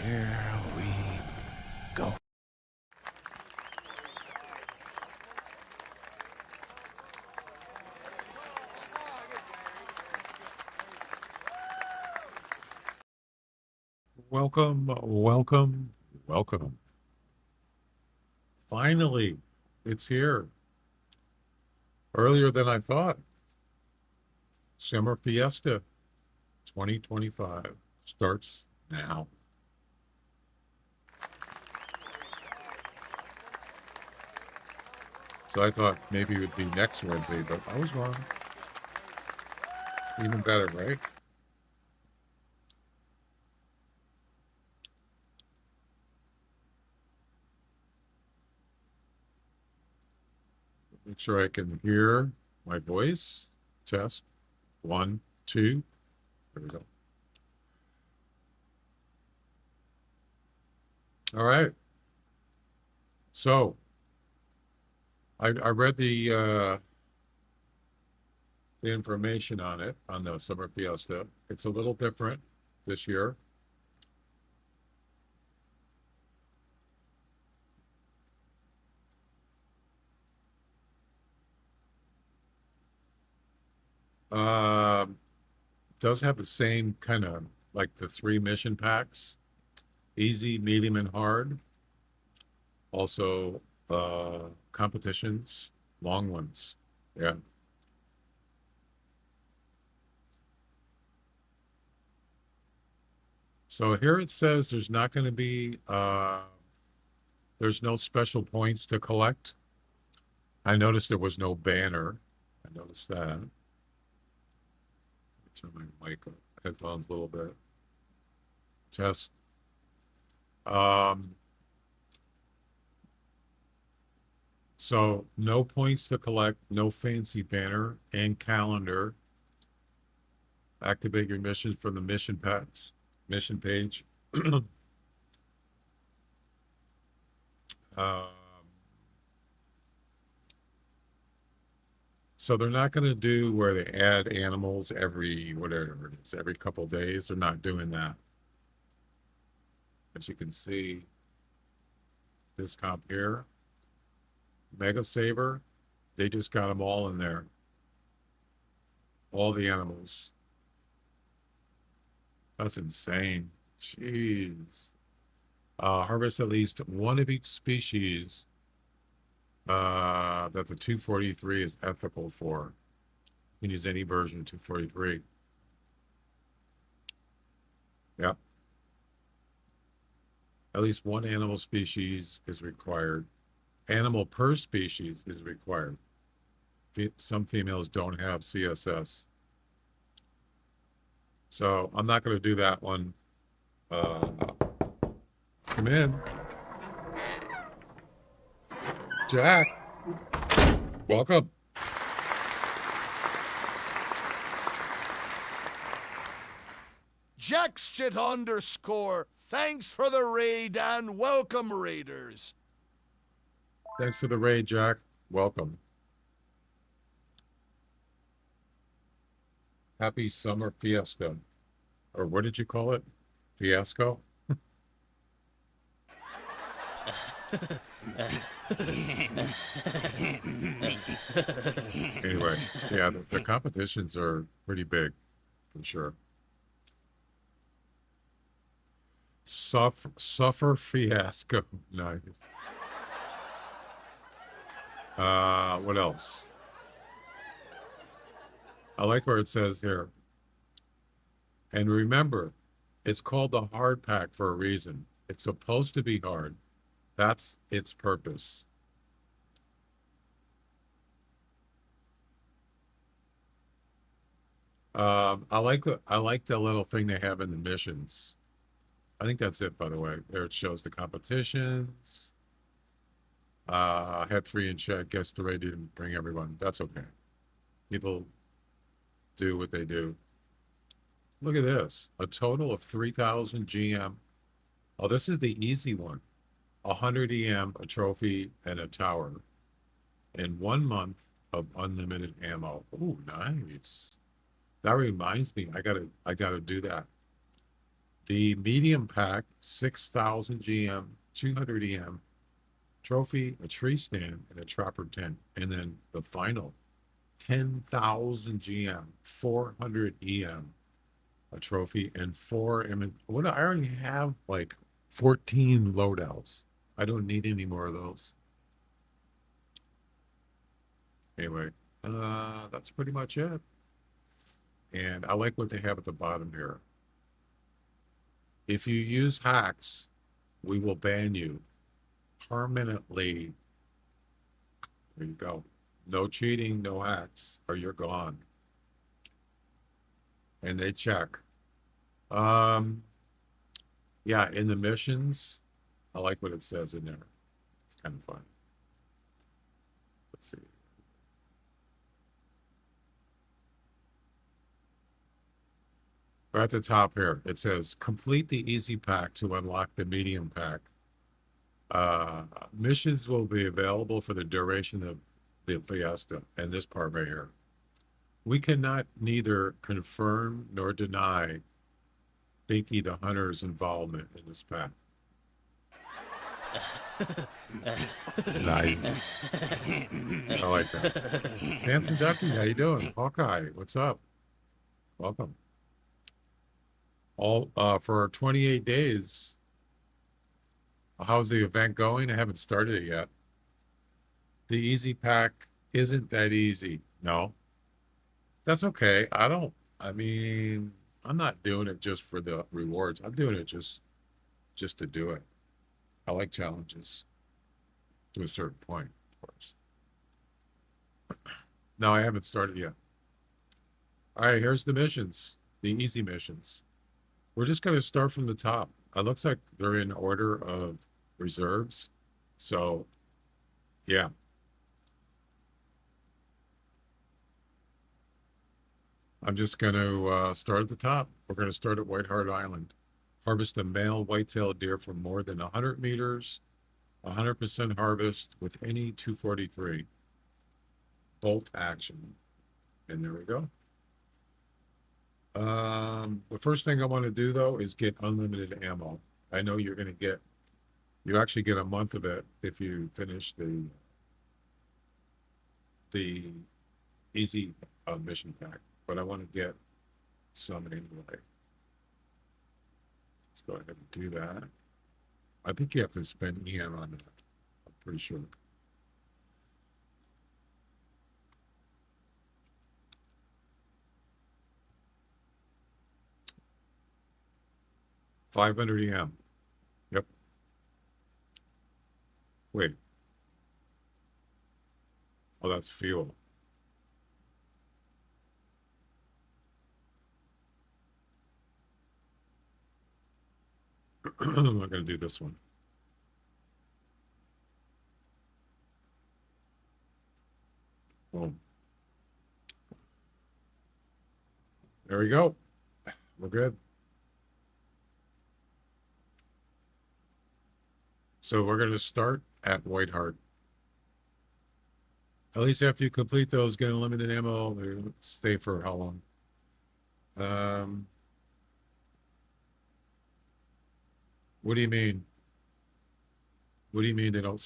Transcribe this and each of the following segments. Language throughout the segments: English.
Here we go. Welcome, welcome, welcome. Finally, it's here. Earlier than I thought. Summer Fiesta 2025 starts now. So I thought maybe it would be next Wednesday, but I was wrong. Even better, right? Make sure I can hear my voice. Test. 1, 2. There we go. All right. So I read the information on it, on the Summer Fiesta. It's a little different this year. Does have the same kind of like the 3 mission packs, easy, medium, and hard. Also, competitions, long ones. Yeah. So here it says there's not going to be, there's no special points to collect. I noticed there was no banner. I noticed that. Turn my mic up, headphones a little bit. Test. So no points to collect, no fancy banner and calendar. Activate your mission from the mission packs, mission page. Um, so they're not going to do where they add animals every, whatever it is, every couple of days. They're not doing that. As you can see, this comp here, Mega Saver, they just got them all in there. All the animals. That's insane. Jeez. Harvest at least one of each species that the 243 is ethical for. You can use any version of 243. Yep. At least one animal species is required. Animal per species is required. Some females don't have CSS. So I'm not going to do that one. Come in. Jack, welcome. Jackshit_, thanks for the raid and welcome, raiders. Thanks for the raid, Jack. Welcome. Happy Summer Fiesta. Or what did you call it? Fiasco? Anyway, yeah, the competitions are pretty big, for sure. Suffer Fiasco. Nice. What else? I like where it says here. And remember, it's called the hard pack for a reason. It's supposed to be hard. That's its purpose. I like the little thing they have in the missions. I think that's it, by the way. There it shows the competitions. Had 3 in check. Guess the raid didn't bring everyone. That's okay. People do what they do. Look at this. A total of 3,000 GM. Oh, this is the easy one. 100 EM, a trophy, and a tower. In 1 month of unlimited ammo. Oh, nice. That reminds me, I gotta do that. The medium pack, 6,000 GM, 200 EM, trophy, a tree stand, and a trapper tent. And then the final, 10,000 GM, 400 EM, a trophy, and four. What I already have like 14 loadouts. I don't need any more of those. Anyway, that's pretty much it. And I like what they have at the bottom here. If you use hacks, we will ban you permanently. There you go. No cheating, no hacks, or you're gone. And they check. Yeah, in the missions, I like what it says in there. It's kind of fun. Let's see. Right at the top here, it says complete the easy pack to unlock the medium pack. Missions will be available for the duration of the Fiesta, and this part right here. We cannot neither confirm nor deny Binky the Hunter's involvement in this pack. Nice. I like that. Handsome Ducky, how you doing? Hawkeye, what's up? Welcome. All for 28 days. How's the event going? I haven't started it yet. The easy pack isn't that easy. No. That's okay. I mean, I'm not doing it just for the rewards. I'm doing it just to do it. I like challenges to a certain point, of course. No, I haven't started yet. All right, here's the missions, the easy missions. We're just going to start from the top. It looks like they're in order of reserves. So, yeah. I'm just going to start at the top. We're going to start at White Hart Island. Harvest a male white-tailed deer from more than 100 meters, 100% harvest with any 243. Bolt action. And there we go. The first thing I want to do, though, is get unlimited ammo. I know you're going to get, you actually get a month of it if you finish the easy mission pack, but I want to get some anyway. Let's go ahead and do that. I think you have to spend EM on that. I'm pretty sure. $500 EM. Yep. Wait. Oh, that's fuel. I'm not going to do this one. Boom. There we go. We're good. So we're going to start at White Hart. At least after you complete those, get unlimited ammo. Stay for how long? What do you mean? What do you mean they don't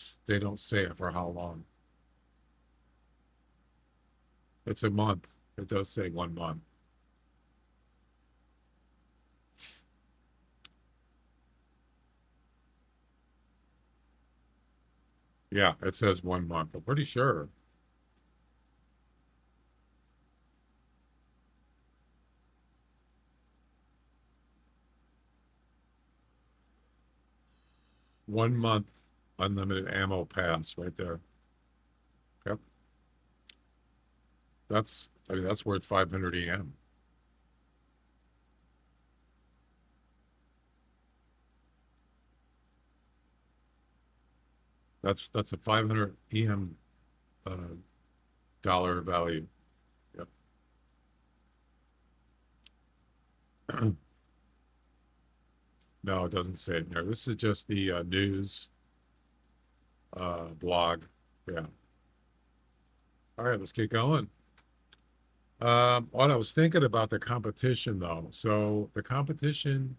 say it for how long? It's a month. It does say 1 month. Yeah, it says 1 month. I'm pretty sure. One month unlimited ammo pass right there. Yep. I mean, that's worth 500 EM. That's a 500 EM dollar value. Yep. No, it doesn't say it in there. This is just the news blog. Yeah. All right, let's get going. What I was thinking about the competition, though. So the competition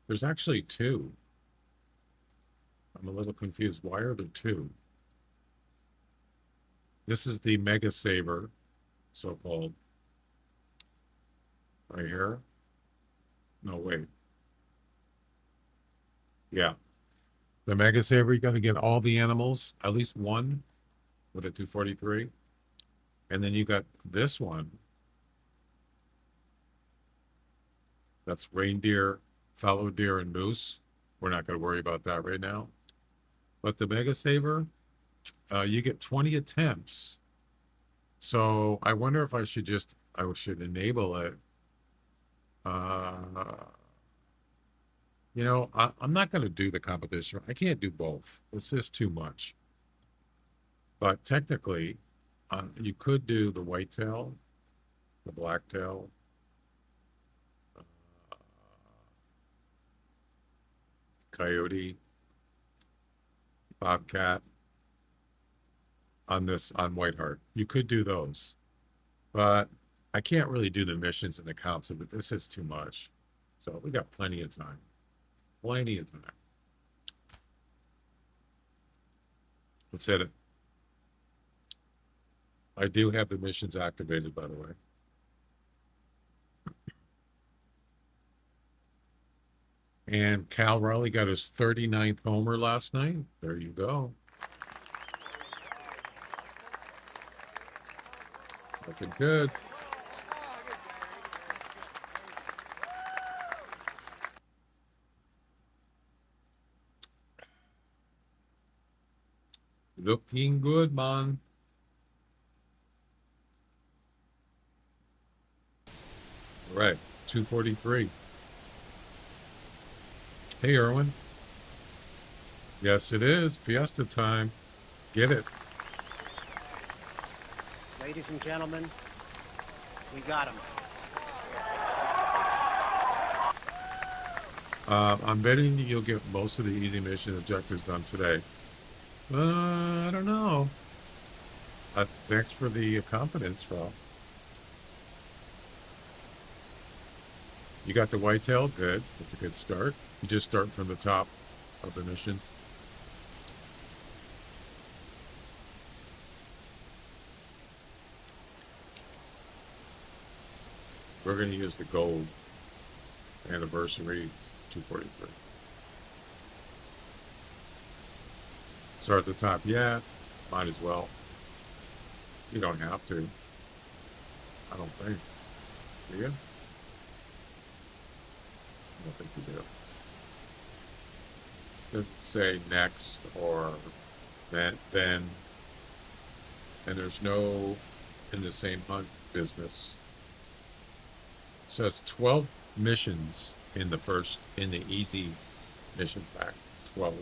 There's actually two. I'm a little confused. Why are there two? This is the Mega Saver, so-called. Right here. No, wait. Yeah. The Mega Saver, you got to get all the animals, at least one with a 243. And then you got this one. That's reindeer, fallow deer, and moose. We're not going to worry about that right now. But the Mega Saver, you get 20 attempts. So I wonder if I should enable it. I'm not going to do the competition. I can't do both. It's just too much. But technically, you could do the whitetail, the blacktail, coyote, bobcat on Whiteheart. You could do those, but I can't really do the missions and the comps of it. This is too much. So we got plenty of time. Plenty of time. Let's hit it. I do have the missions activated, by the way. And Cal Raleigh got his 39th homer last night. There you go. Looking good. Looking good, man. All right, 243. Hey, Erwin. Yes, it is. Fiesta time. Get it. Ladies and gentlemen, we got him. I'm betting you'll get most of the easy mission objectives done today. I don't know. Thanks for the confidence, Rob. You got the whitetail? Good. That's a good start. You just start from the top of the mission. We're going to use the gold anniversary 243. Start at the top. Yeah, might as well. You don't have to. I don't think. Do you? I don't think you do. Let's say next or then, and there's no in the same hunt business. So it's 12 missions in the easy mission pack. 12.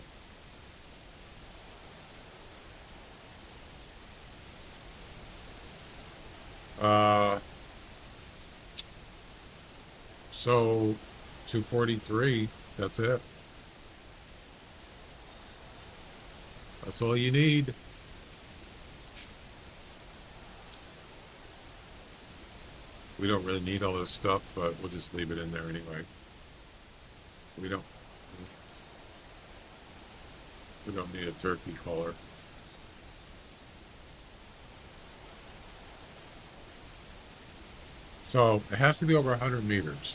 So 243, that's it. That's all you need. We don't really need all this stuff, but we'll just leave it in there anyway. We don't need a turkey collar. So it has to be over 100 meters.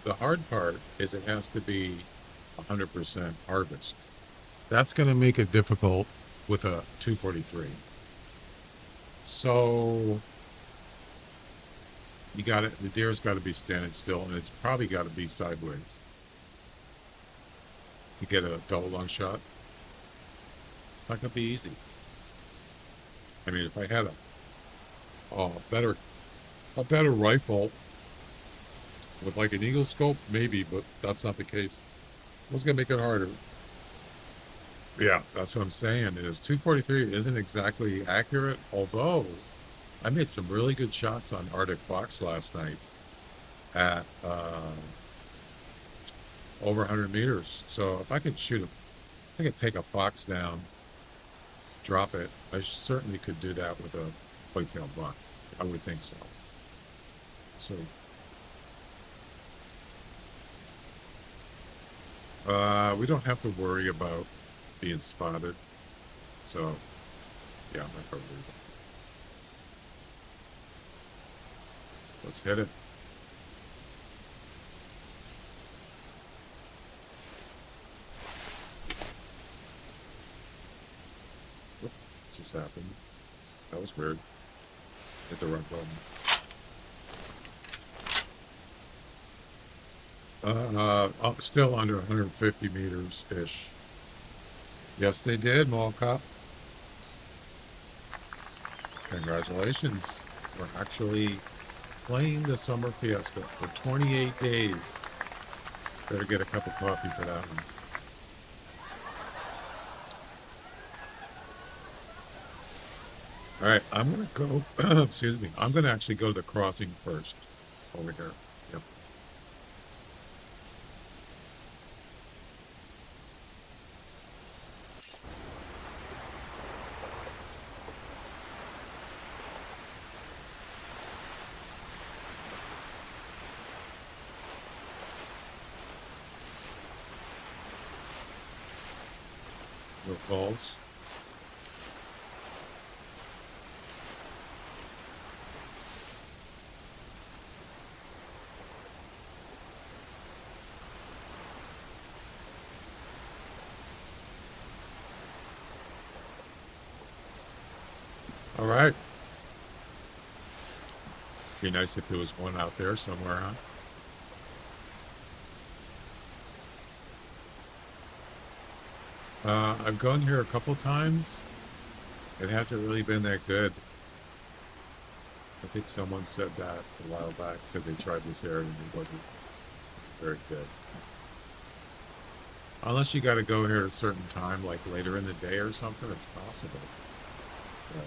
The hard part is it has to be 100% harvest. That's going to make it difficult with a 243. So you got it. The deer's got to be standing still, and it's probably got to be sideways to get a double lung shot. It's not going to be easy. I mean, if I had a better rifle with like an eagle scope, maybe, but that's not the case. What's going to make it harder? Yeah, that's what I'm saying. Is 243 isn't exactly accurate, although I made some really good shots on Arctic Fox last night at over 100 meters. So if I could I could take a fox down, drop it, I certainly could do that with a whitetail buck. I would think so. So We don't have to worry about being spotted. So, yeah, I'm not gonna worry about it. Let's hit it. What just happened? That was weird. Hit the wrong button. Still under 150 meters-ish. Yes, they did, Mall Cop. Congratulations. We're actually playing the Summer Fiesta for 28 days. Better get a cup of coffee for that one. All right, I'm going to go, excuse me, I'm going to actually go to the crossing first over here. Yep. No falls. All right. Be nice if there was one out there somewhere, huh? I've gone here a couple times. It hasn't really been that good. I think someone said that a while back. Said they tried this area and it wasn't. It's very good. Unless you got to go here at a certain time, like later in the day or something, it's possible. So.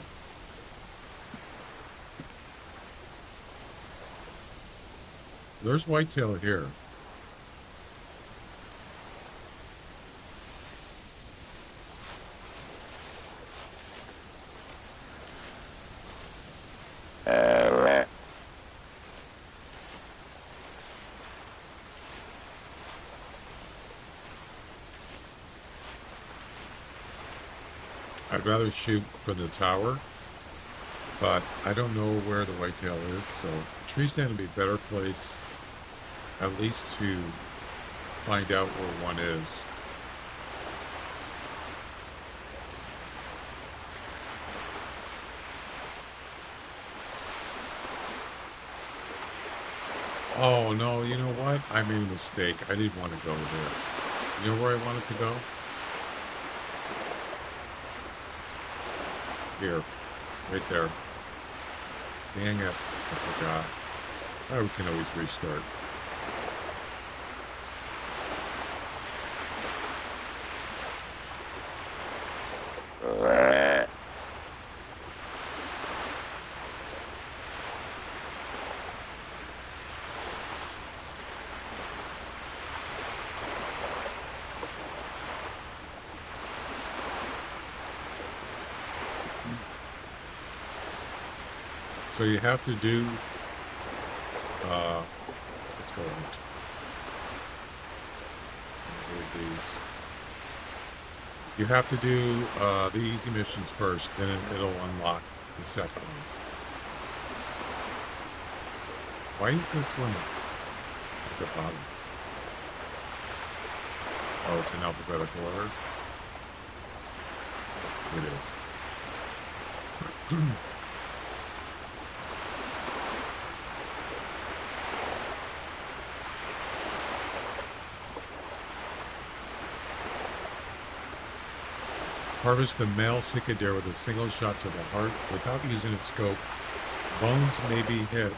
There's whitetail here. I'd rather shoot from the tower, but I don't know where the whitetail is, so tree stand would be a better place, at least to find out where one is. Oh no, you know what? I made a mistake. I didn't want to go there. You know where I wanted to go? Here. Right there. Dang it. I forgot. Oh, we can always restart. So you have to do, let's go out. These. You have to do the easy missions first, then it'll unlock the second one. Why is this one at the bottom? Oh, it's in alphabetical order? It is. Harvest a male cicadere with a single shot to the heart without using a scope. Bones may be hit,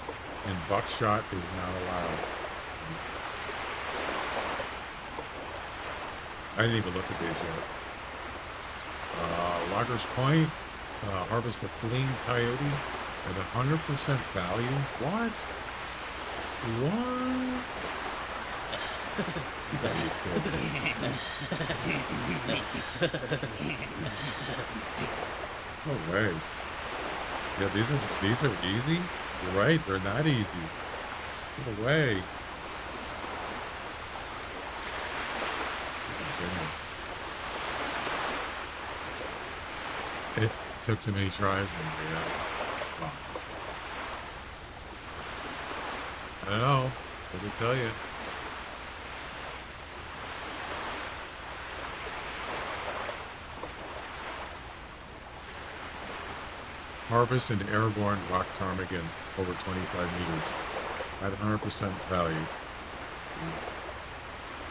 and buckshot is not allowed. I didn't even look at these yet. Loggers Point, harvest a fleeing coyote at 100% value. What? What? You gotta be kidding me. No way. Yeah, these are easy. You're right, they're not easy. No way. It took so many tries. And, yeah. Wow. I don't know. What to tell you? Harvest and airborne rock ptarmigan over 25 meters at 100% value.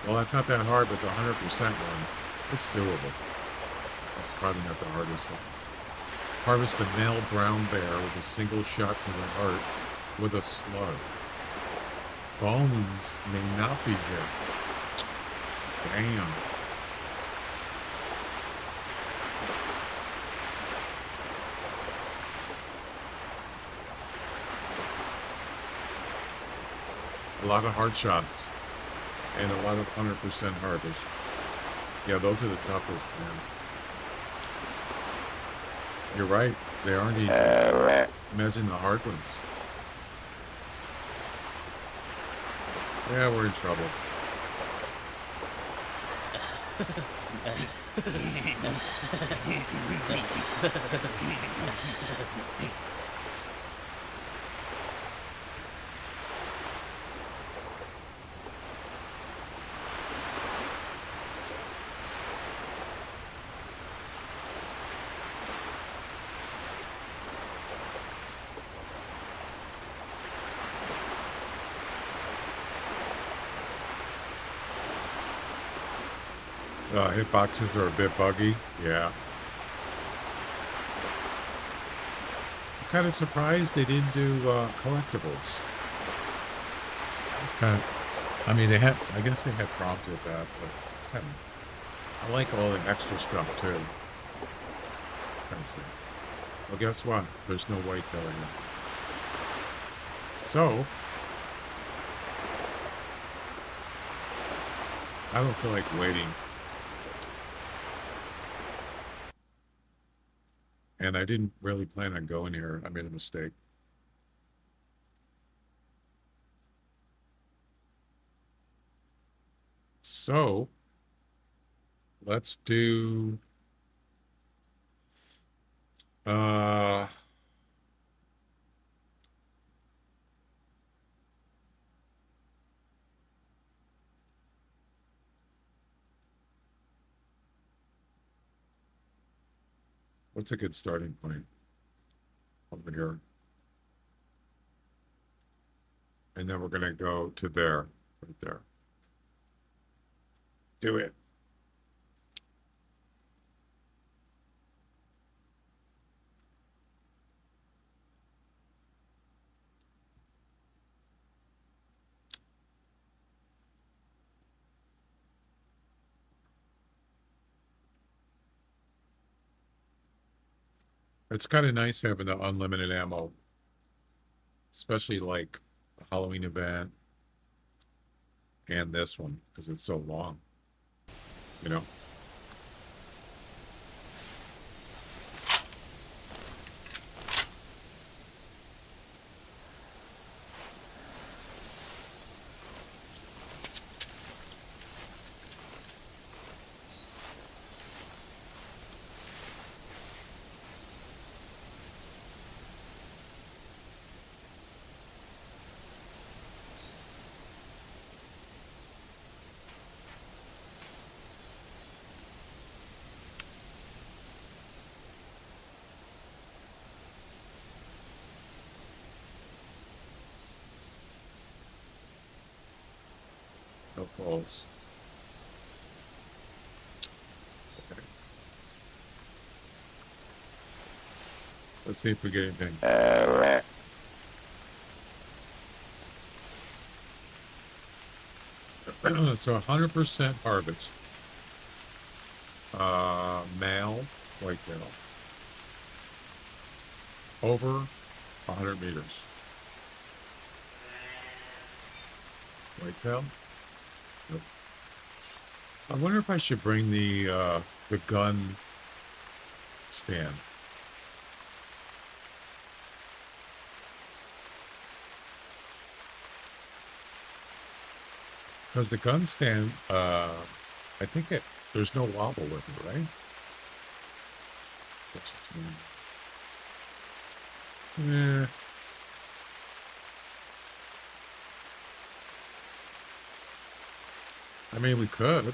Well, that's not that hard, but the 100% one, it's doable. That's probably not the hardest one. Harvest a male brown bear with a single shot to the heart with a slug. Bones may not be hit. Damn. A lot of hard shots and a lot of 100% harvest. Yeah, those are the toughest, man. You're right. They aren't easy. Imagine the hard ones. Yeah, we're in trouble. Hitboxes are a bit buggy. Yeah. I'm kind of surprised they didn't do collectibles. It's kind of, I mean, I guess they had problems with that, but it's kind of, I like all the extra stuff too. Kind of sense. Well, guess what? There's no whitetail in it. So, I don't feel like waiting. And I didn't really plan on going here. I made a mistake. So, let's do... what's a good starting point over here? And then we're going to go to there, right there. Do it. It's kind of nice having the unlimited ammo, especially like the Halloween event and this one, because it's so long, you know? No falls. Okay. Let's see if we get anything. So 100% harvest. Male whitetail. Over 100 meters. Whitetail? Nope. I wonder if I should bring the gun stand. Because the gun stand, I think there's no wobble with it, right? Yeah. I mean, we could.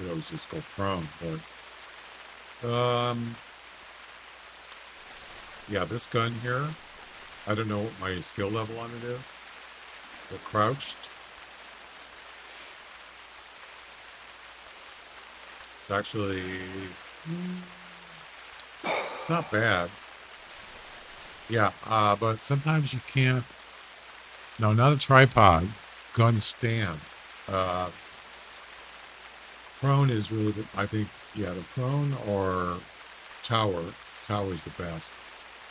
We always just go prone, but yeah, this gun here, I don't know what my skill level on it is. But crouched, it's actually, it's not bad. Yeah, but sometimes you can't. No, not a tripod. Gun stand. Uh, prone is really, I think, yeah, the prone or tower. Tower is the best.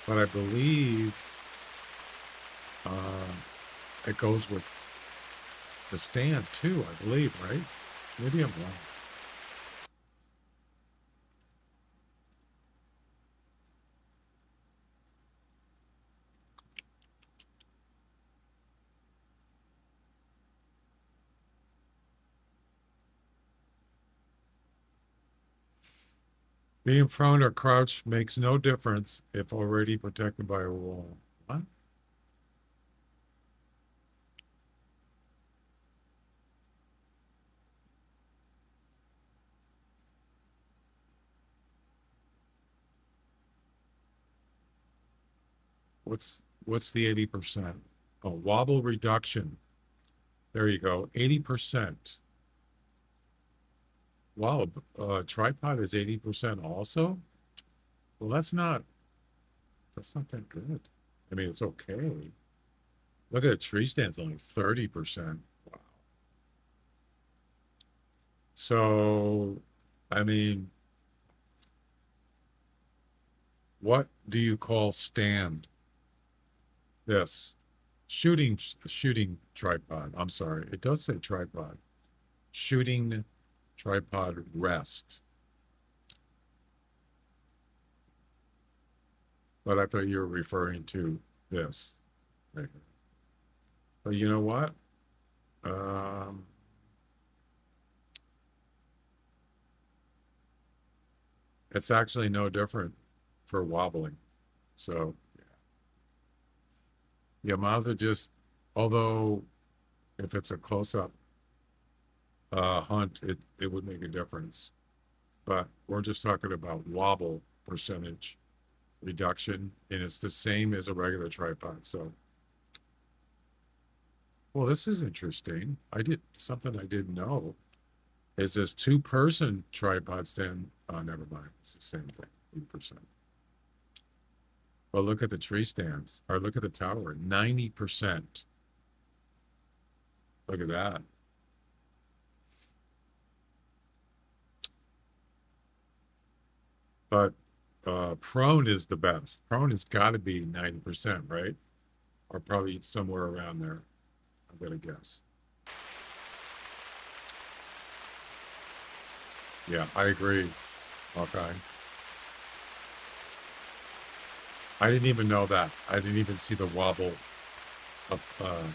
But I believe it goes with the stand too, I believe, right? Maybe I'm wrong. Being prone or crouched makes no difference if already protected by a wall. What? What's the 80%? Oh, wobble reduction. There you go. 80%. Wow, tripod is 80% also? Well, that's not that good. I mean, it's okay. Look at the tree stand's only 30%. Wow. So, I mean, what do you call stand? This shooting tripod. I'm sorry. It does say tripod. Shooting tripod rest. But I thought you were referring to this. Right here. But you know what? It's actually no different for wobbling. So yeah, Mazda just, although if it's a close-up hunt, it would make a difference. But we're just talking about wobble percentage reduction, and it's the same as a regular tripod. So, well, this is interesting. Something I didn't know is this two-person tripod stand. Oh, never mind. It's the same thing, 8%. Well, look at the tree stands, or look at the tower, 90%. Look at that. But prone is the best. Prone has got to be 90%, right? Or probably somewhere around there, I'm going to guess. Yeah, I agree, Hawkeye. I didn't even know that. I didn't even see the wobble of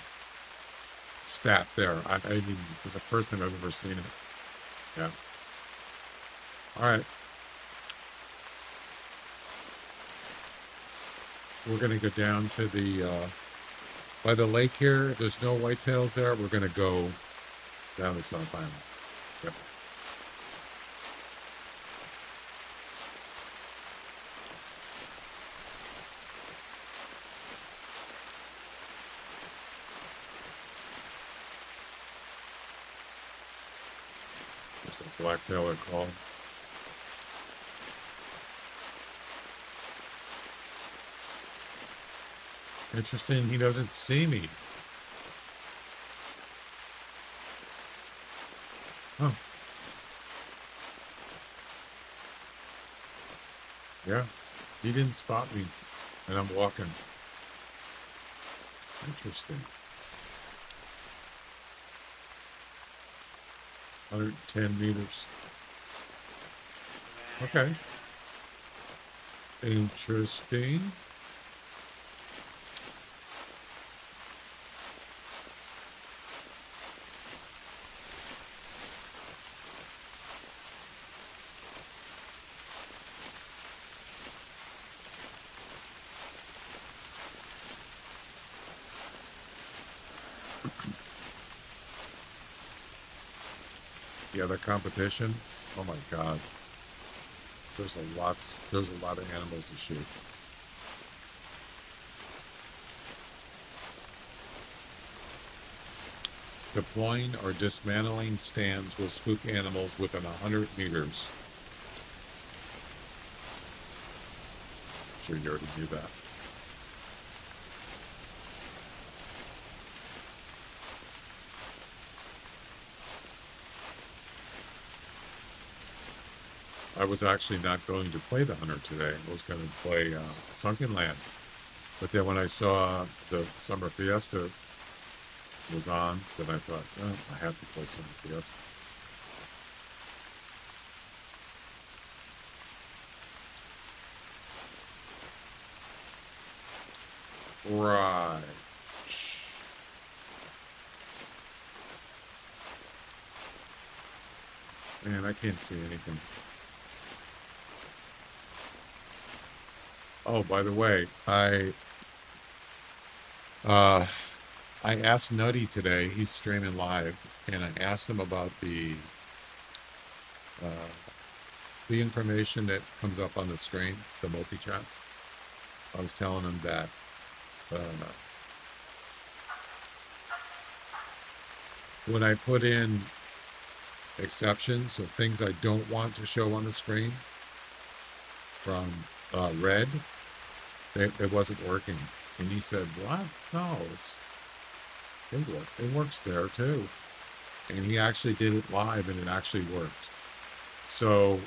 stat there. I mean, it's the first time I've ever seen it. Yeah. All right. We're going to go down to the, by the lake here. If there's no whitetails there, we're going to go down the South Island. Yep. There's a blacktail call. Interesting, he doesn't see me. Oh. Yeah, he didn't spot me, and I'm walking. Interesting. 110 meters. Okay. Interesting. Yeah, the competition. Oh my God. There's a lot of animals to shoot. Deploying or dismantling stands will spook animals within 100 meters. I'm sure you already knew that. I was actually not going to play the Hunter today. I was going to play Sunken Land. But then when I saw the Summer Fiesta was on, then I thought, oh, I have to play Summer Fiesta. Right. Man, I can't see anything. Oh, by the way, uh I asked Nutty today, he's streaming live, and I asked him about the information that comes up on the screen, the multi-chat. I was telling him that when I put in exceptions, so things I don't want to show on the screen from red, it wasn't working. And he said, what? No, it works there too. And he actually did it live and it actually worked. So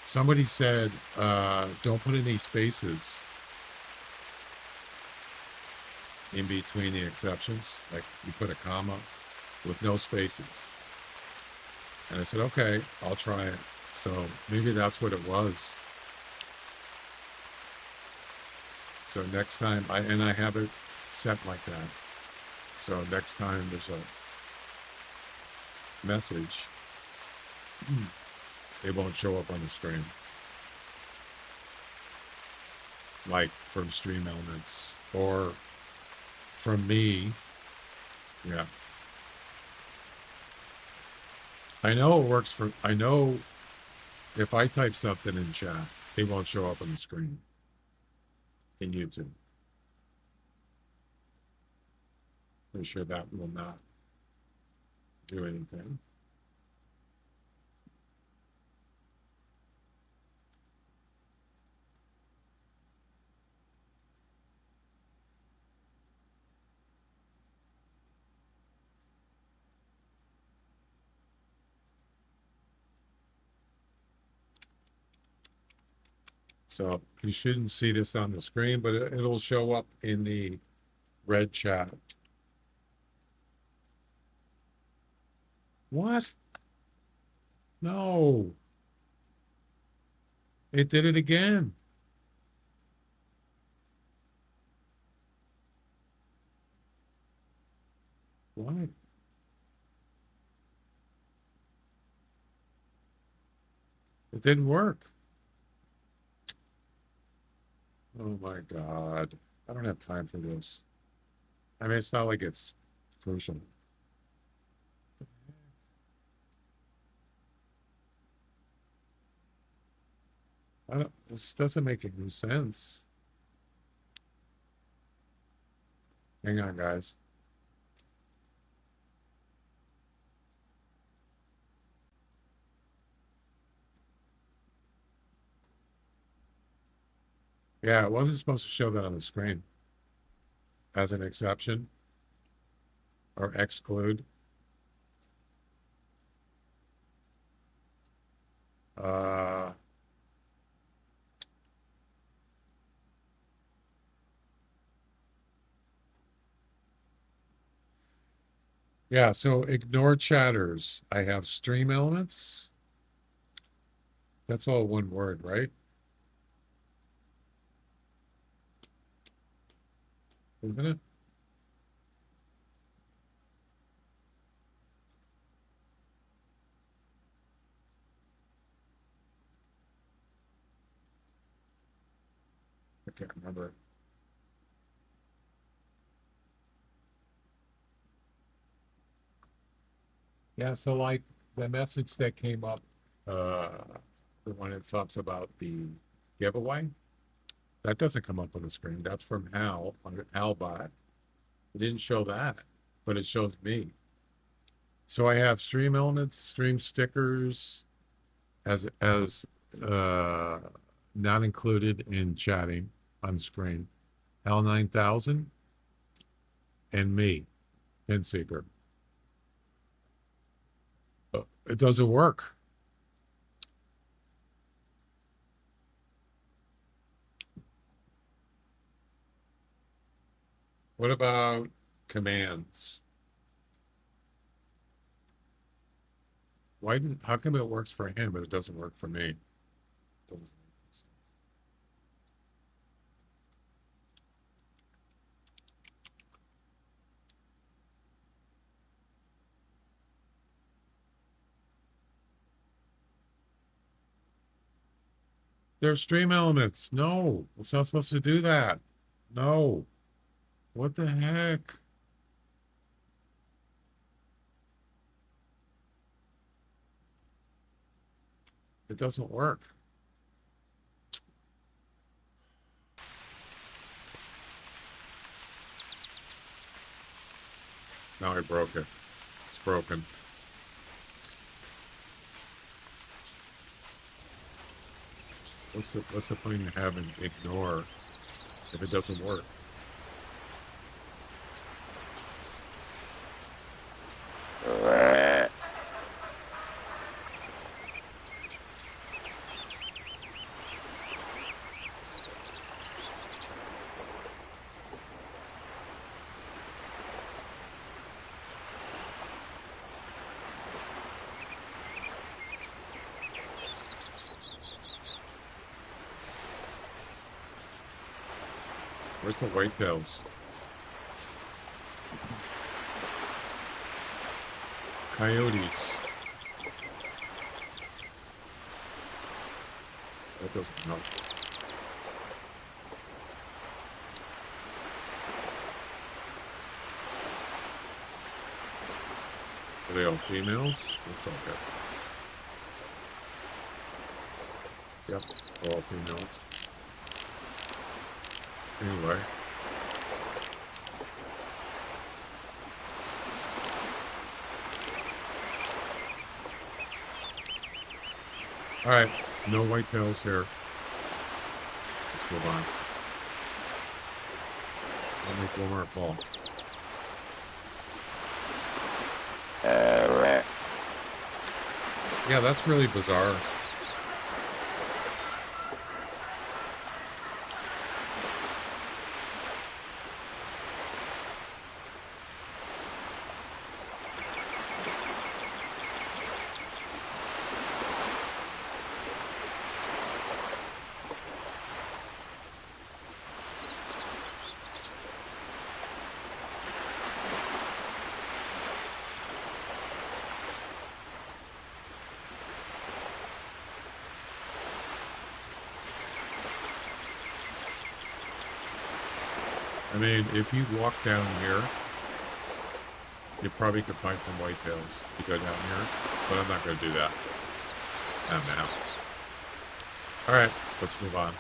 somebody said, don't put any spaces in between the exceptions. Like you put a comma with no spaces. And I said, okay, I'll try it. So maybe that's what it was. So next time, I have it set like that. So next time there's a message, it won't show up on the screen. Like from Stream Elements or from me. Yeah. I know it works I know if I type something in chat, it won't show up on the screen in YouTube. I'm sure that will not do anything. So you shouldn't see this on the screen, but it'll show up in the red chat. What? No. It did it again. Why? It didn't work. Oh my God. I don't have time for this. I mean, it's not like it's crucial. This doesn't make any sense. Hang on, guys. Yeah, it wasn't supposed to show that on the screen as an exception or exclude. Yeah, so ignore chatters. I have Stream Elements. That's all one word, right? Isn't it? I can't remember. Yeah, so like the message that came up, uh, the one that talks about the giveaway, that doesn't come up on the screen. That's from Hal on Halbot. It didn't show that, but it shows me. So I have stream elements, stream stickers as uh not included in chatting on screen. Hal 9000 and me, Pin Seeker. It doesn't work. What about commands? How come it works for him but it doesn't work for me? Doesn't make sense. They're stream elements. No, it's not supposed to do that. No. What the heck? It doesn't work. Now I broke it. It's broken. What's the point of having ignore if it doesn't work? Where's the whitetails? Coyotes. That doesn't help. Are they all females? Looks like it. Yep, they're all females. Anyway. All right, no whitetails here. Let's move on. I'll make one more call. Yeah, that's really bizarre. I mean, if you walk down here, you probably could find some whitetails if you go down here, but I'm not going to do that. Not now. All right, let's move on.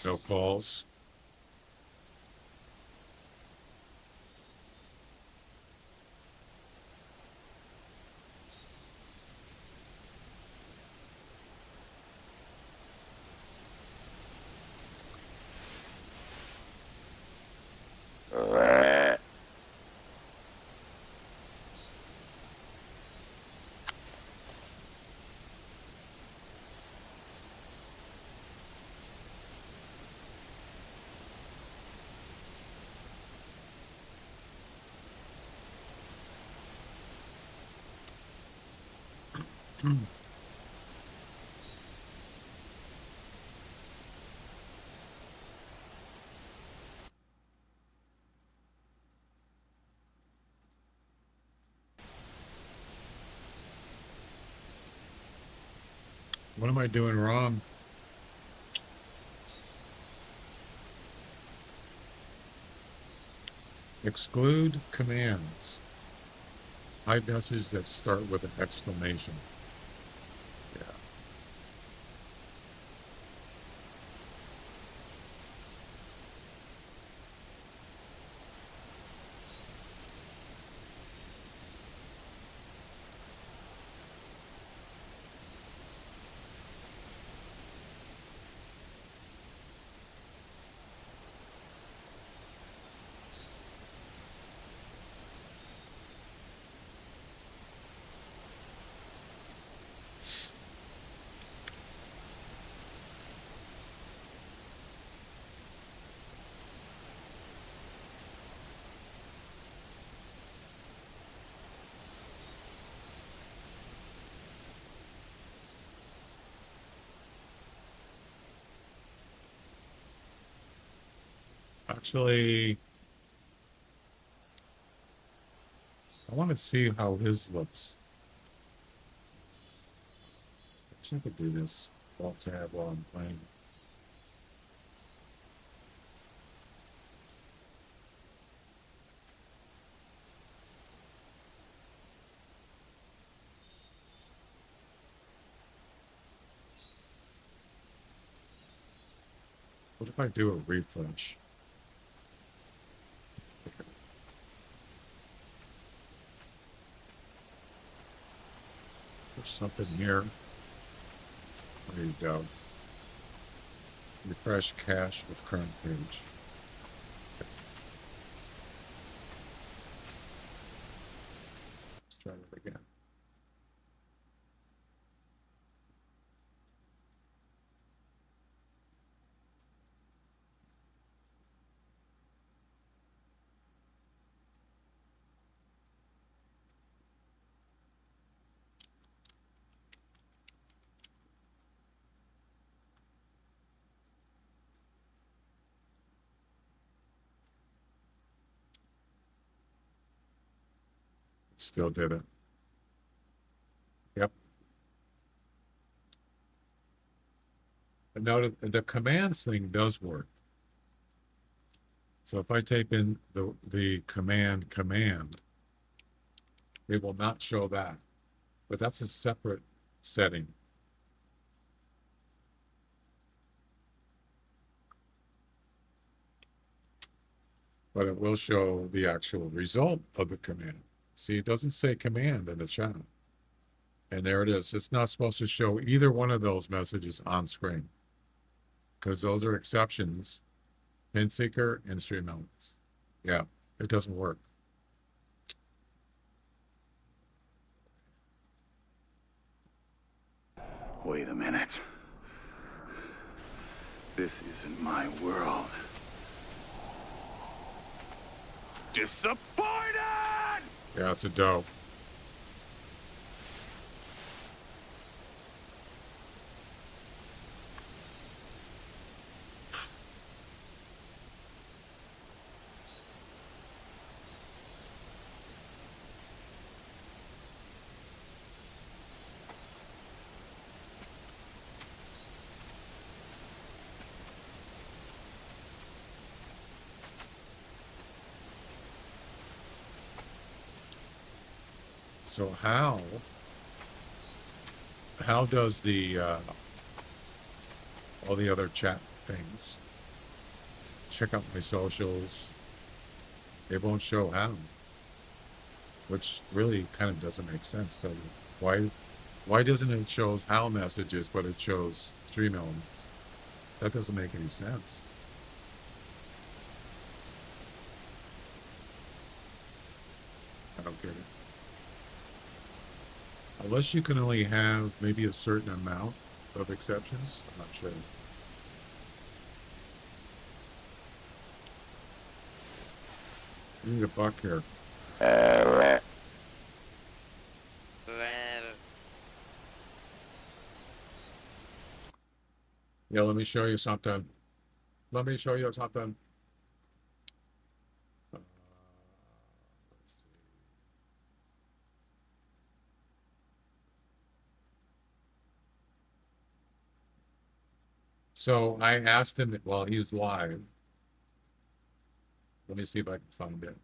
No calls. What am I doing wrong? Exclude commands. Hide messages that start with an exclamation. Yeah. Actually, I want to see how his looks. Actually, I could do this alt tab while I'm playing. What if I do a refresh? There's something here. There you go. Refresh cache with current page. Let's try it again. Still did it. Yep. And note the commands thing does work. So if I type in the command, it will not show that. But that's a separate setting. But it will show the actual result of the command. See, it doesn't say command in the chat. And there it is. It's not supposed to show either one of those messages on screen, because those are exceptions. Pin seeker and stream elements. Yeah, it doesn't work. Wait a minute. This isn't my world. Disappointed! Yeah, it's a dope. So how does the all the other chat things, check out my socials, it won't show how, which really kind of doesn't make sense, does it? Why doesn't it show how messages, but it shows stream elements? That doesn't make any sense. I don't get it. Unless you can only have maybe a certain amount of exceptions. I'm not sure. You need a buck here. Yeah, let me show you something. Let me show you something. Let's see. So I asked him while he was live. Let me see if I can find it.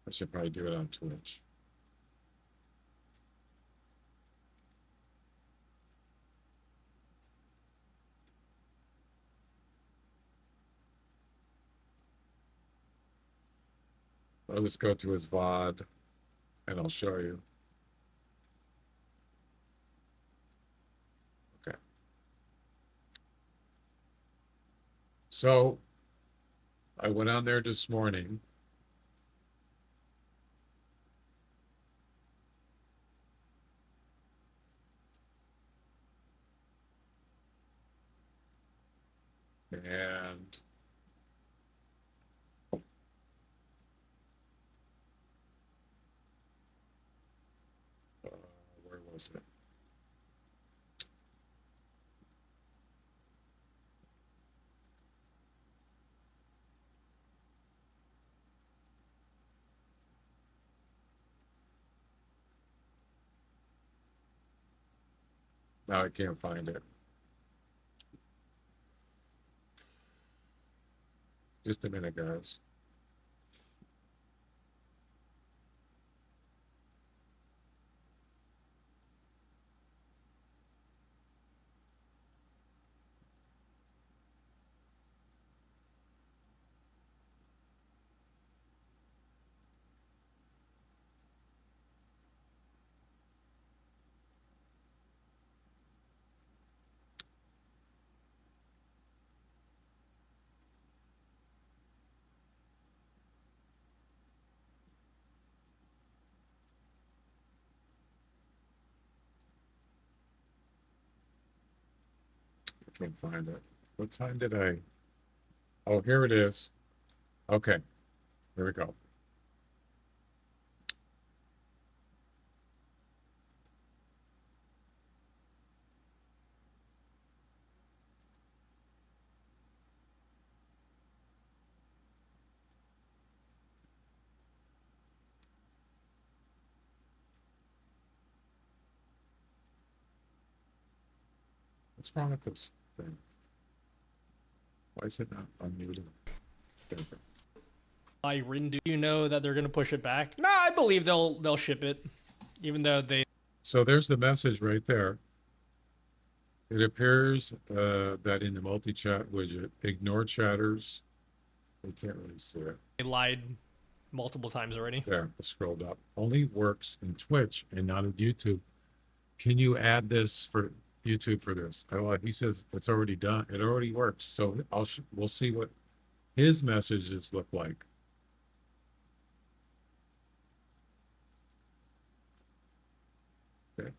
I should probably do it on Twitch. I'll just go to his VOD and I'll show you. Okay. So I went on there this morning. And where was it? Now I can't find it. Just a minute, guys. I can't find it. What time did I? Oh, here it is. Okay, here we go. What's wrong with this thing? Why is it not unmuted? There we go. Do you know that they're gonna push it back? No, I believe they'll ship it, even though they. So there's the message right there. It appears that in the multi-chat widget, ignore chatters. We can't really see it. They lied multiple times already. There, I scrolled up. Only works in Twitch and not in YouTube. Can you add this for YouTube for this? He says it's already done. It already works. So we'll see what his messages look like. Okay.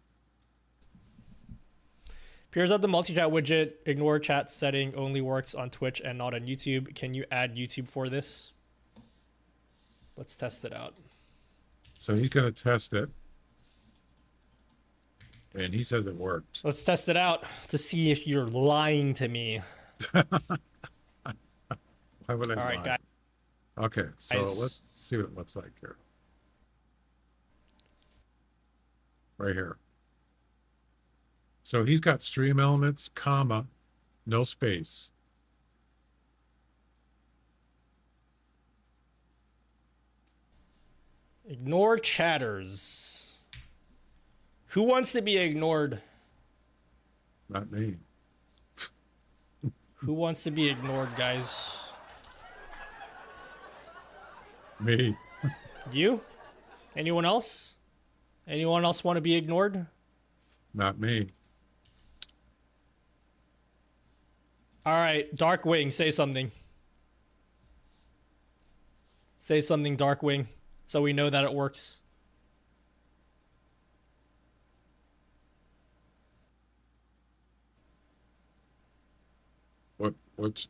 Appears that the multi-chat widget ignore chat setting only works on Twitch and not on YouTube. Can you add YouTube for this? Let's test it out. So he's going to test it. And he says it worked. Let's test it out to see if you're lying to me. Why would I All right, lie? guys. Okay, so let's see what it looks like here. Right here. So he's got stream elements, comma, no space. Ignore chatters. Who wants to be ignored? Not me. Who wants to be ignored, guys? Me. You? Anyone else? Anyone else want to be ignored? Not me. All right, Darkwing, say something. Say something, Darkwing, so we know that it works. Which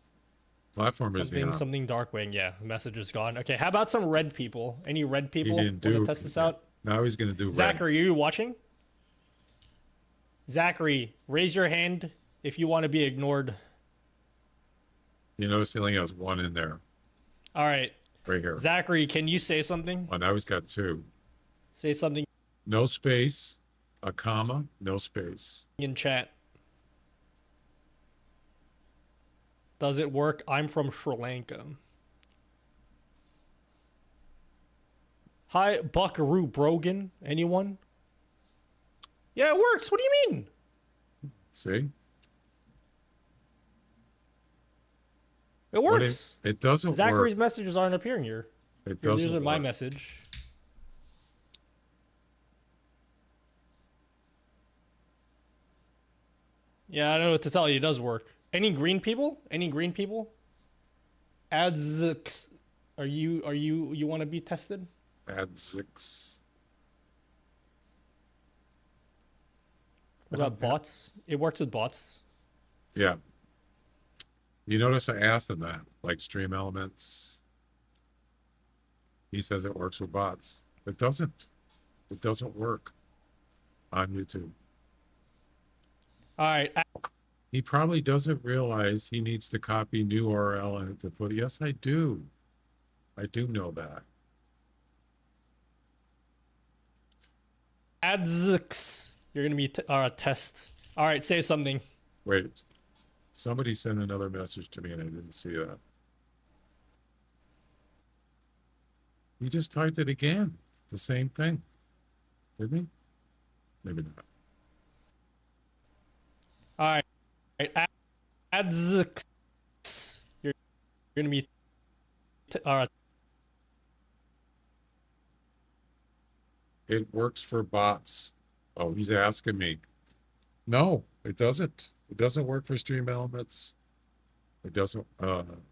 Platform is Something, on. something Darkwing. Yeah, message is gone. Okay, how about some red people? Any red people want to test this out? Now he's going to do red. Zachary, are you watching? Zachary, raise your hand if you want to be ignored. You notice he only has one in there, All right. right here. Zachary, can you say something? Oh, now he's got two. Say something No space, a comma, no space. in chat. Does it work? I'm from Sri Lanka. Hi, Buckaroo Brogan. Anyone? Yeah, it works. What do you mean? See? It works. It doesn't Zachary's work. messages aren't appearing here. It You're doesn't using my work. message. Yeah, I don't know what to tell you. It does work. Any green people? Any green people? Ads. Are you want to be tested? Add 6. What about bots? It works with bots. Yeah. You notice I asked him that, like Stream Elements. He says it works with bots. It doesn't. It doesn't work on YouTube. All right. He probably doesn't realize he needs to copy new URL and to put. Yes, I do. I do know that. Ads. You're gonna be test. All right. Say something. Wait, somebody sent another message to me and I didn't see that. He just typed it again. The same thing. Didn't he? Maybe not. All right. Ads. You're gonna be. It works for bots. Oh, he's asking me. No, it doesn't. It doesn't work for Stream Elements. It doesn't on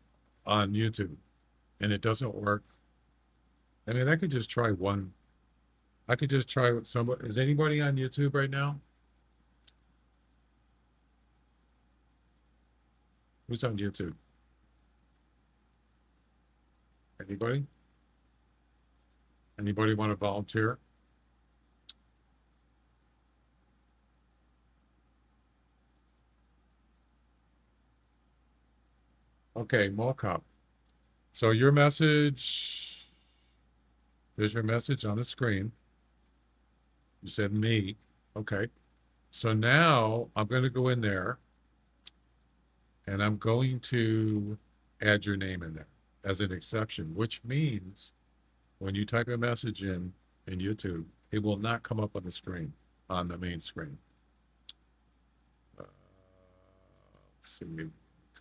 YouTube. And it doesn't work. I mean, I could just try one. I could just try with somebody. Is anybody on YouTube right now? Who's on YouTube? Anybody? Anybody want to volunteer? Okay, Mockup. So your message, there's your message on the screen. You said me. Okay. So now I'm going to go in there and I'm going to add your name in there as an exception, which means when you type a message in YouTube, it will not come up on the screen, on the main screen. Let's see,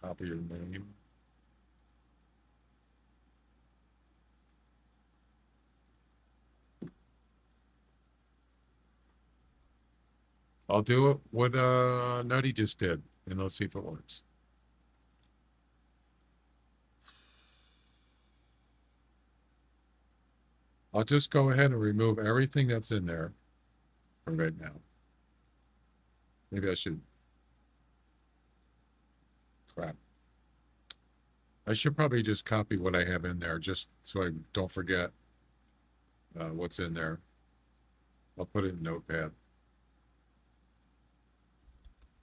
copy your name. I'll do it what Nutty just did, and let's see if it works. I'll just go ahead and remove everything that's in there for right now. Maybe I should. Crap. I should probably just copy what I have in there just so I don't forget what's in there. I'll put it in Notepad.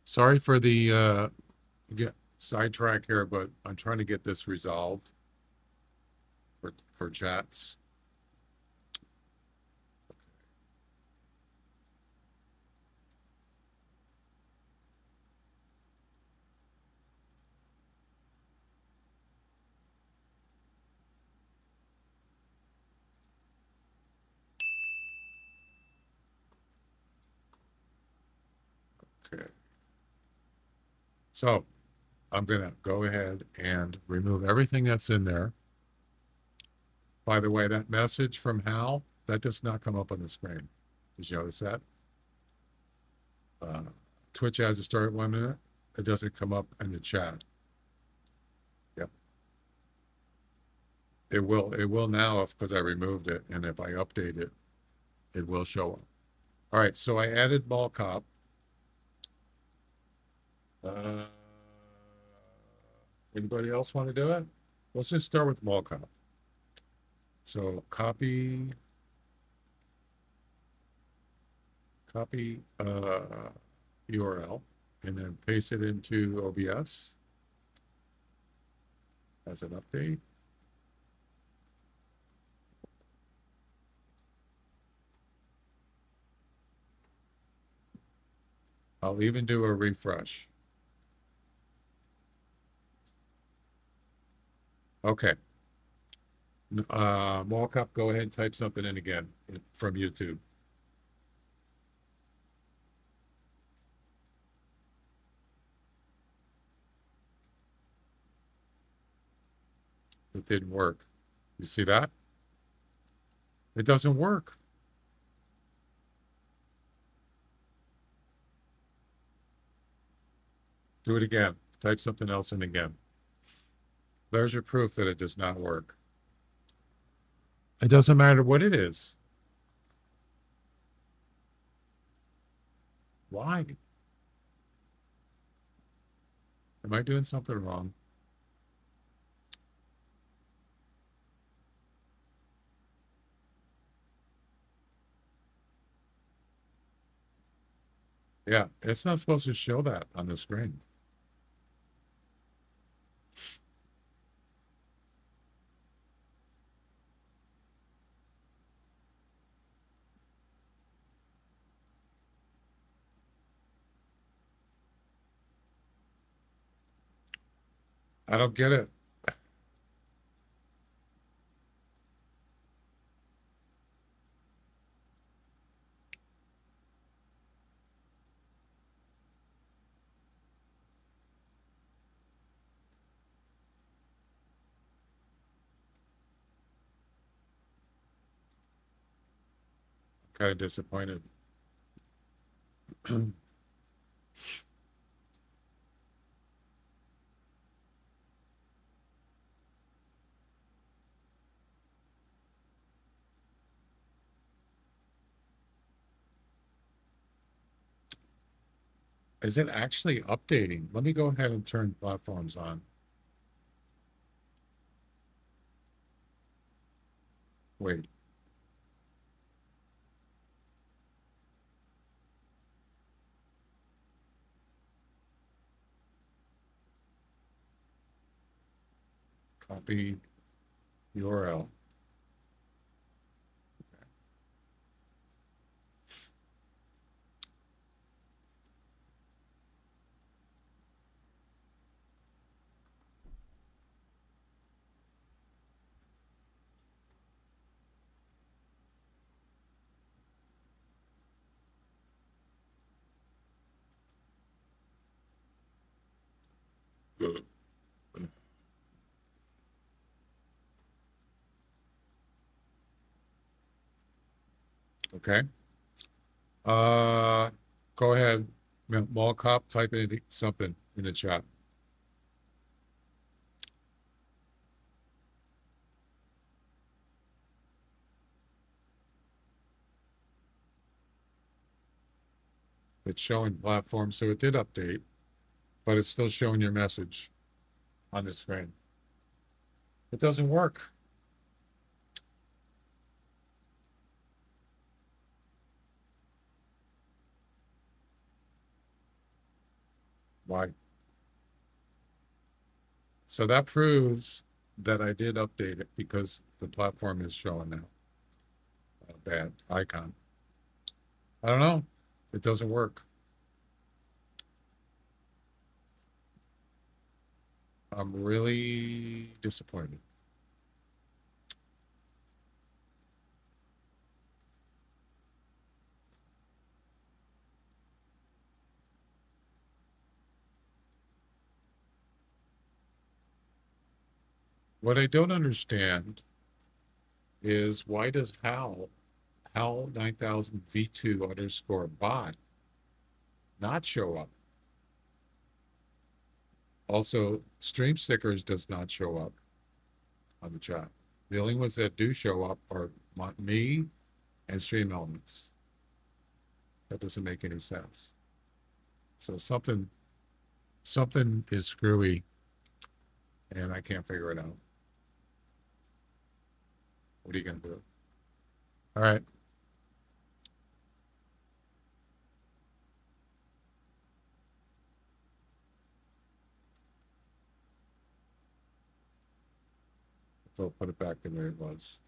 Sorry for the sidetrack here, but I'm trying to get this resolved for chats. Okay. So I'm going to go ahead and remove everything that's in there. By the way, that message from Hal, that does not come up on the screen. Did you notice that? Twitch ads start at 1 minute. It doesn't come up in the chat. Yep. It will now because I removed it. And if I update it, it will show up. All right. So I added Mall Cop. Anybody else want to do it? Let's just start with mockup. So copy URL and then paste it into OBS as an update. I'll even do a refresh. Okay. Mockup, go ahead and type something in again from YouTube. It didn't work. You see that? It doesn't work. Do it again. Type something else in again. There's your proof that it does not work. It doesn't matter what it is. Why? Am I doing something wrong? Yeah, it's not supposed to show that on the screen. I don't get it. Kind of disappointed. Is it actually updating? Let me go ahead and turn platforms on. Wait. Copy URL. Okay. Go ahead, mall cop, type in something in the chat. It's showing platform, so it did update, but it's still showing your message on the screen. It doesn't work. Why? So that proves that I did update it because the platform is showing now a bad icon. I don't know. It doesn't work. I'm really disappointed. What I don't understand is why does HAL 9000 V2 underscore bot not show up? Also, stream stickers does not show up on the chat. The only ones that do show up are me and stream elements. That doesn't make any sense. So something is screwy and I can't figure it out. What are you gonna do? All right. So put it back the way it was.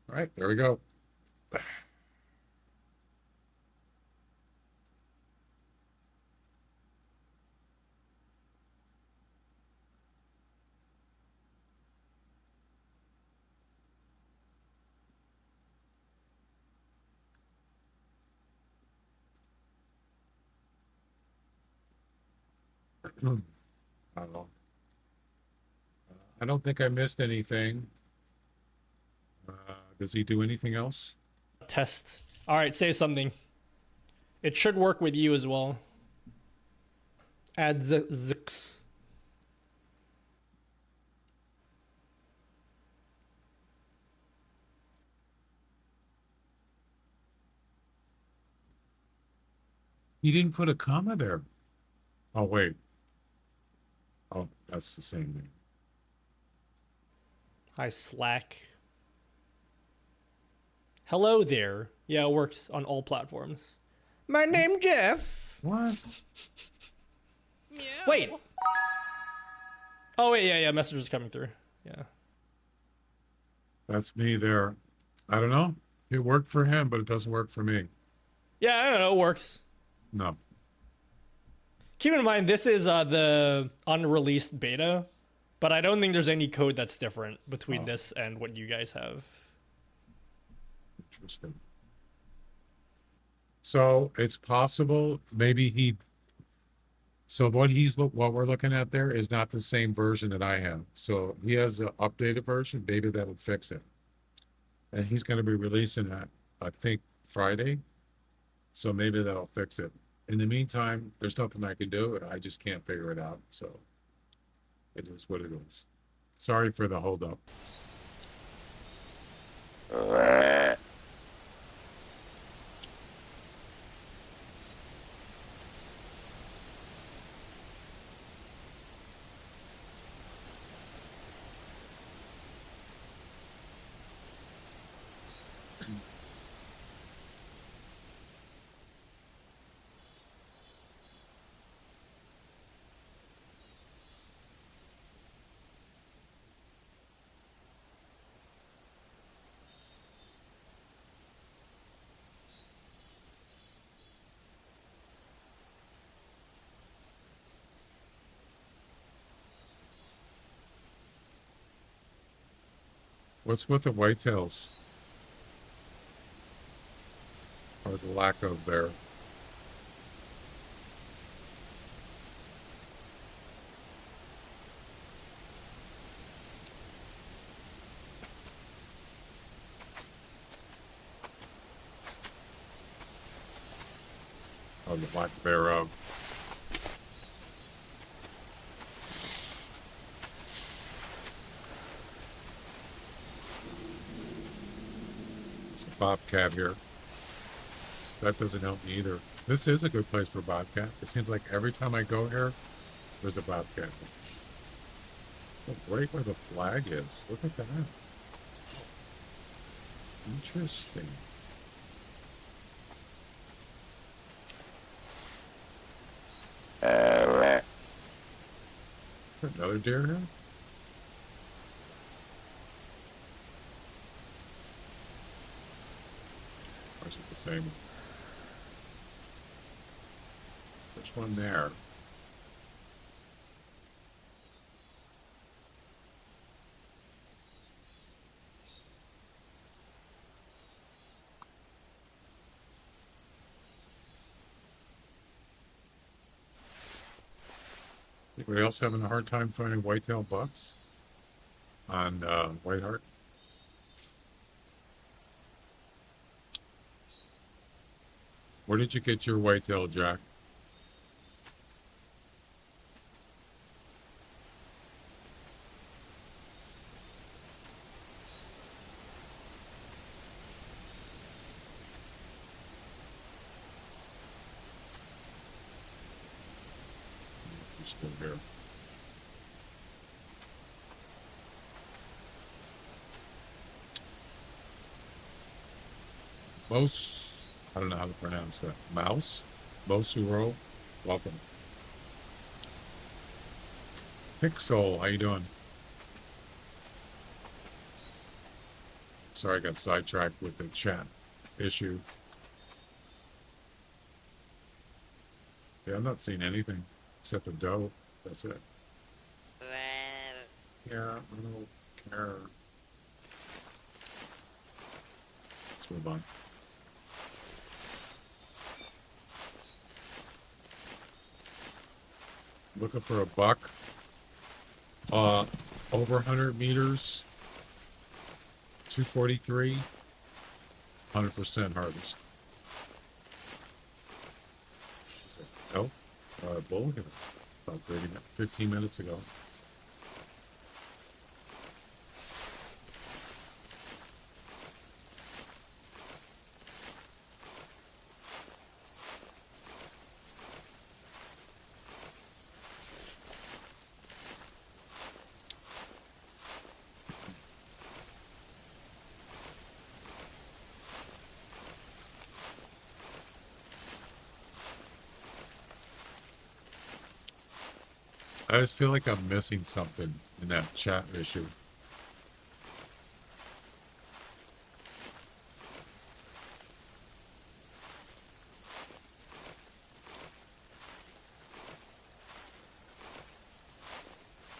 All right, there we go. I don't know. I don't think I missed anything. Does he do anything else? Test. All right, say something. It should work with you as well. Add zix. He didn't put a comma there. Oh, wait. Oh, that's the same thing. Hi, Slack. Hello there. Yeah, it works on all platforms. My name Jeff. What? Wait. Oh wait, yeah, messages coming through. Yeah. That's me there. I don't know. It worked for him, but it doesn't work for me. Yeah, I don't know, it works. No. Keep in mind this is the unreleased beta, but I don't think there's any code that's different between this and what you guys have. Interesting. So it's possible maybe he. So what we're looking at there is not the same version that I have. So he has an updated version. Maybe that'll fix it. And he's going to be releasing that, I think, Friday. So maybe that'll fix it. In the meantime, there's nothing I can do. I just can't figure it out. So it is what it is. Sorry for the holdup. What's with the whitetails? Or the lack of there? Oh, the lack thereof. Bobcat here. That doesn't help me either. This is a good place for bobcat. It seems like every time I go here, there's a bobcat. Oh, right where the flag is. Look at that. Interesting. Is there another deer here? Or is it the same? Which one there? Anybody else having a hard time finding whitetail bucks on Whiteheart? Where did you get your whitetail, Jack? still here. Most, I don't know how to pronounce that. Mouse? Mosuro? Welcome. Pixel, how you doing? Sorry, I got sidetracked with the chat issue. Yeah, I'm not seeing anything except a doe. That's it. Yeah, I don't care. Let's move on. Looking for a buck. Over 100 meters. 243. 100% harvest. Oh, bull here. About 15 minutes ago. I just feel like I'm missing something in that chat issue.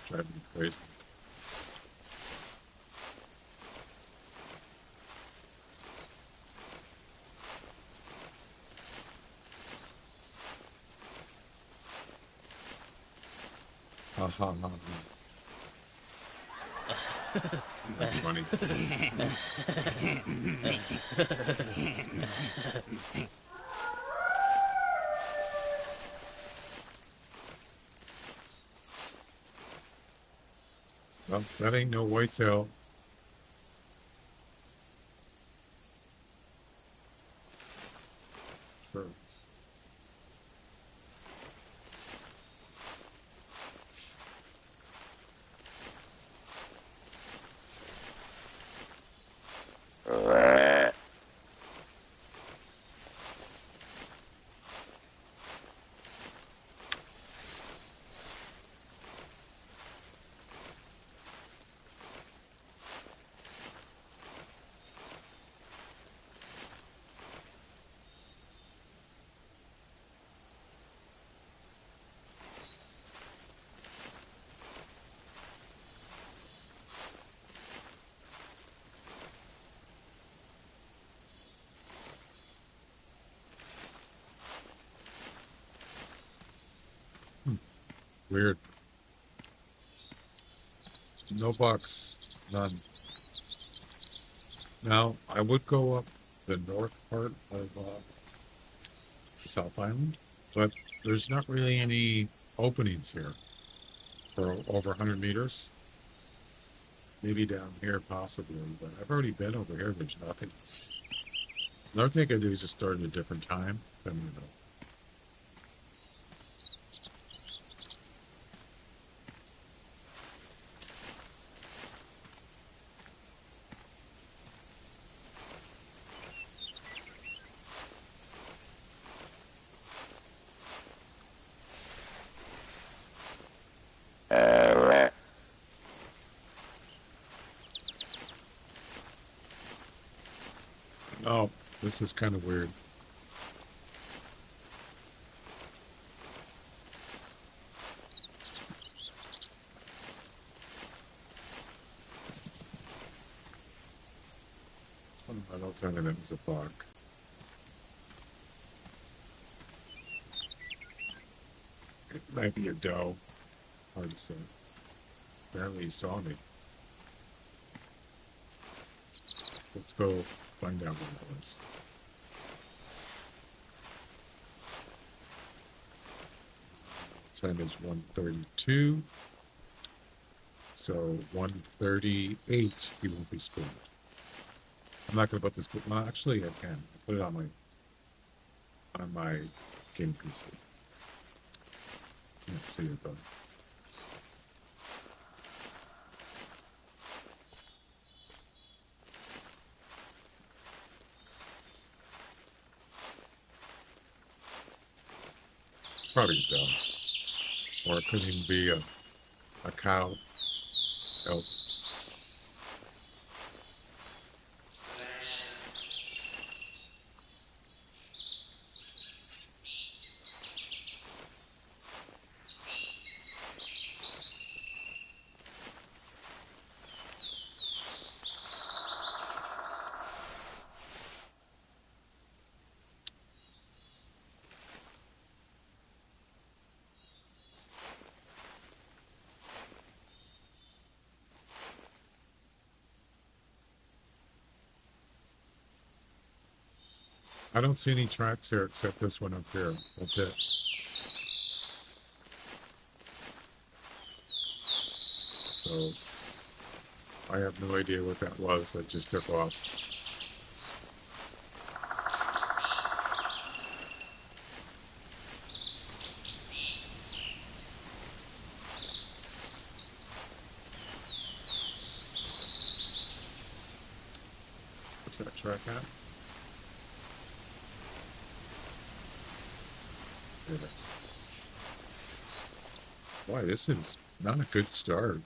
Driving me crazy. Ha ha ha. That's funny. Well, that ain't no whitetail. Sure. Weird. No bucks. None. Now, I would go up the north part of the South Island, but there's not really any openings here for over 100 meters. Maybe down here, possibly, but I've already been over here. There's nothing. Another thing I could do is just start at a different time. I don't know. Oh, this is kind of weird. I don't think it was a bug. It might be a doe. Hard to say. Apparently he saw me. Let's go find out what it was. Time is 1:32. So 1:38 he won't be spoiled. I'm not gonna put this, well, actually I can. I'll put it on my game PC. Can't see it though. It's probably a dove. Or it could even be a cow. Elk. I don't see any tracks here except this one up here. That's it. So I have no idea what that was that just took off. What's that track at? Boy, this is not a good start.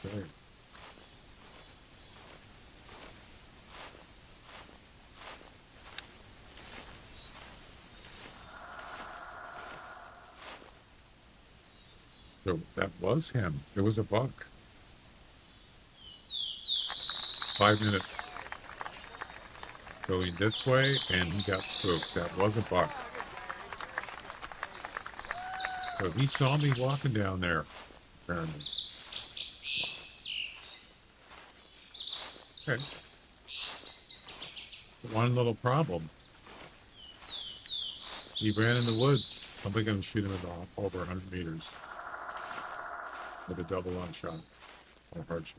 I'll tell you. So that was him. It was a buck. 5 minutes. Going this way, and he got spooked. That was a buck. So he saw me walking down there, apparently. Okay. One little problem. He ran in the woods. I'm going to shoot him at over 100 meters with a double on shot or hard shot.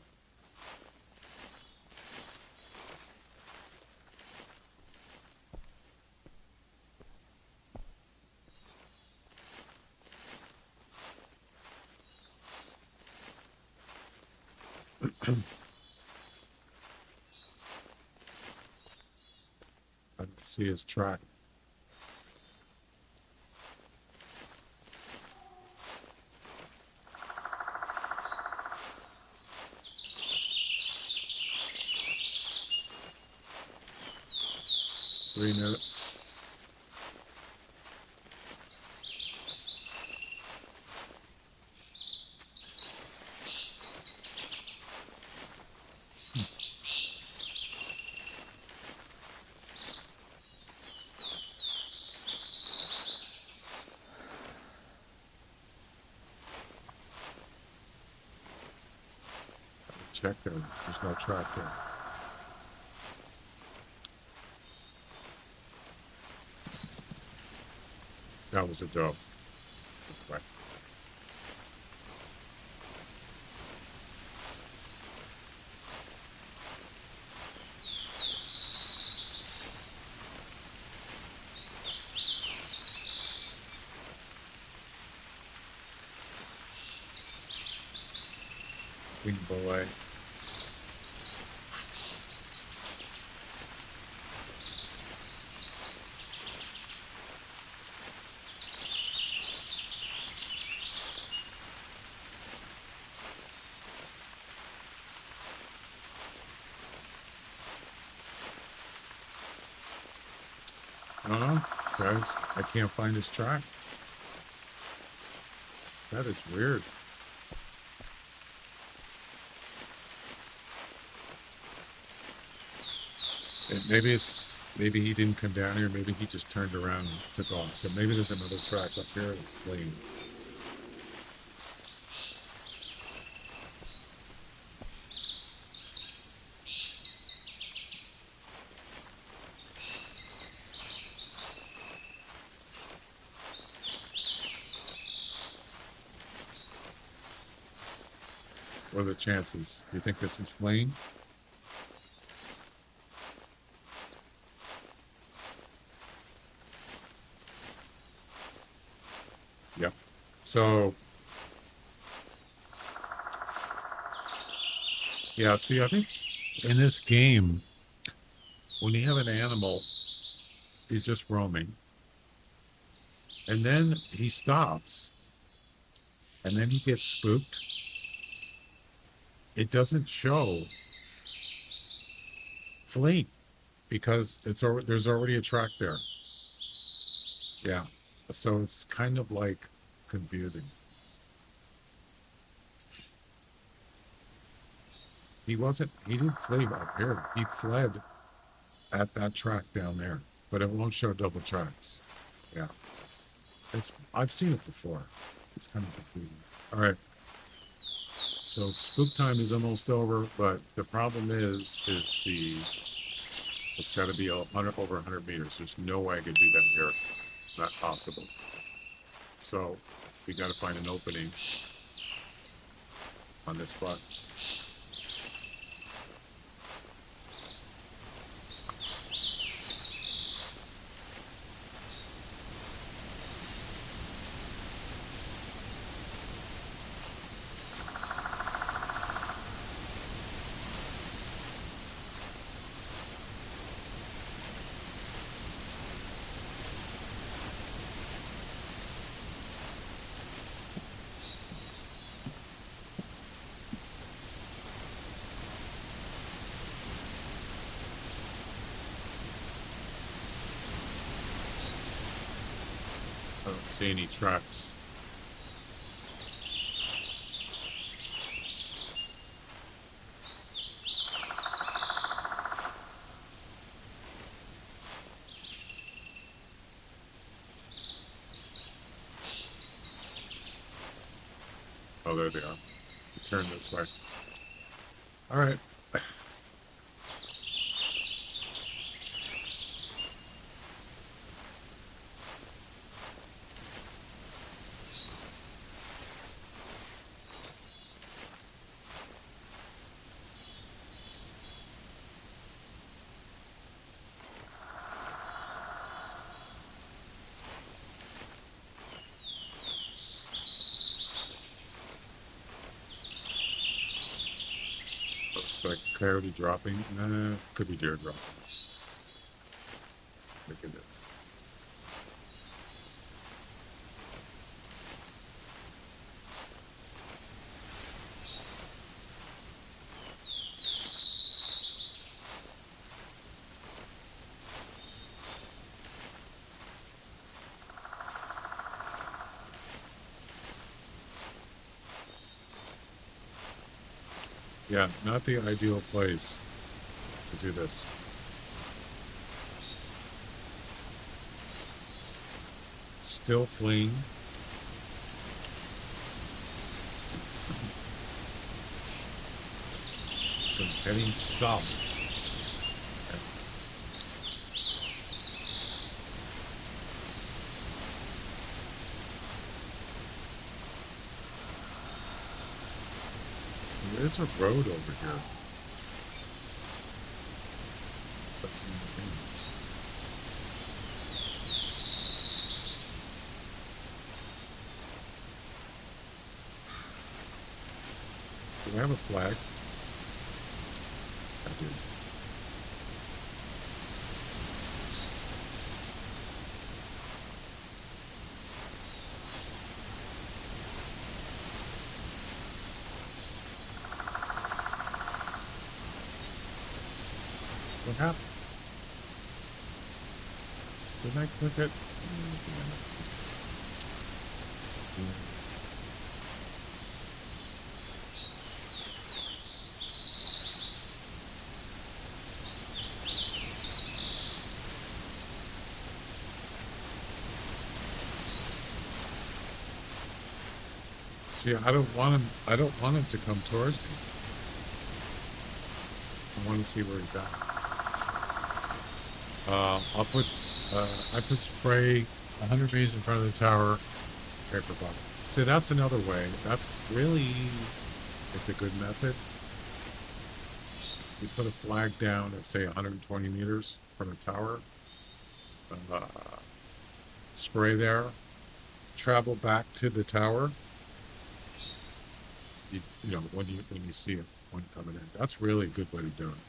I don't see his track. Three minutes. Check there. There's no track there. That was a doe. Right. Wing boy. I don't know, guys. I can't find his track. That is weird. Maybe he didn't come down here. Maybe he just turned around and took off. So maybe there's another track up here that's clean. What are the chances? You think this is clean? Yep. So, yeah, see, I think in this game, when you have an animal, he's just roaming. And then he stops. And then he gets spooked. It doesn't show fleeing because there's already a track there. Yeah. So it's kind of like confusing. He didn't flee up here. He fled at that track down there, but it won't show double tracks. Yeah. I've seen it before. It's kind of confusing. All right. So spook time is almost over, but the problem is it's got to be over 100 meters. There's no way I could do that here. Not possible. So we got to find an opening on this spot. I don't see any tracks. Oh, there they are. Turn this way. All right. Looks like coyote dropping. Could be deer dropping. Look at this. Yeah, not the ideal place to do this. Still fleeing. So heading south. There's a road over here. That's do I have a flag? I do. What happened? Didn't I click it? See, I don't want him. I don't want him to come towards me. I want to see where he's at. I put spray 100 meters in front of the tower. Paper bottle. See, that's another way. That's really, it's a good method. You put a flag down at say 120 meters from the tower. Spray there. travel back to the tower, you know, when you see one coming in, that's really a good way to do it.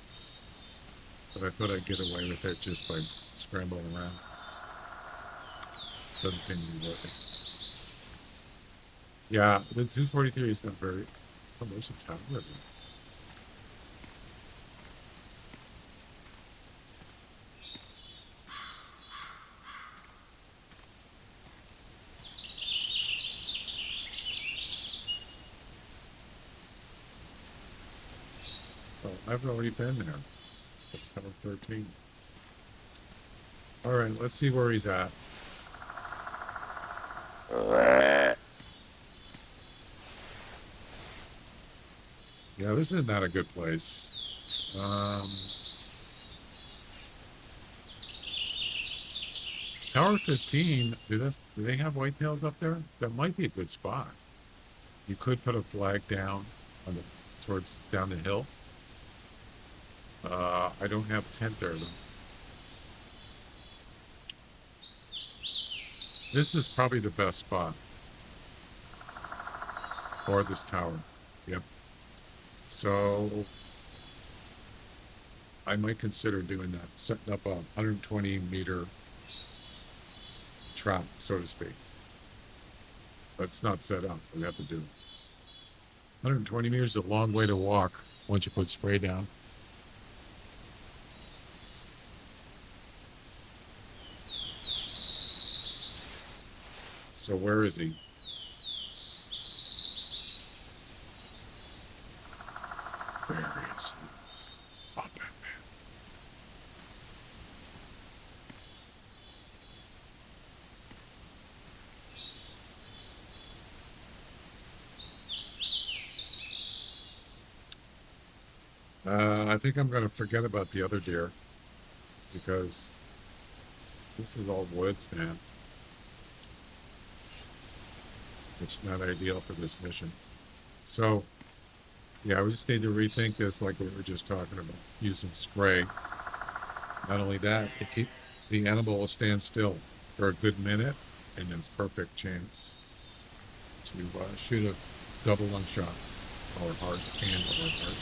But I thought I'd get away with it just by scrambling around. Doesn't seem to be working. Yeah, the 243 is not very. Oh, there's a tower there. Oh, I've already been there. That's tower 13. All right, let's see where he's at. Yeah, this is not a good place. Tower 15, do they have whitetails up there? That might be a good spot. You could put a flag down on towards down the hill. I don't have a tent there though. This is probably the best spot. Or this tower. Yep. So I might consider doing that, setting up a 120 meter trap, so to speak. But it's not set up. We have to do it. 120 meters is a long way to walk once you put spray down. So where is he? There he is. Up that man. I think I'm going to forget about the other deer because this is all woods, man. It's not ideal for this mission. So, yeah, we just need to rethink this like we were just talking about, using spray. Not only that, the animal will stand still for a good minute, and there's perfect chance to shoot a double lung shot, or heart, and or heart.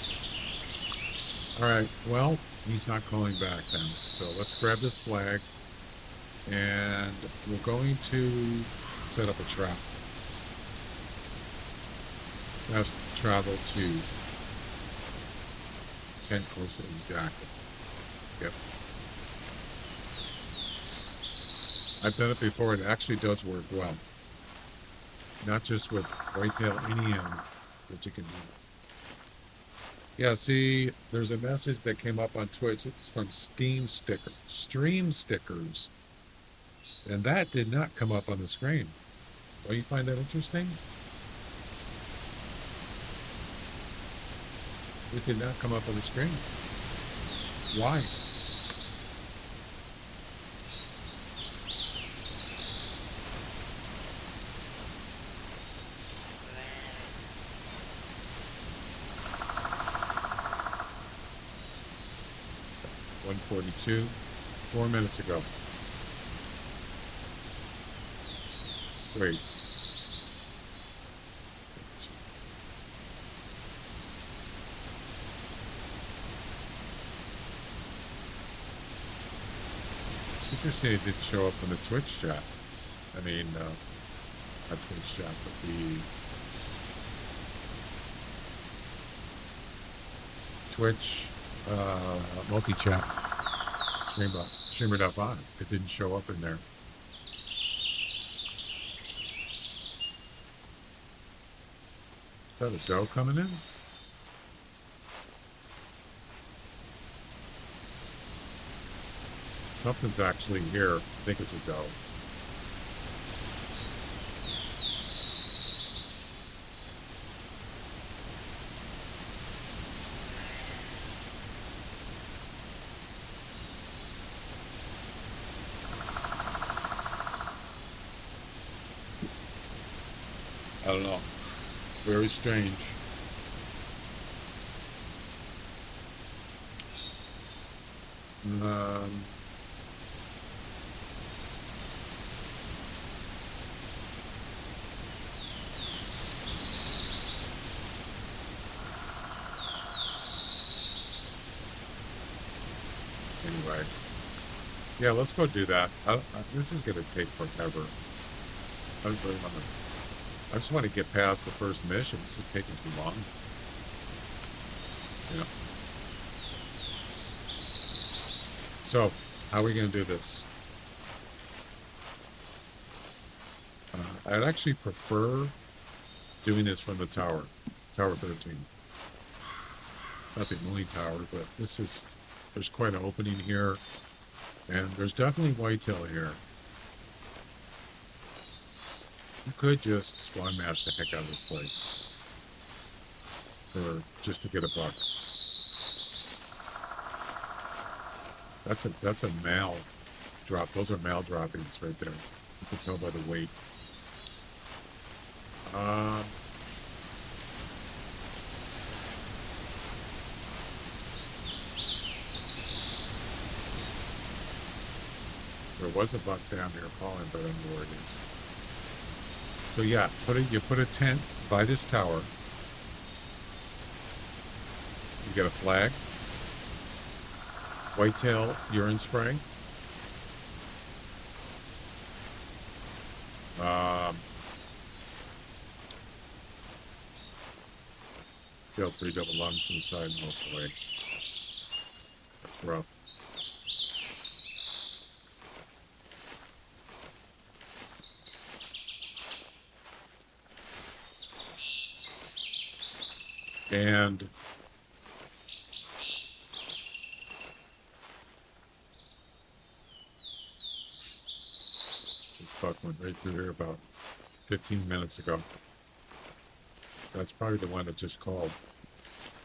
All right, well, he's not calling back then. So let's grab this flag, and we're going to set up a trap. Let's travel to 10 closer, exactly. Yep. I've done it before. It actually does work well. Not just with whitetail, any animal that you can do. Yeah, see, there's a message that came up on Twitch. It's from Stream Stickers. And that did not come up on the screen. Don't you find that interesting? It did not come up on the screen. Why? That's 1:42, 4 minutes ago. Wait. Interesting it didn't show up in the Twitch chat. I mean, not Twitch chat, but the Twitch multi-chat streamer.live. It didn't show up in there. Is that a doe coming in? Something's actually here. I think it's a doe. I don't know. Very strange. Um, anyway. Yeah, let's go do that. This is gonna take forever. I don't really wanna, I just want to get past the first mission. This is taking too long. Yeah. So, how are we gonna do this? I'd actually prefer doing this from the tower, Tower 13. It's not the only tower, but there's quite an opening here, and there's definitely whitetail here. You could just spawn mash the heck out of this place, just to get a buck. That's a mal drop. Those are mal droppings right there. You can tell by the weight. There was a buck down here calling, but I don't know where it is. So yeah, you put a tent by this tower. You get a flag, whitetail urine spray. Feel 3 double lungs from the side and walk away. That's rough. And this buck went right through here about 15 minutes ago. That's probably the one that just called.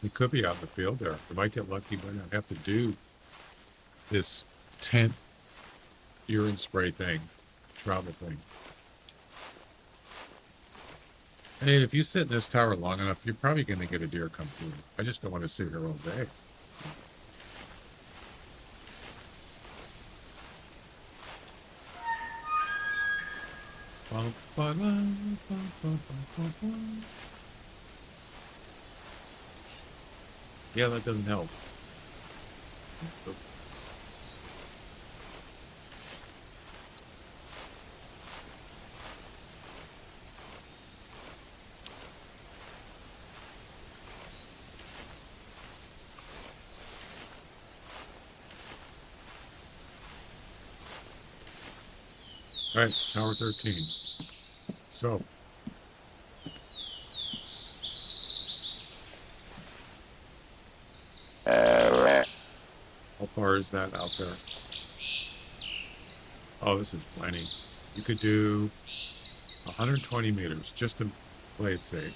He could be out in the field there. We might get lucky, but not have to do this tent urine spray thing, travel thing. Hey, if you sit in this tower long enough, you're probably going to get a deer come through. I just don't want to sit here all day. Yeah, that doesn't help. All right, Tower 13. So, how far is that out there? Oh, this is plenty. You could do 120 meters just to play it safe.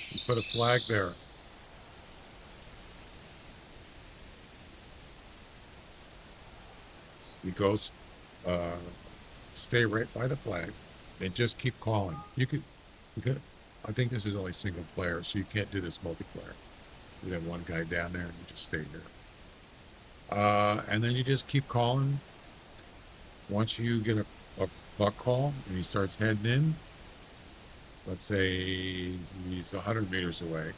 You put a flag there. You go stay right by the flag and just keep calling. You could, I think this is only single player, so you can't do this multiplayer. You have one guy down there and you just stay there. And then you just keep calling. Once you get a buck call and he starts heading in, let's say he's 100 meters away,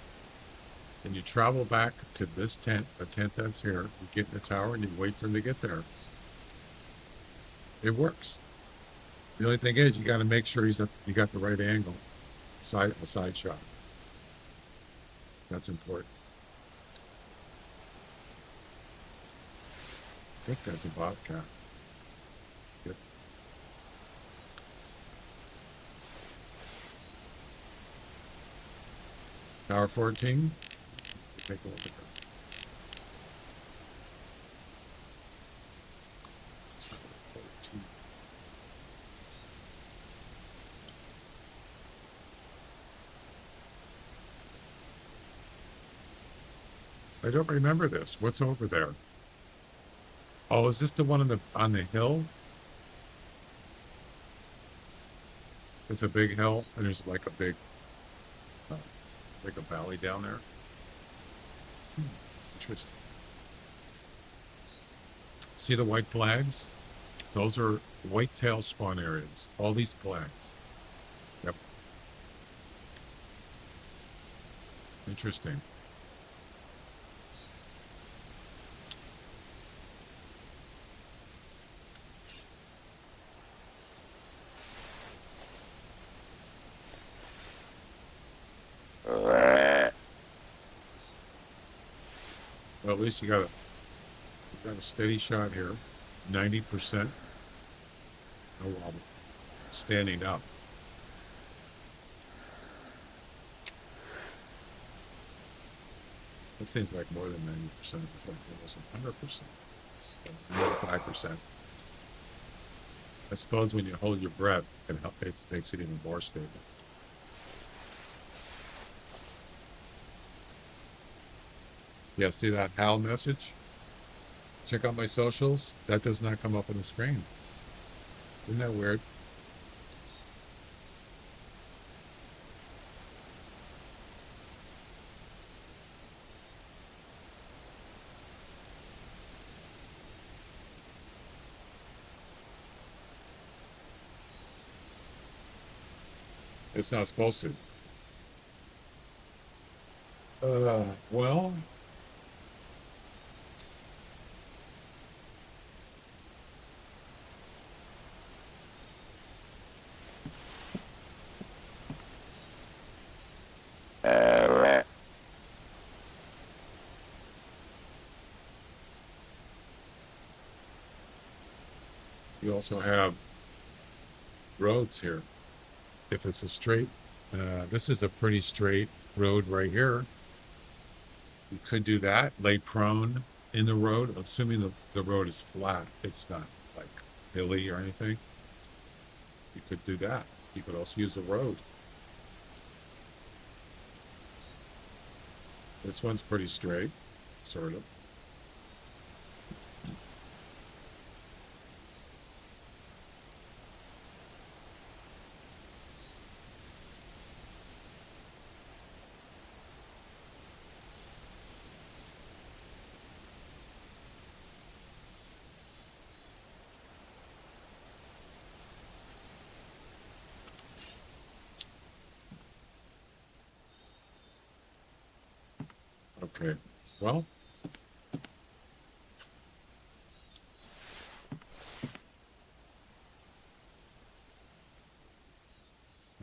and you travel back to this tent, the tent that's here, you get in the tower and you wait for him to get there. It works. The only thing is you got to make sure you got the right angle, a side shot. That's important. I think that's a bobcat. Yep. Tower 14. Take a look at that. I don't remember this. What's over there? Oh, is this the one on the hill? It's a big hill, and there's like a big, like a valley down there. Interesting. See the white flags? Those are whitetail spawn areas. All these flags. Yep. Interesting. Well, at least you got a steady shot here. 90%. No wobble. Standing up. That seems like more than 90%. It's like almost 100%. 95%. I suppose when you hold your breath, it makes it even more stable. Yeah, see that HAL message? Check out my socials. That does not come up on the screen. Isn't that weird? It's not supposed to. Well, you also have roads here. If it's a straight, this is a pretty straight road right here. You could do that, lay prone in the road, assuming the road is flat. It's not like hilly or anything. You could do that. You could also use the road. This one's pretty straight, sort of. Okay, well,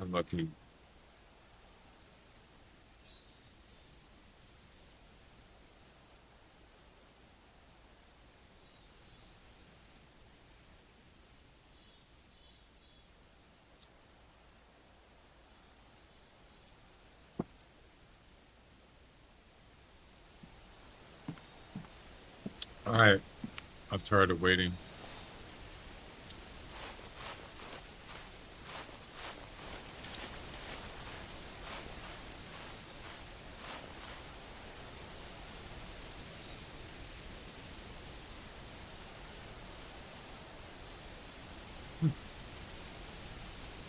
unlucky. All right, I'm tired of waiting.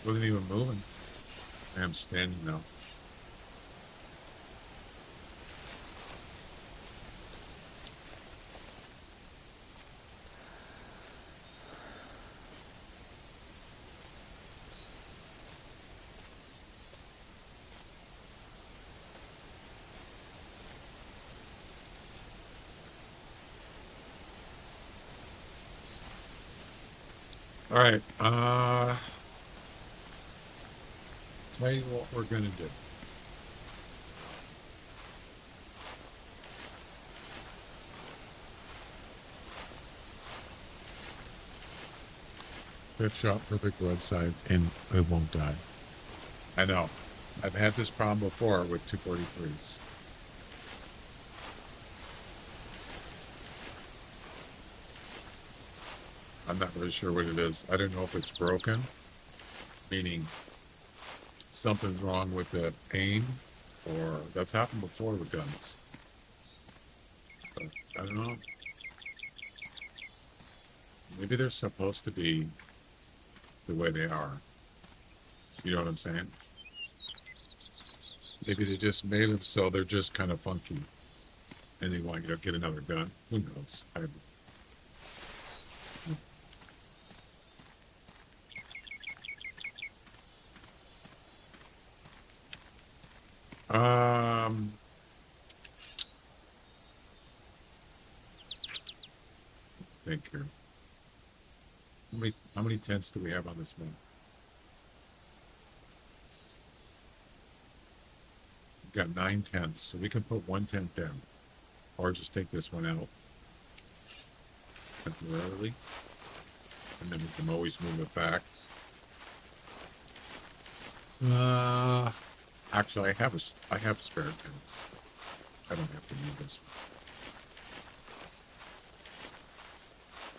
Wasn't even moving. I am standing now. All right, tell you what we're gonna do. Fifth shot, perfect broadside, and it won't die. I know. I've had this problem before with 243s. I'm not really sure what it is. I don't know if it's broken, meaning something's wrong with the aim, or that's happened before with guns. But I don't know. Maybe they're supposed to be the way they are. You know what I'm saying? Maybe they just made them so they're just kind of funky, and they want you to get another gun. Who knows? Think here. How many tents do we have on this map? We've got 9 tents, so we can put 1 tent down. or just take this one out temporarily, and then we can always move it back. Actually, I have spare tents. I don't have to use this one.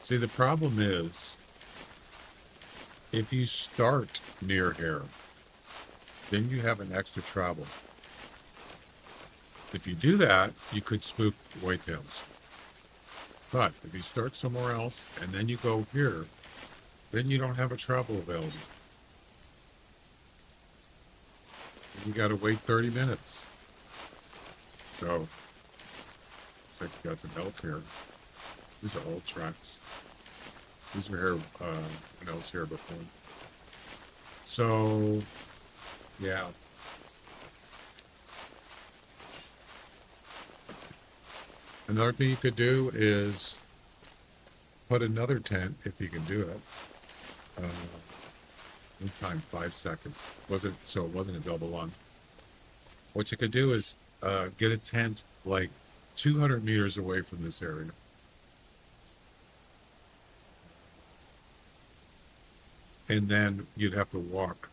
See, the problem is, if you start near here, then you have an extra travel. If you do that, you could spook whitetails. But if you start somewhere else and then you go here, then you don't have a travel available. You got to wait 30 minutes. So, looks like you got some elk here. These are old tracks. These were here when I was here before. So, yeah. Another thing you could do is put another tent, if you can do it. One time, 5 seconds. So it wasn't a double lung. What you could do is get a tent like 200 meters away from this area. And then you'd have to walk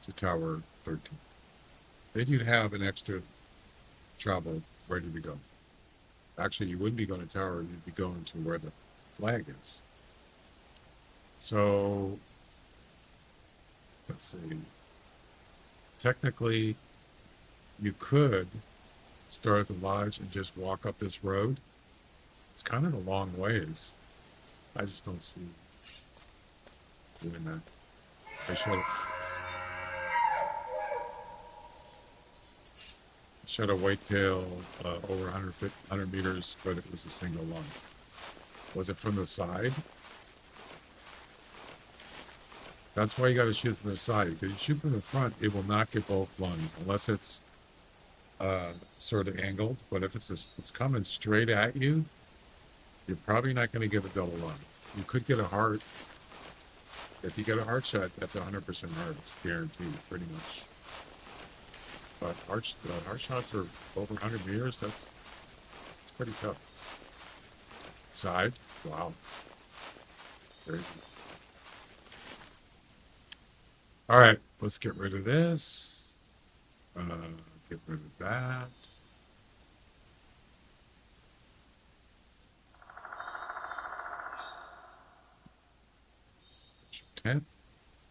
to Tower 13. Then you'd have an extra travel ready to go. Actually, you wouldn't be going to Tower, you'd be going to where the flag is. So, let's see. Technically, you could start at the lodge and just walk up this road. It's kind of a long ways. I just don't see doing that. I shot a whitetail over 100 meters, but it was a single lung. Was it from the side? That's why you got to shoot from the side. Because you shoot from the front, it will not get both lungs unless it's sort of angled. But if it's coming straight at you, you're probably not going to get a double lung. You could get a heart. If you get a heart shot, that's 100% heart. It's guaranteed, pretty much. But heart shots are over 100 meters. It's pretty tough. Side, wow, crazy. All right, let's get rid of this. Get rid of that. Tent,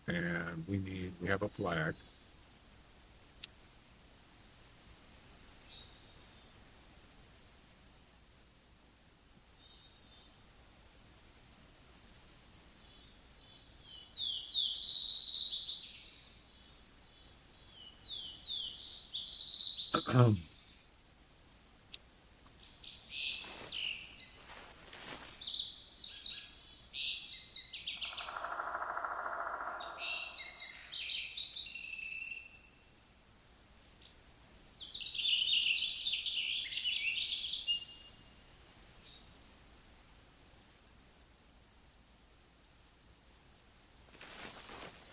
and we have a flag.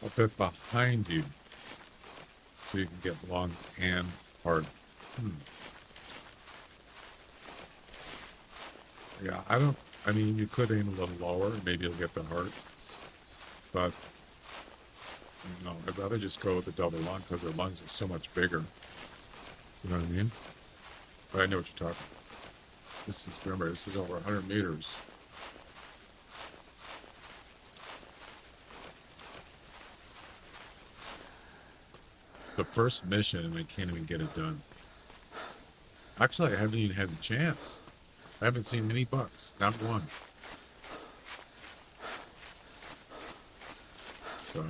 A bit behind you, so you can get long and hard. Yeah, I mean, you could aim a little lower, maybe you'll get the heart, but no, I'd rather just go with the double lung because their lungs are so much bigger. You know what I mean? But I know what you're talking about. Remember, this is over 100 meters. The first mission and I can't even get it done. Actually, I haven't even had a chance. I haven't seen any bucks, not one. So,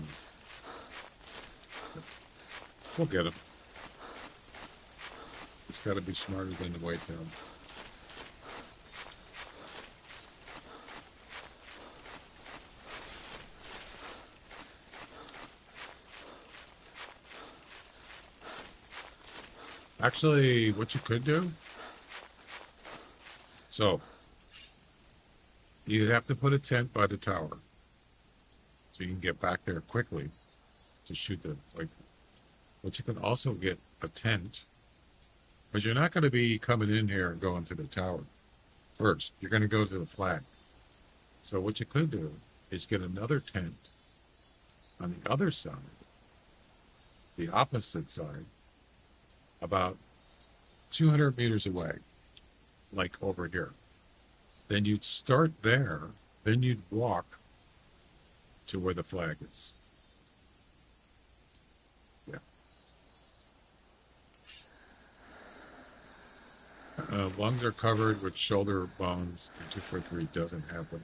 we'll get them. It's got to be smarter than the whitetail. Actually, what you could do, so you'd have to put a tent by the tower so you can get back there quickly to shoot the, like, but you can also get a tent But you're not going to be coming in here and going to the tower first. You're going to go to the flag. So what you could do is get another tent on the other side, the opposite side, about 200 meters away, like over here. Then you'd start there, then you'd walk to where the flag is. Yeah. Lungs are covered with shoulder bones, and 243 doesn't have a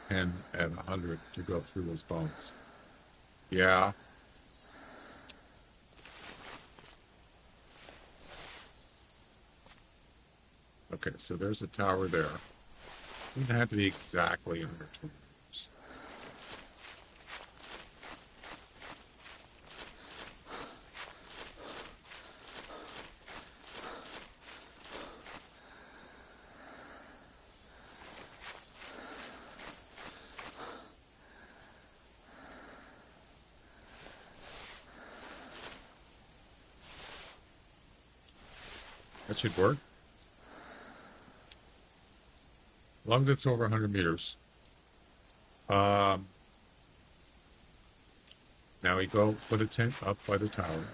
pen at 100 to go through those bones. Yeah. Okay, so there's a tower there. It doesn't have to be exactly 120 meters. That should work. As long as it's over 100 meters. Now we go put a tent up by the tower.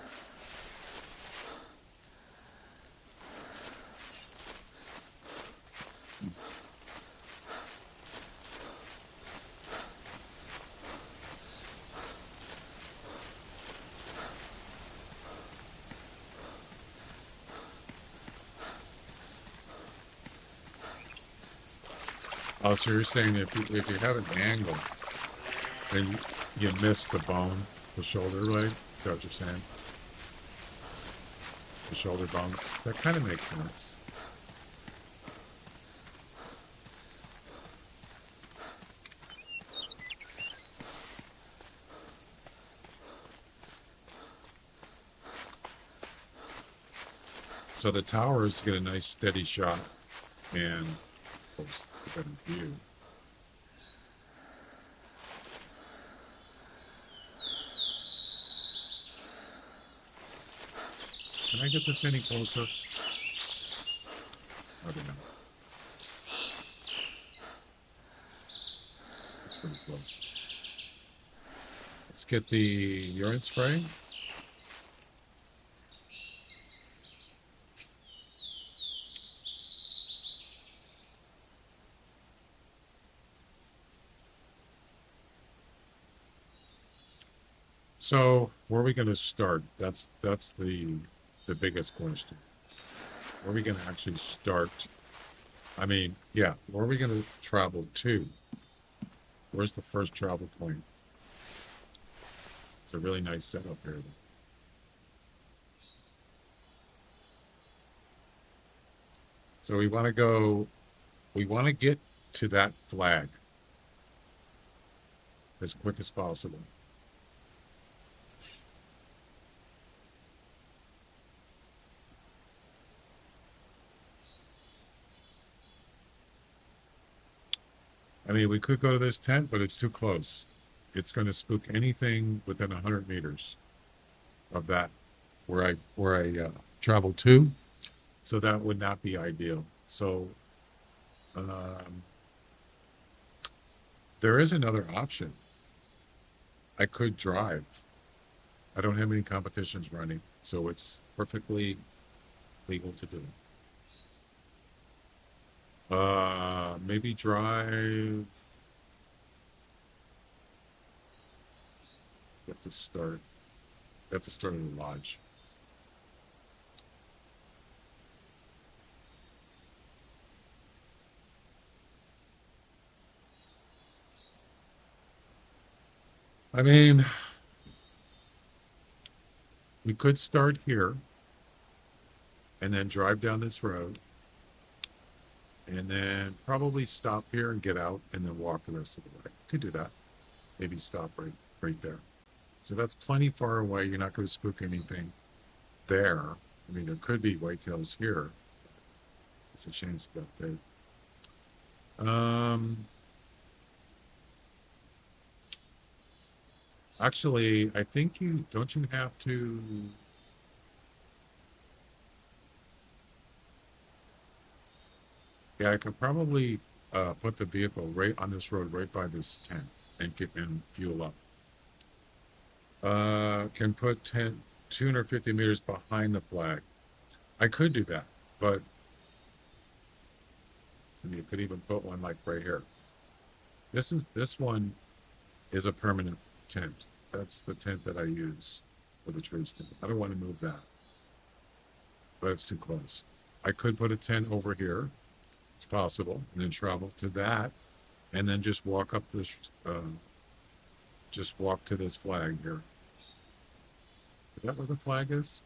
Oh, so you're saying if you have an angle, then you miss the bone, the shoulder blade? Is that what you're saying? The shoulder bones? That kind of makes sense. So the towers get a nice steady shot and of course a better view. Can I get this any closer? Probably not. It's pretty close. Let's get the urine spray. So where are we going to start? That's the biggest question. Where are we going to actually start? I mean, yeah, where are we going to travel to? Where's the first travel point? It's a really nice setup here. So we want to get to that flag as quick as possible. I mean, we could go to this tent, but it's too close. It's going to spook anything within 100 meters of that where I travel to. So that would not be ideal. So there is another option. I could drive. I don't have any competitions running, so it's perfectly legal to do. Maybe drive. You have to start. You have to start in the lodge. I mean, we could start here and then drive down this road and then probably stop here and get out and then walk the rest of the way. Could do that. Maybe stop right there. So that's plenty far away. You're not going to spook anything there. I mean, there could be whitetails here. It's a chance about that. Actually, I think don't you have to, Yeah, I could probably put the vehicle right on this road, right by this tent, and get and fuel up. Can put 250 meters behind the flag. I could do that, but and you could even put one like right here. This one is a permanent tent. That's the tent that I use for the tree stand. I don't want to move that, but it's too close. I could put a tent over here. It's possible, and then travel to that, and then just walk up this. Just walk to this flag here. Is that where the flag is?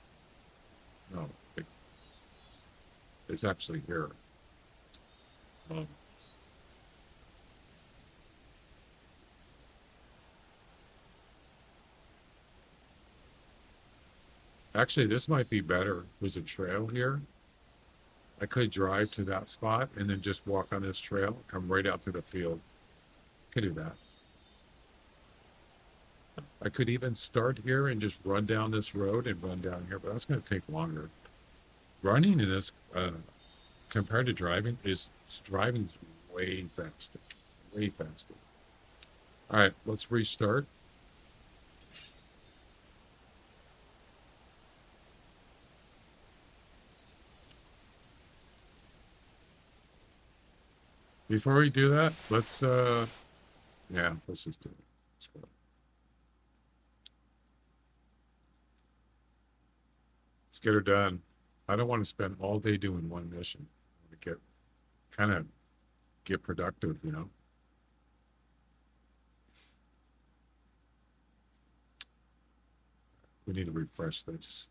No, it's actually here. Um, Actually, this might be better. There's a trail here. I could drive to that spot and then just walk on this trail, come right out to the field. Could do that. I could even start here and just run down this road and run down here, but that's going to take longer. Running in this, compared to driving's way faster, way faster. All right, let's restart. Before we do that, let's yeah, let's just do it. Let's go. Let's get her done. I don't want to spend all day doing one mission. I want to kind of get productive, you know. We need to refresh this.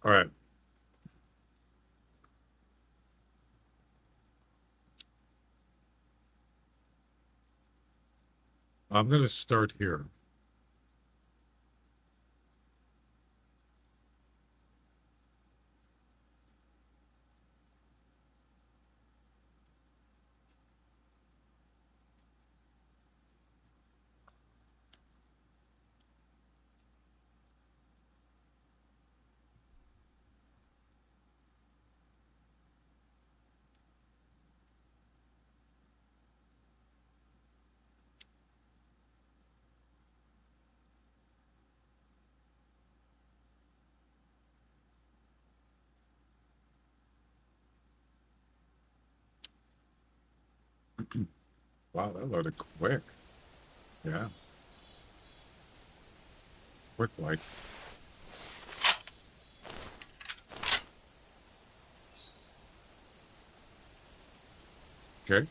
All right. I'm going to start here. Wow, that loaded quick. Yeah. Quick like. Okay.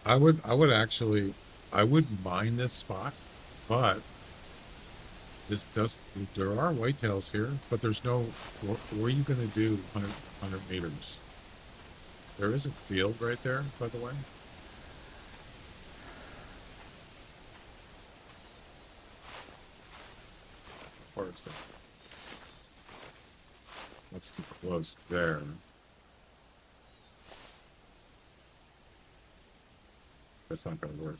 I would actually, I wouldn't mind this spot, but this does, there are whitetails here, but there's no, where are you going to do 100 meters? There is a field right there, by the way. How far is that? That's too close there. That's not going to work.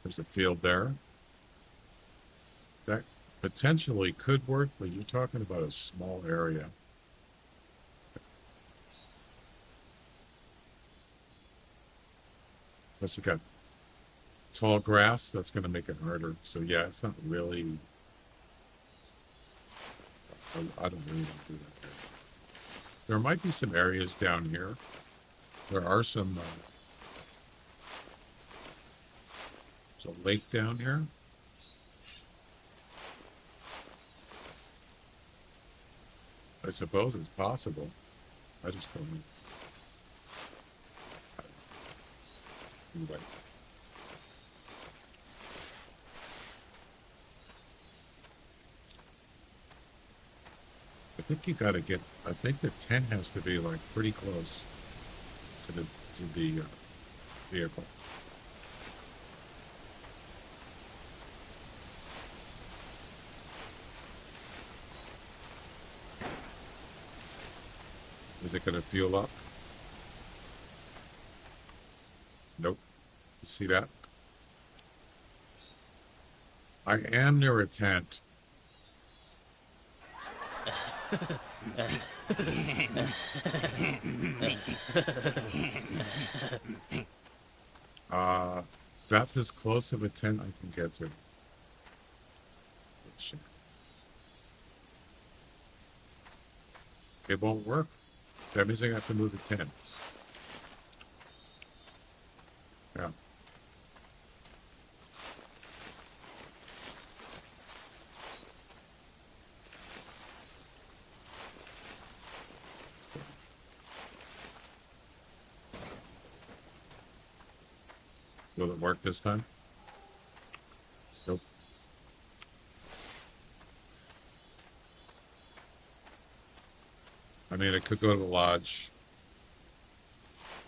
There's a field there. That potentially could work, but you're talking about a small area. Plus you got tall grass, that's going to make it harder. So yeah, it's not really, I don't really want to do that there. There might be some areas down here. There are some, there's a lake down here. I suppose it's possible. I just don't know. Anyway. I think you gotta get, I think the tent has to be like pretty close to the vehicle. Is it going to fuel up? Nope. You see that? I am near a tent. That's as close of a tent I can get to. Shit. It won't work. That means I have to move the tent. Yeah. Will it work this time? Nope. I mean, it could go to the lodge,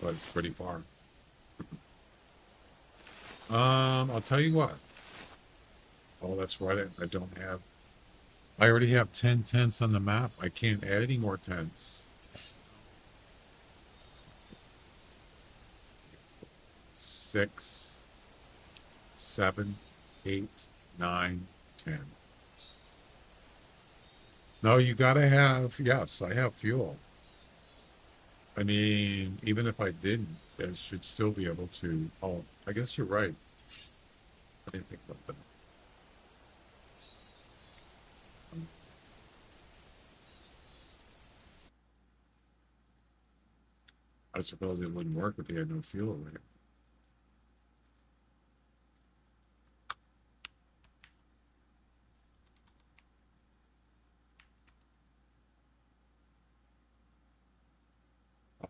but it's pretty far. I'll tell you what. Oh, that's right. I don't have. I already have 10 tents on the map. I can't add any more tents. 6, 7, 8, 9, 10. No, you gotta have. Yes, I have fuel. I mean, even if I didn't, I should still be able to. Oh, I guess you're right. I didn't think about that. I suppose it wouldn't work if you had no fuel, right?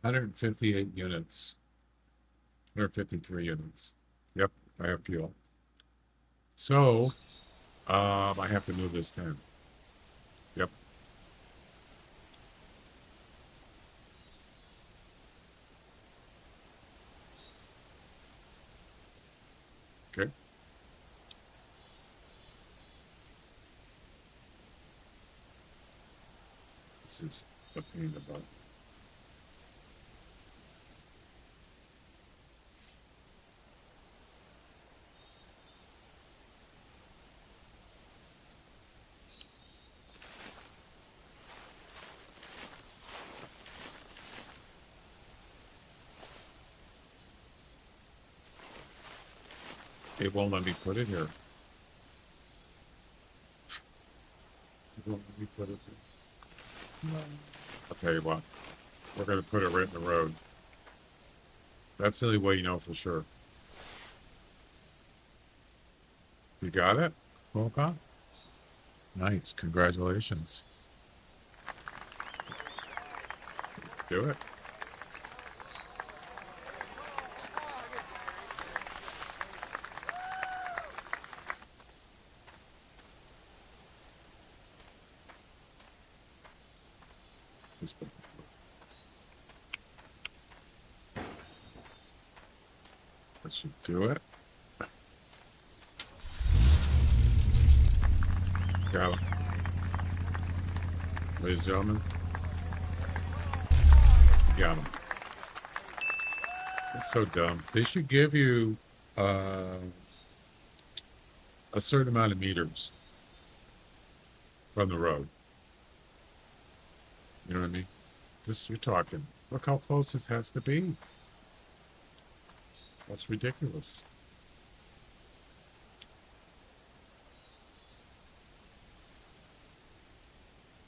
$158 units. 153 units. Yep, I have fuel. So, I have to move this 10. Yep. Okay. This is a pain in the butt. It won't let me put it here. It won't let me put it there. No. I'll tell you what. We're going to put it right in the road. That's the only way you know for sure. You got it? Qualcomm? Nice. Congratulations. Do it. That should do it. Got him. Ladies and gentlemen. Got him. That's so dumb. They should give you a certain amount of meters from the road. You know what I mean? Just you're talking. Look how close this has to be. That's ridiculous.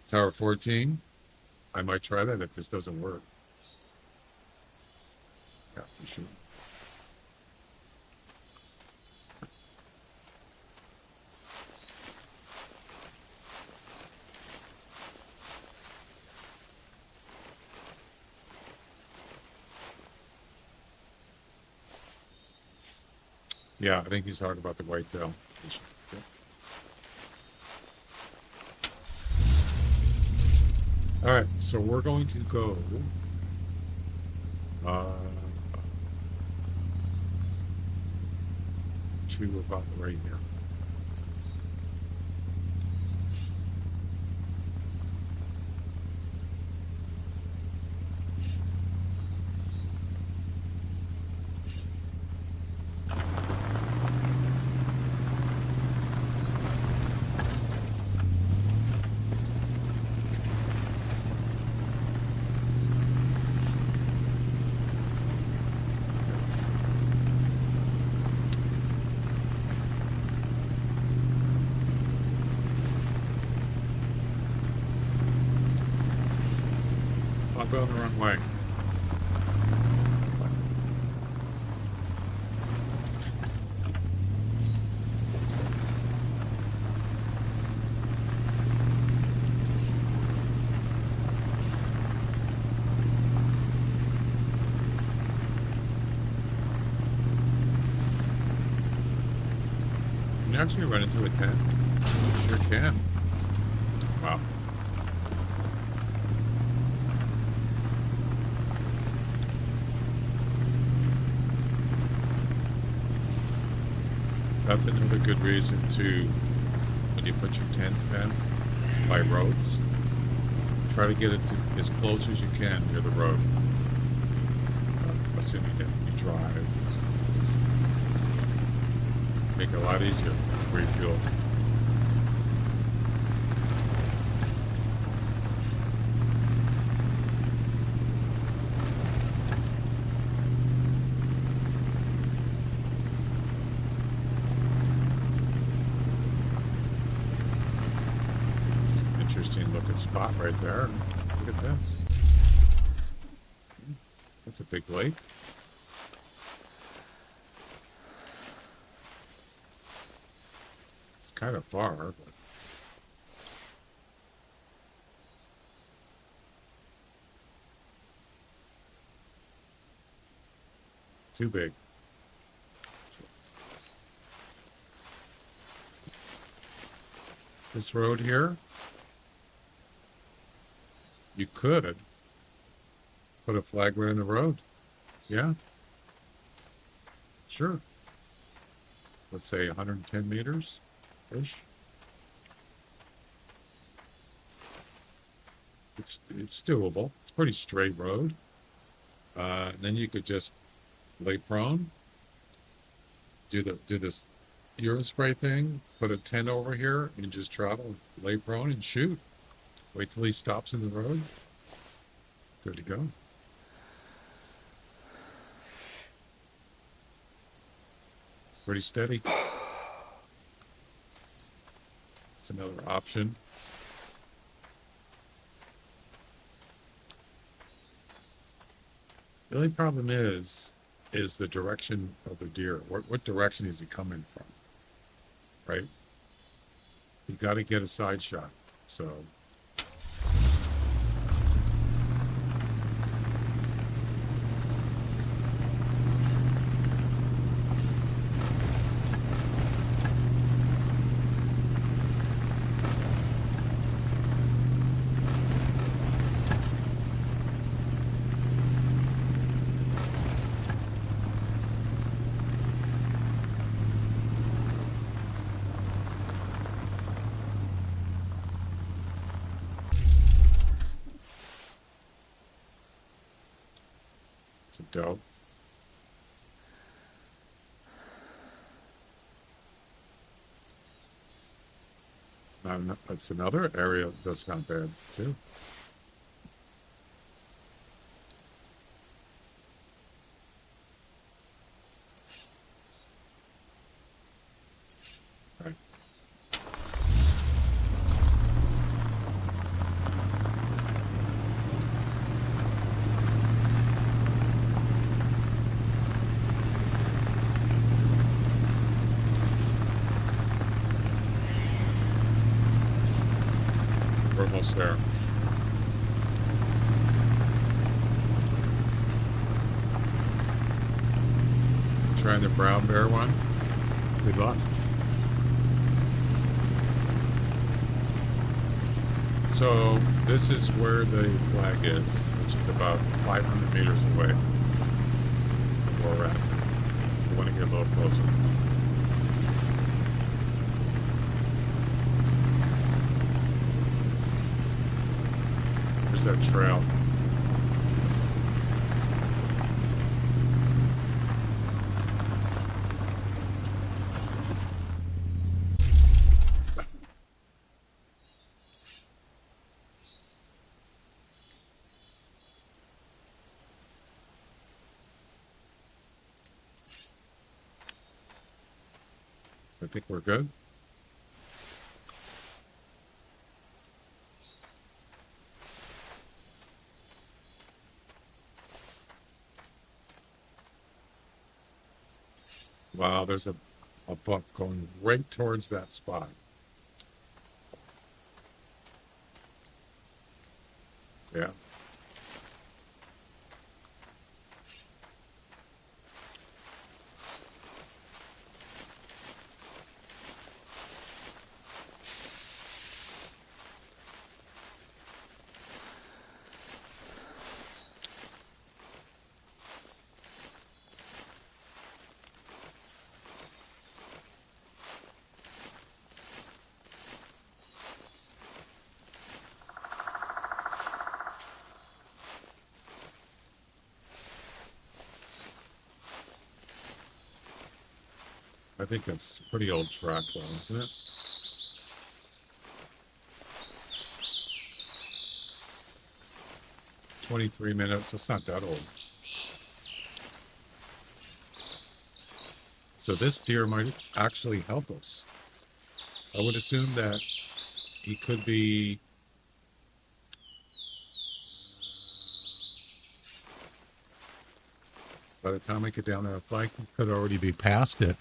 Tower 14. I might try that if this doesn't work. Yeah, for sure. Yeah, I think he's talking about the whitetail. Yeah. All right, so we're going to go to about right here. Don't go in the wrong way. Can you actually run into a tent? Sure can. Wow. That's another good reason to, when you put your tents down by roads, try to get it to as close as you can near the road. Assuming that you drive. Make it a lot easier to refuel. Interesting looking spot right there. Look at that. That's a big lake. It's kind of far, but too big. This road here, you could put a flag right in the road. Yeah. Sure. Let's say 110 meters-ish. It's doable. It's a pretty straight road. Then you could just lay prone, do this Euro spray thing, put a tent over here, and just travel, lay prone, and shoot. Wait till he stops in the road. Good to go. Pretty steady. It's another option. The only problem is the direction of the deer. What direction is he coming from? Right? You got to get a side shot. So. Dope. That's another area that's not bad too. Right. We're almost there. Trying the brown bear one. Good luck. So this is where the flag is, which is about 500 meters away from where we're at. We want to get a little closer. There's that trail. I think we're good. there's a buck going right towards that spot. Yeah. I think that's a pretty old track though, isn't it? $23. That's not that old. So this deer might actually help us. I would assume that he could be by the time I get down that flank, he could already be past it.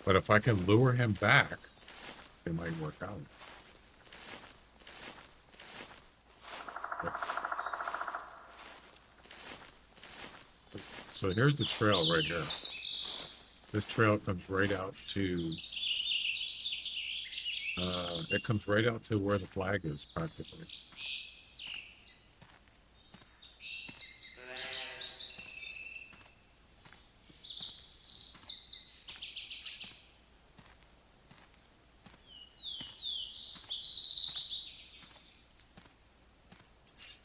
But if I can lure him back, it might work out. So here's the trail right here. This trail comes right out to, it comes right out to where the flag is practically.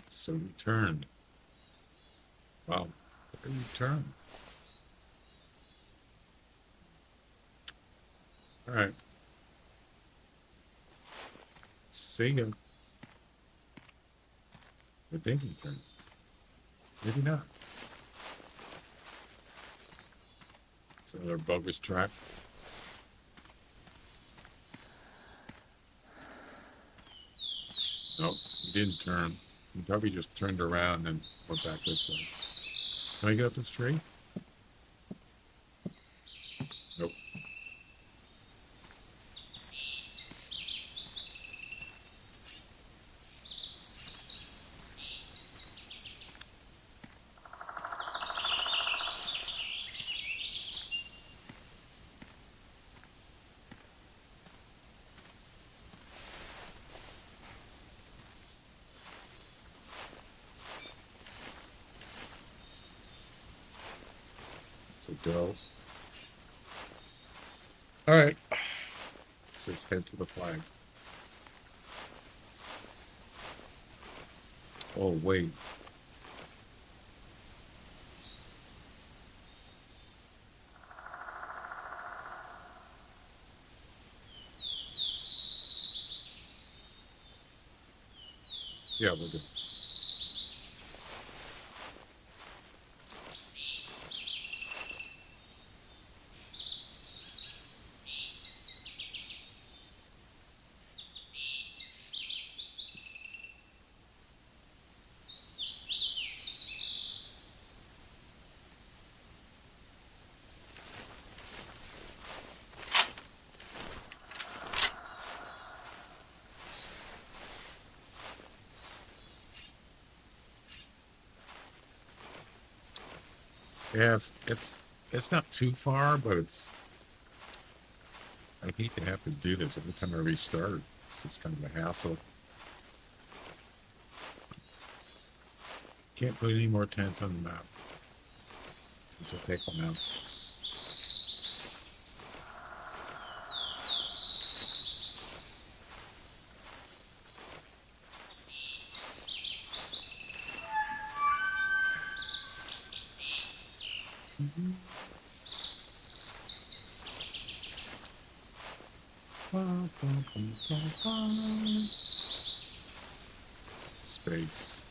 So we turned. Wow, where did we turn? All right. See ya. I think he turned. Maybe not. It's another bogus track. Nope, he didn't turn. He probably just turned around and went back this way. Can I get up this tree? Nope. So doe. All right. Let's just head to the flag. Oh, wait. Yeah, we're good. Yeah, it's not too far, but it's. I hate to have to do this every time I restart. It's just kind of a hassle. Can't put any more tents on the map. This will take one out. Space.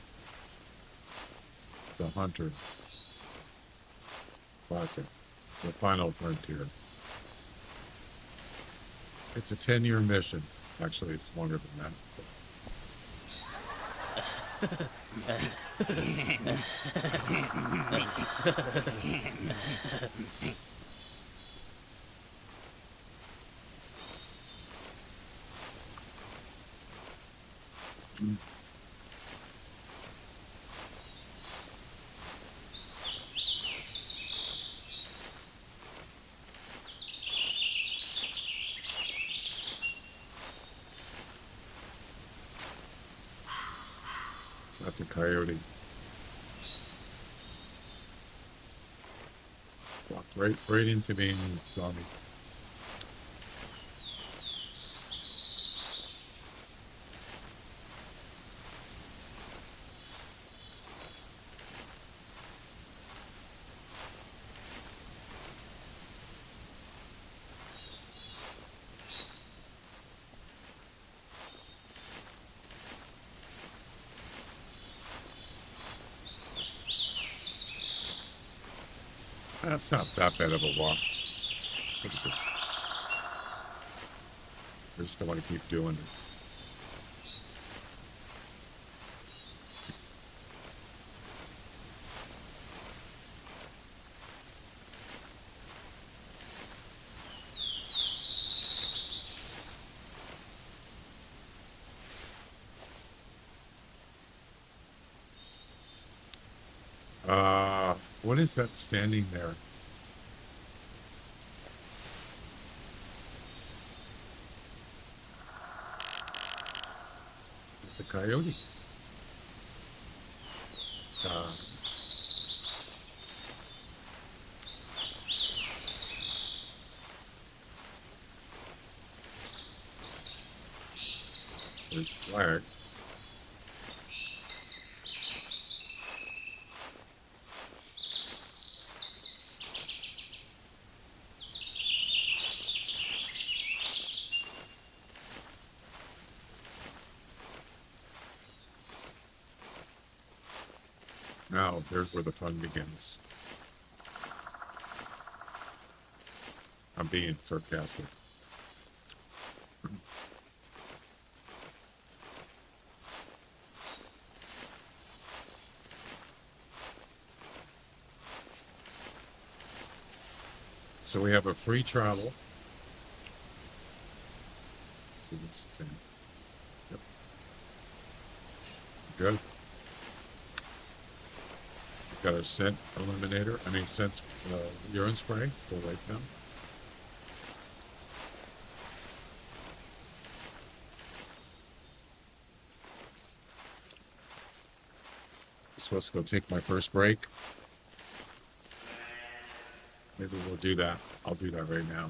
The Hunter. Classic. The Final Frontier. It's a 10-year mission. Actually, it's longer than that. That's a coyote. Walked right into me and saw me. That's not that bad of a walk. Pretty good. I just don't want to keep doing it. What is that standing there? It's a coyote. There's black. Now, there's where the fun begins. I'm being sarcastic. So we have a free travel. So this 10. Yep. Good. Got our scent eliminator. I mean, scent urine spray. Go right now. I'm supposed to go take my first break. Maybe we'll do that. I'll do that right now.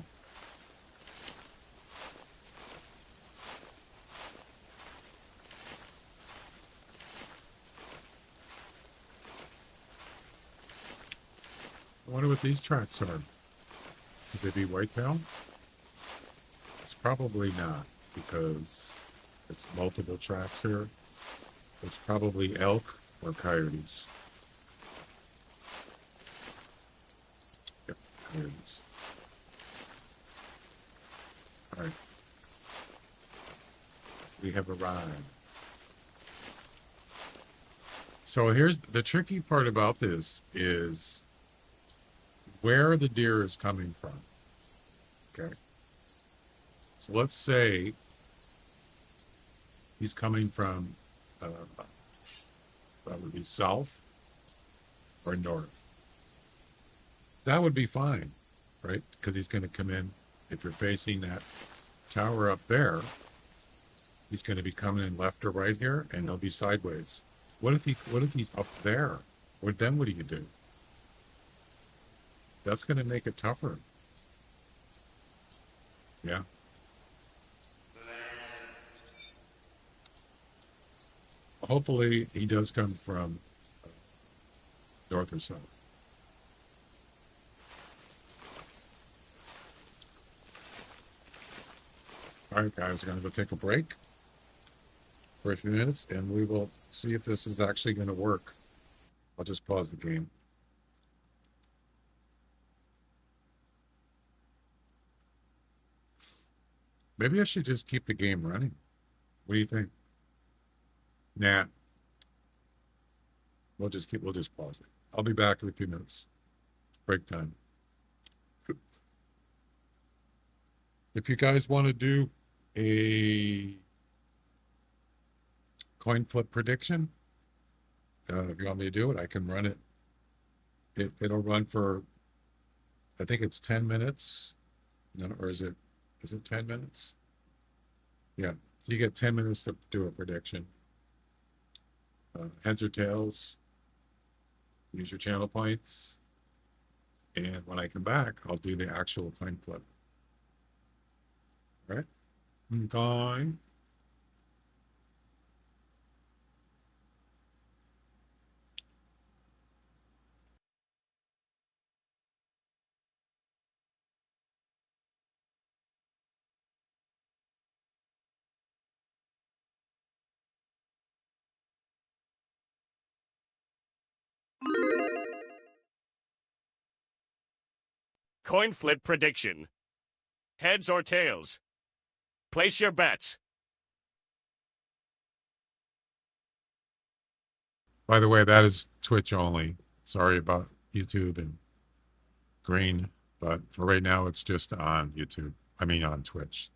I wonder what these tracks are. Could they be whitetail? It's probably not, because it's multiple tracks here. It's probably elk or coyotes. Yep, coyotes. All right. We have arrived. So here's the tricky part about this is where the deer is coming from. Okay. So let's say he's coming from, that would be south or north. That would be fine, right? Because he's going to come in, if you're facing that tower up there, he's going to be coming in left or right here, and he'll be sideways. What if he's up there? Then what do you do? That's going to make it tougher. Yeah. Hopefully he does come from north or south. All right, guys, we're going to go take a break for a few minutes, and we will see if this is actually going to work. I'll just pause the game. Maybe I should just keep the game running. What do you think? Nah. We'll just pause it. I'll be back in a few minutes. Break time. If you guys want to do a coin flip prediction. If you want me to do it, I can run it. It'll run for, I think it's 10 minutes. No, or is it 10 minutes? Yeah, you get 10 minutes to do a prediction. Heads or tails, use your channel points. And when I come back, I'll do the actual coin flip. All right? Coin. Coin flip prediction. Heads or tails? Place your bets. By the way, that is Twitch only. Sorry about YouTube and Green, but for right now, it's just on YouTube. I mean, on Twitch.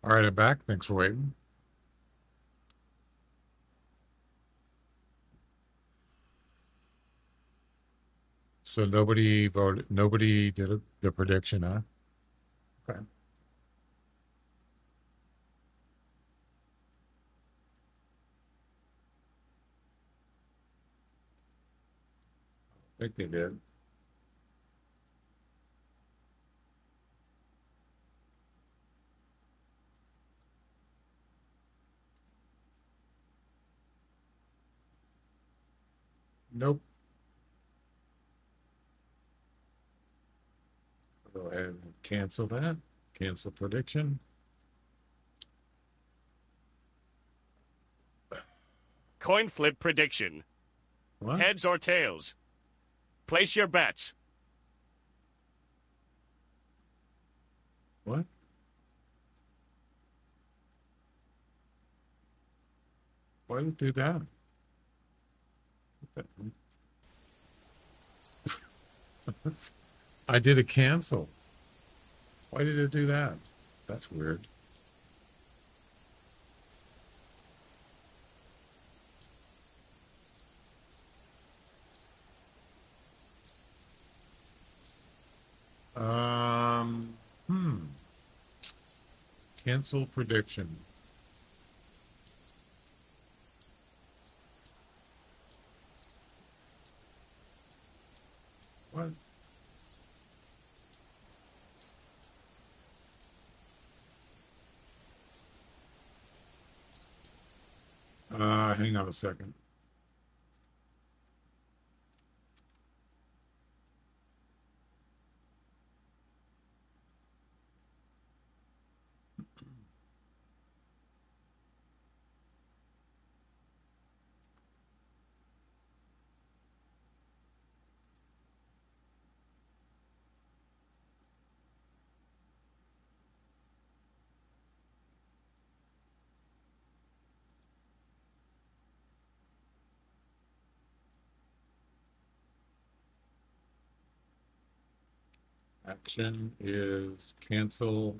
All right, I'm back. Thanks for waiting. So nobody voted. Nobody did the prediction, huh? Okay. I think they did. Nope. Go ahead and cancel that. Cancel prediction. Coin flip prediction. What? Heads or tails? Place your bets. What? Why did it do that? What the- I did a cancel. Why did it do that? That's weird. Um, hmm. Cancel prediction. What? Hang on a second. Action is cancel.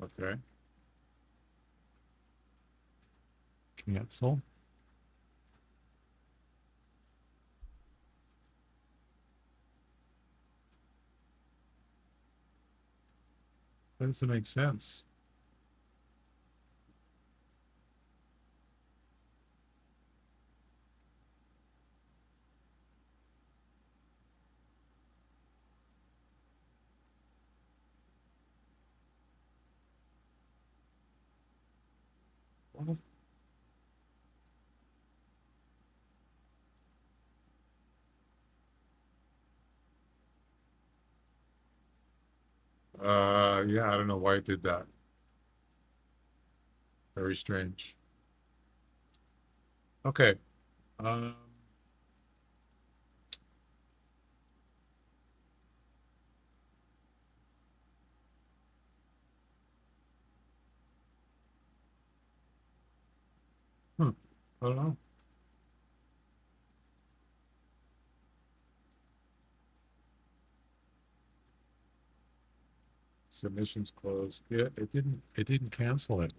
Okay. Cancel. That doesn't make sense. What? Yeah, I don't know why it did that. Very strange. Okay. Um, hmm. I don't know. Submissions closed. Yeah, it didn't cancel it.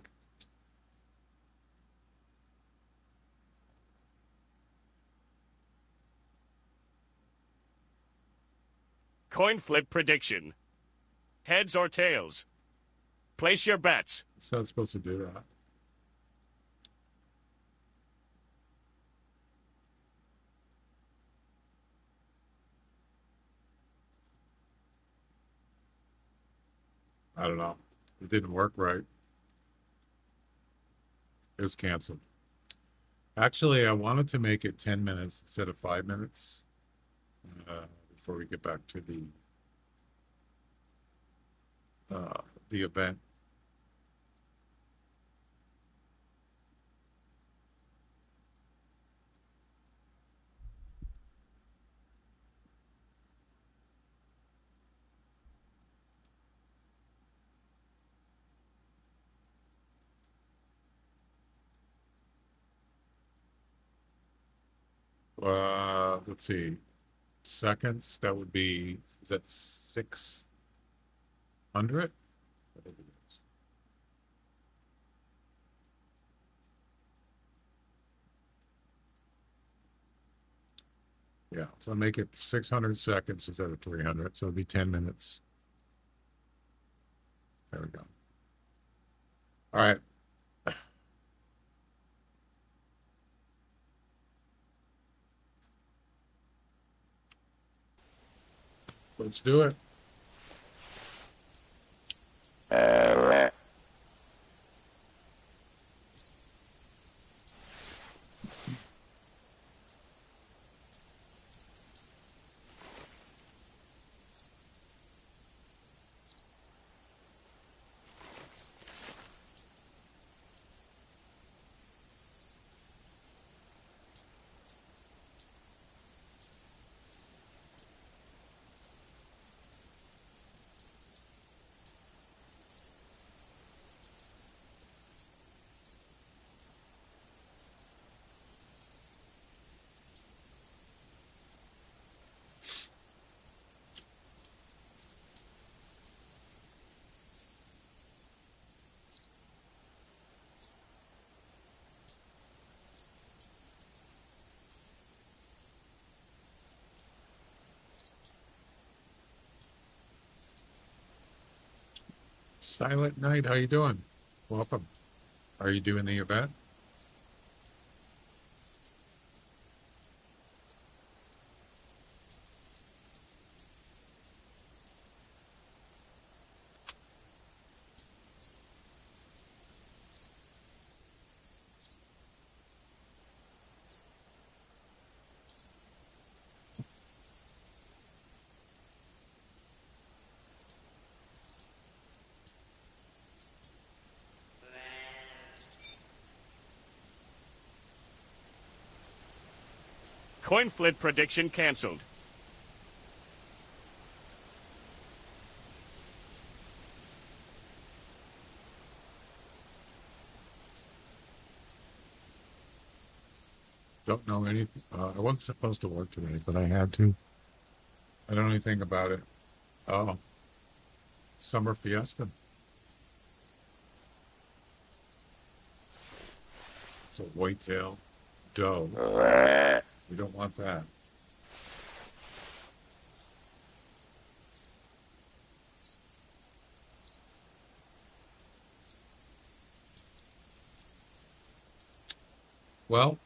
Coin flip prediction. Heads or tails? Place your bets. It's not supposed to do that. I don't know. It didn't work right. It was canceled. Actually, I wanted to make it 10 minutes instead of 5 minutes before we get back to the event. Let's see. Seconds, that would be, is that 600? I think it is. Yeah, so make it 600 seconds instead of 300, so it'll be 10 minutes. There we go. All right. Let's do it. Silent Night, how you doing? Welcome. Are you doing the event? Coin flip prediction canceled. Don't know anything. I wasn't supposed to work today, but I had to. I don't know anything about it. Oh, summer fiesta. It's a whitetail doe. We don't want that. Well,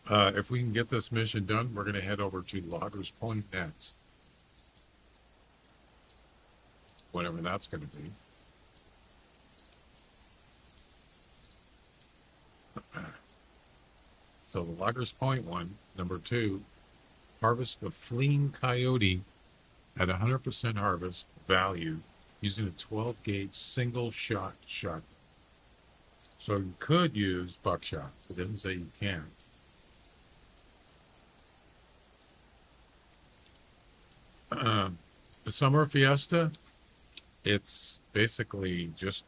if we can get this mission done, we're going to head over to Loggers Point next. Whatever that's going to be. So the Loggers Point one, number 2, harvest the fleeing coyote at 100% harvest value using a 12-gauge single shot shotgun. So you could use buckshot. It doesn't say you can. The summer fiesta, it's basically just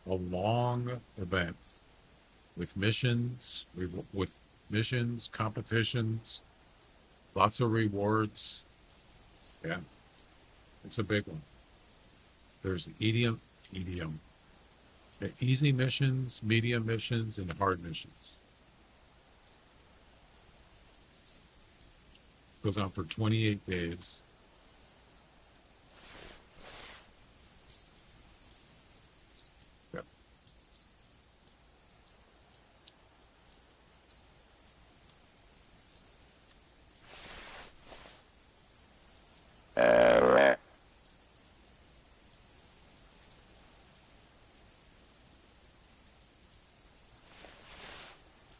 a long event with missions, competitions, lots of rewards. Yeah, it's a big one. There's easy missions, medium missions, and hard missions. Goes on for 28 days. Yep.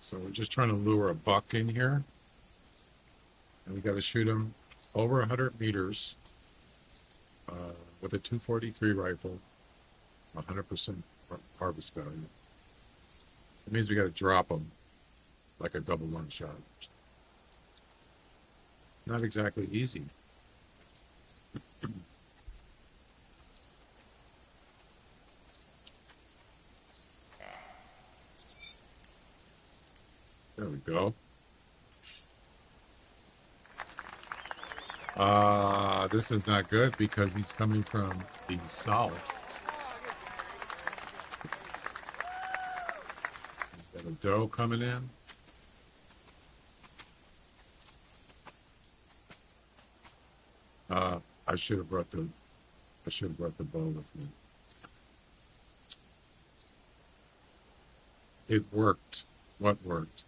So we're just trying to lure a buck in here. And we got to shoot him over 100 meters with a 243 rifle, 100% harvest value. It means we got to drop him like a double lung shot. Not exactly easy. There we go. This is not good because he's coming from the south. He's got a doe coming in. I should have brought the bow with me. It worked. What worked?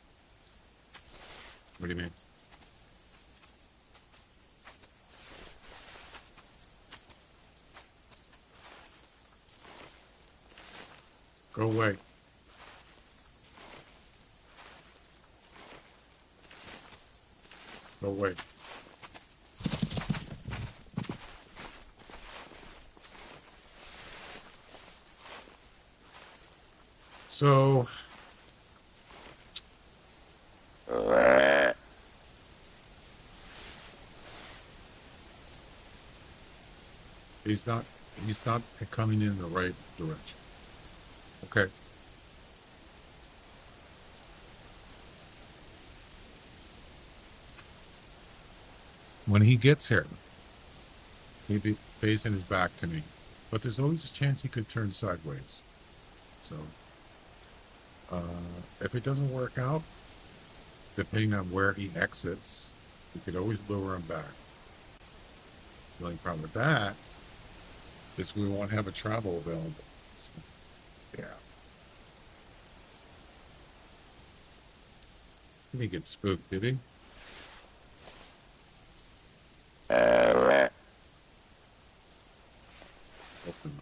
What do you mean? Go away. Go away. So he's not coming in the right direction. Okay. When he gets here, he'd be facing his back to me. But there's always a chance he could turn sideways. So, if it doesn't work out, depending on where he exits, we could always lure him back. The only problem with that is we won't have a travel available. So, yeah. He didn't get spooked, did he? Open.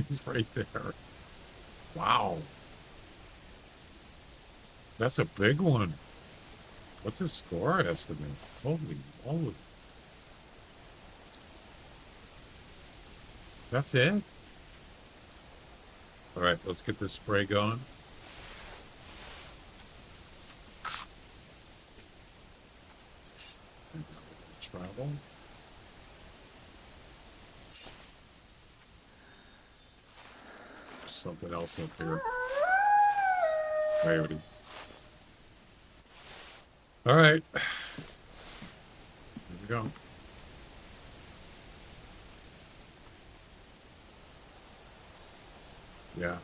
He's right there. Wow. That's a big one. What's his score estimate? Holy moly. That's it? Alright, let's get this spray going. Travel. Something else up here. Coyote. Alright. Here we go. Yeah.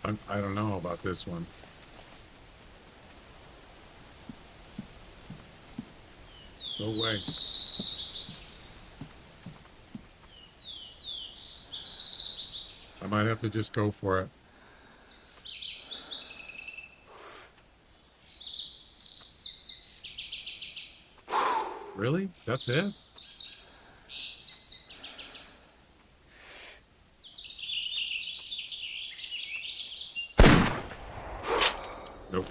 I don't know about this one. Go away. I might have to just go for it. Really? That's it? Nope.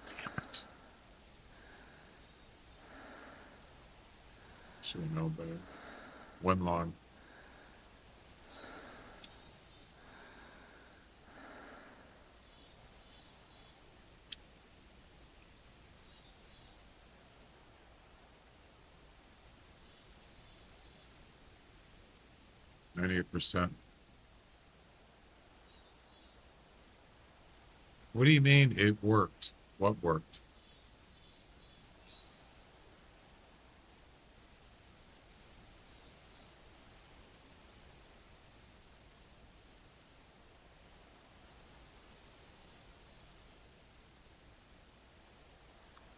Damn it. Should have known better. One long. %. What do you mean it worked? What worked?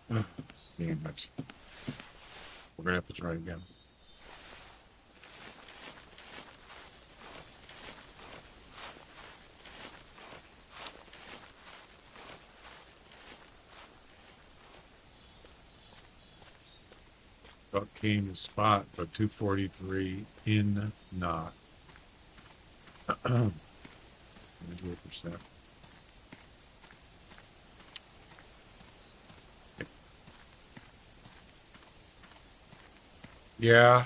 Damn it. We're gonna have to try again. Buck came to spot, but 243 in knot. 98%. Yeah.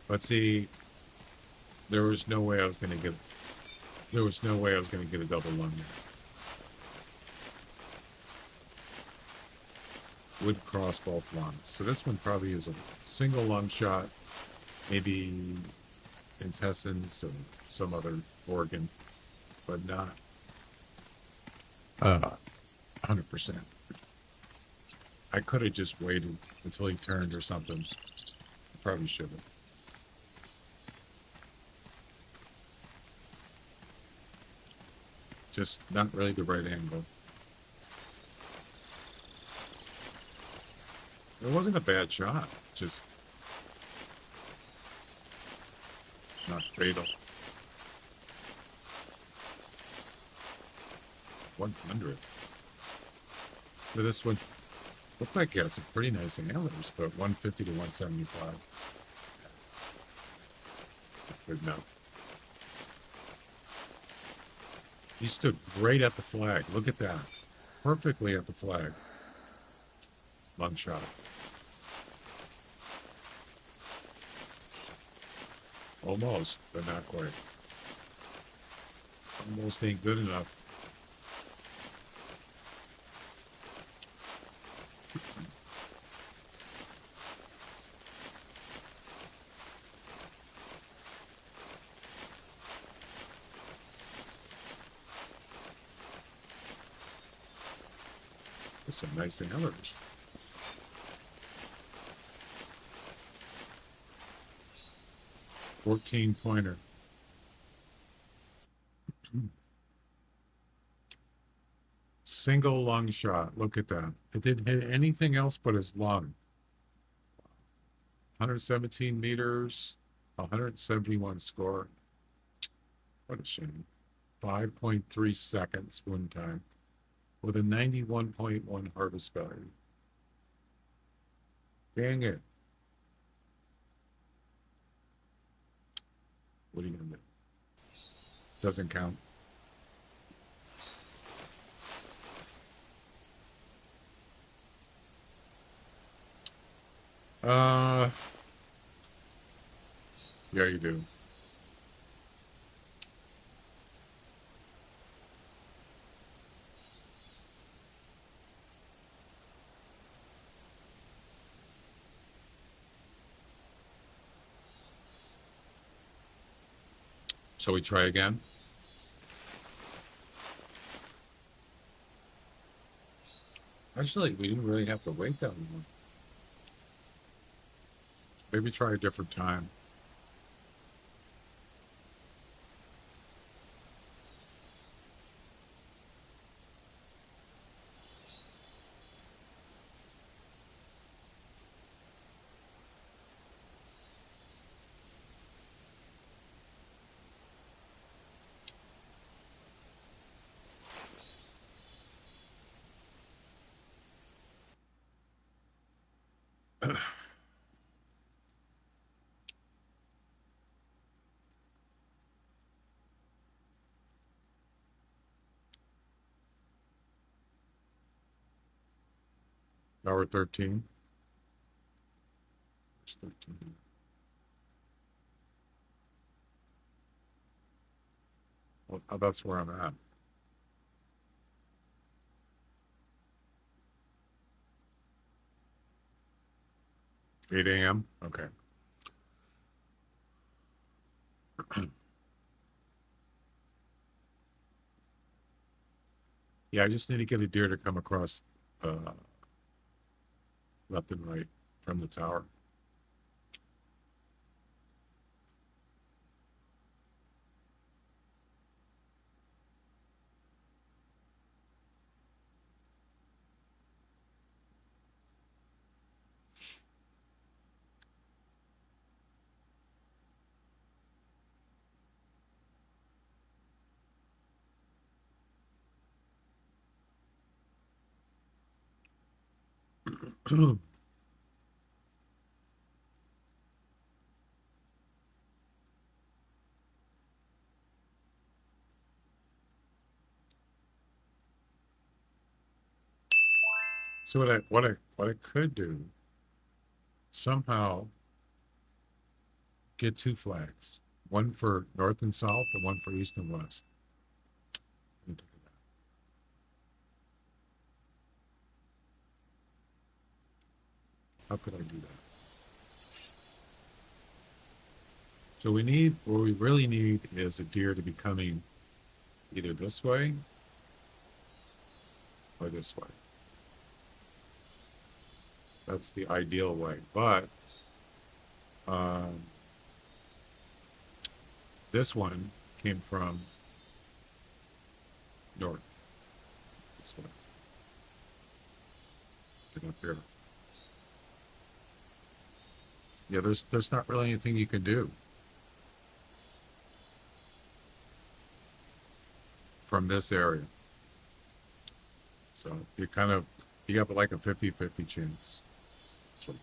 But see, there was no way I was gonna get a double lung there. Would cross both lungs. So this one probably is a single lung shot, maybe intestines or some other organ, but not 100%. I could have just waited until he turned or something. I probably should have. Just not really the right angle. It wasn't a bad shot, just not fatal. 100. So this one looked like it had some pretty nice antlers, but 150 to 175. Good enough. He stood right at the flag. Look at that. Perfectly at the flag. Long shot. Almost, but not quite. Almost ain't good enough. There's some nice antlers. $14-pointer. Single lung shot. Look at that. It didn't hit anything else but his lung. 117 meters, 171 score. What a shame. 5.3 seconds win time with a 91.1 harvest value. Dang it. What are you gonna do? Doesn't count. Yeah, you do. Shall we try again? Actually, we didn't really have to wait that long. Maybe try a different time. Hour 13. It's 13. Well, that's where I'm at. Eight a.m. Okay. Yeah, I just need to get a deer to come across left and right from the tower. So what I could do, somehow get two flags, one for north and south and one for east and west. Let me look at that. How could I do that? So what we really need is a deer to be coming either this way or this way. That's the ideal way. But this one came from north. This way. Get up here. Yeah, there's not really anything you can do from this area. So you have like a 50-50 chance. So,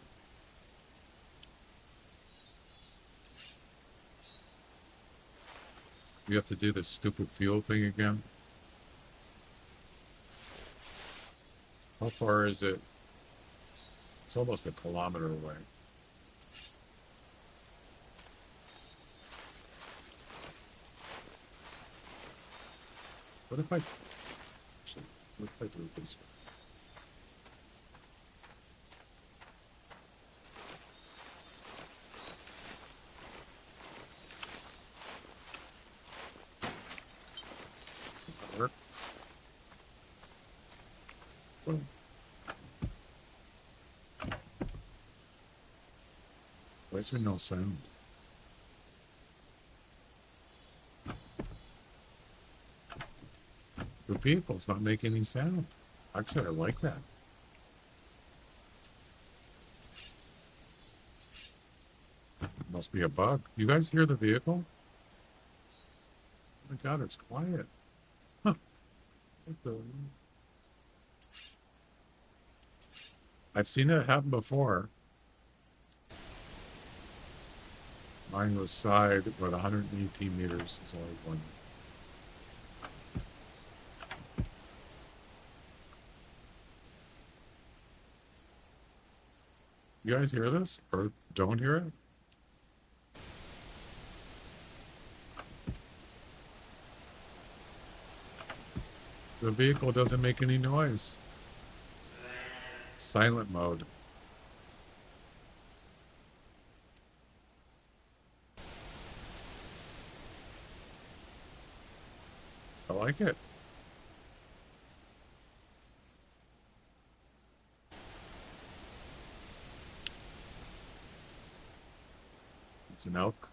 you have to do this stupid fuel thing again. How far is it? It's almost a kilometer away. What if I do it this way? Does that work? Boom. Why is there no sound? The vehicle's not making any sound. Actually, I like that. Must be a bug. You guys hear the vehicle? Oh my god, it's quiet. Huh. What the... I've seen it happen before. Mine was side, but 118 meters is only one. You guys hear this? Or don't hear it? The vehicle doesn't make any noise. Silent mode. I like it. It's an elk.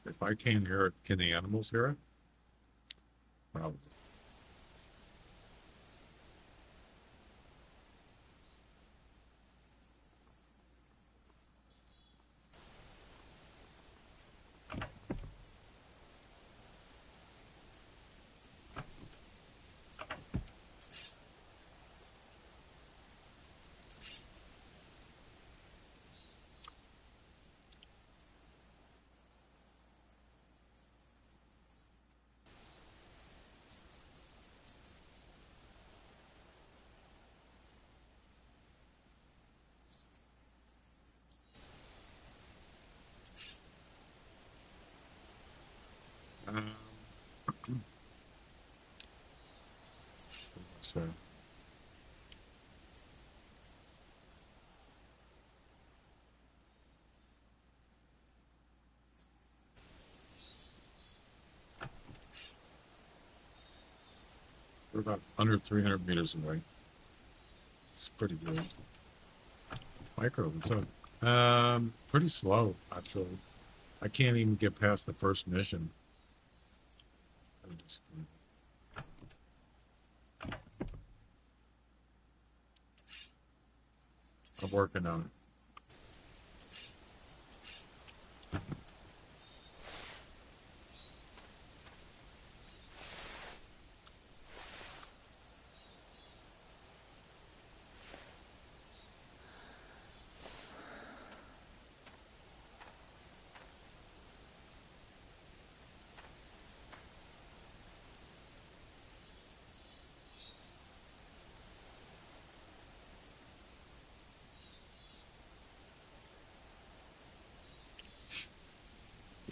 If I can't hear it, can the animals hear it? Probably. So we're about under 300 meters away. It's pretty good. Micro, what's up? Pretty slow, actually. I can't even get past the first mission. I'm working on it.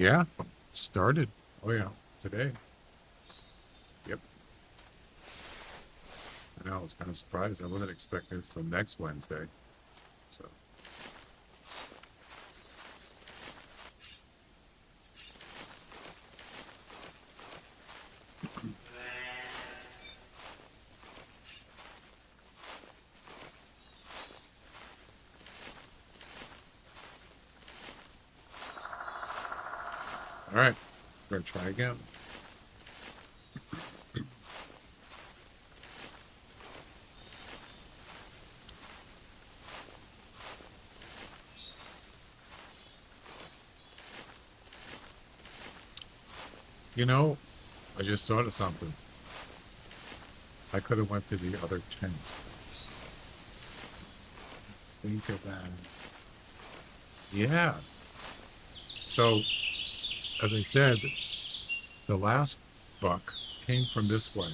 Yeah, started. Oh yeah, today. Yep. I know, I was kind of surprised. I wasn't expecting it till next Wednesday. So. All right, we're gonna try again. You know, I just thought of something. I could have went to the other tent. Think of that. Yeah. So, as I said, the last buck came from this way,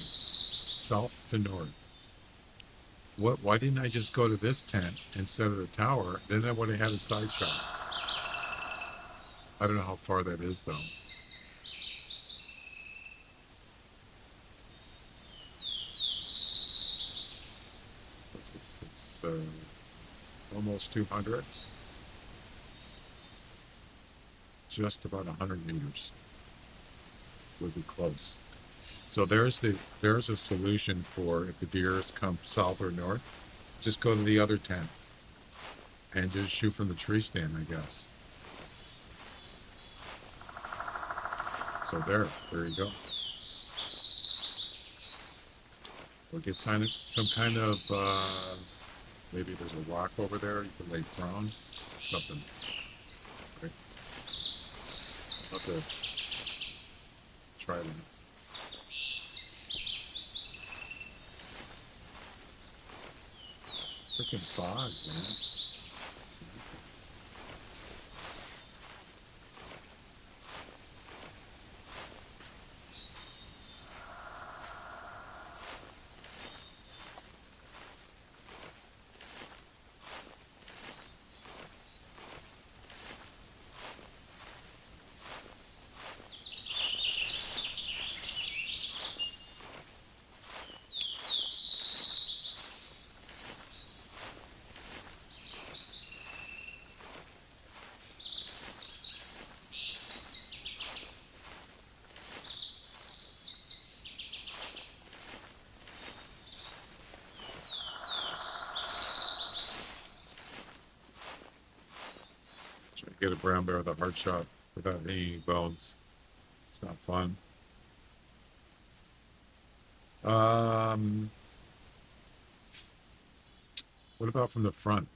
south to north. Why didn't I just go to this tent instead of the tower? Then I would have had a side shot. I don't know how far that is, though. It's almost 200. Just about 100 meters. Would be close. So there's a solution for if the deers come south or north, just go to the other tent and just shoot from the tree stand, I guess. So there you go. We'll get some kind of maybe there's a rock over there you can lay prone, something. Right? I'll have to try that. Freaking fog, man. Get a brown bear with a hard shot without any bones. It's not fun. What about from the front?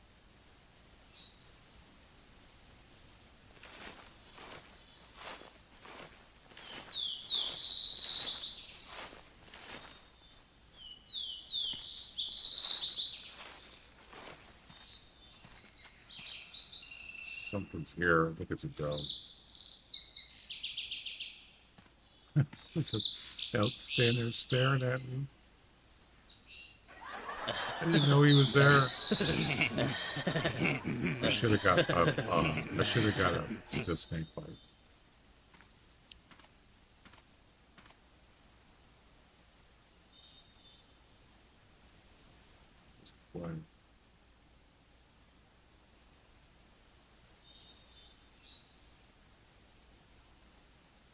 Something's here. I think it's a doe. There's a elk standing there staring at me. I didn't know he was there. I should have got a snake bite. Boy.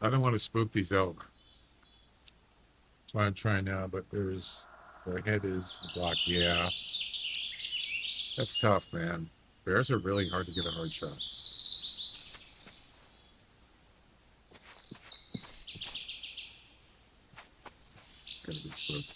I don't want to spook these elk. That's why I'm trying now, but their head is blocked. Yeah. That's tough, man. Bears are really hard to get a hard shot. It's gonna be spooked.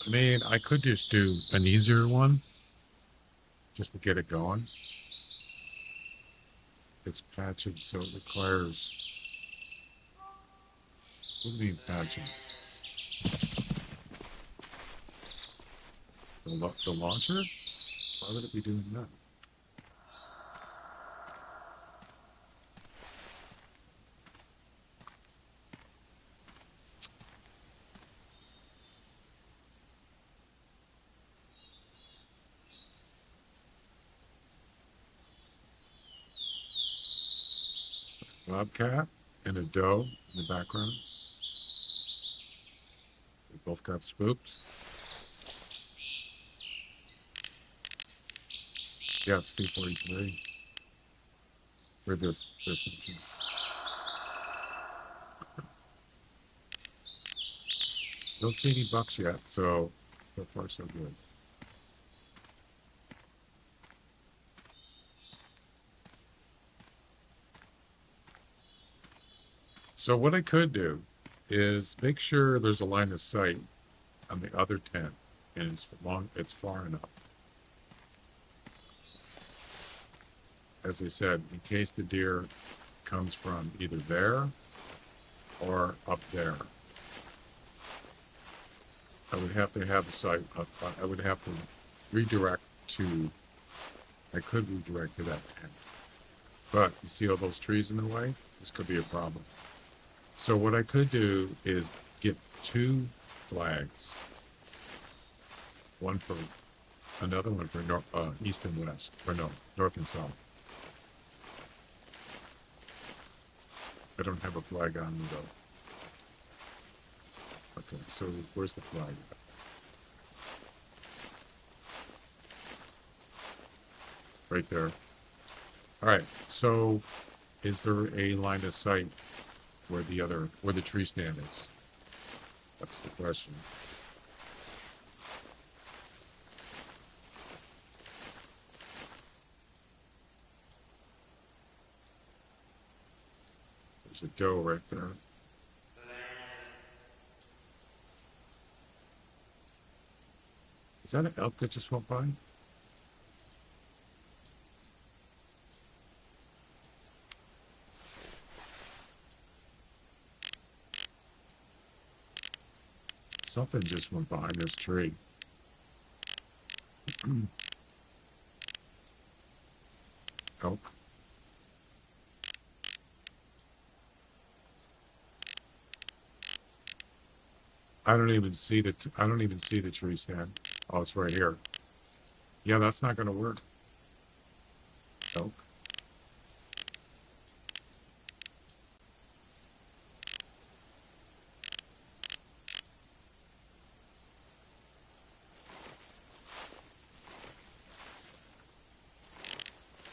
I mean, I could just do an easier one just to get it going. it's patching, so it requires. What do you mean patching? The launcher? Why would it be doing that? Bobcat and a doe in the background. They both got spooked. Yeah, it's T-43 for this mission. Don't see any bucks yet, so far so good. So what I could do is make sure there's a line of sight on the other tent, and it's far enough. As I said, in case the deer comes from either there or up there, I would have to have the sight up. I would have to redirect to. I could redirect to that tent, but you see all those trees in the way? This could be a problem. So what I could do is get 2 flags, one for another one for east and west, or no, north and south. I don't have a flag on me though. Okay, so where's the flag? Right there. All right, so is there a line of sight where the tree stand is? That's the question. There's a doe right there. Is that an elk that just went by? Something just went behind this tree. Elk. I don't even see the tree stand. Oh, it's right here. Yeah, that's not going to work. Elk.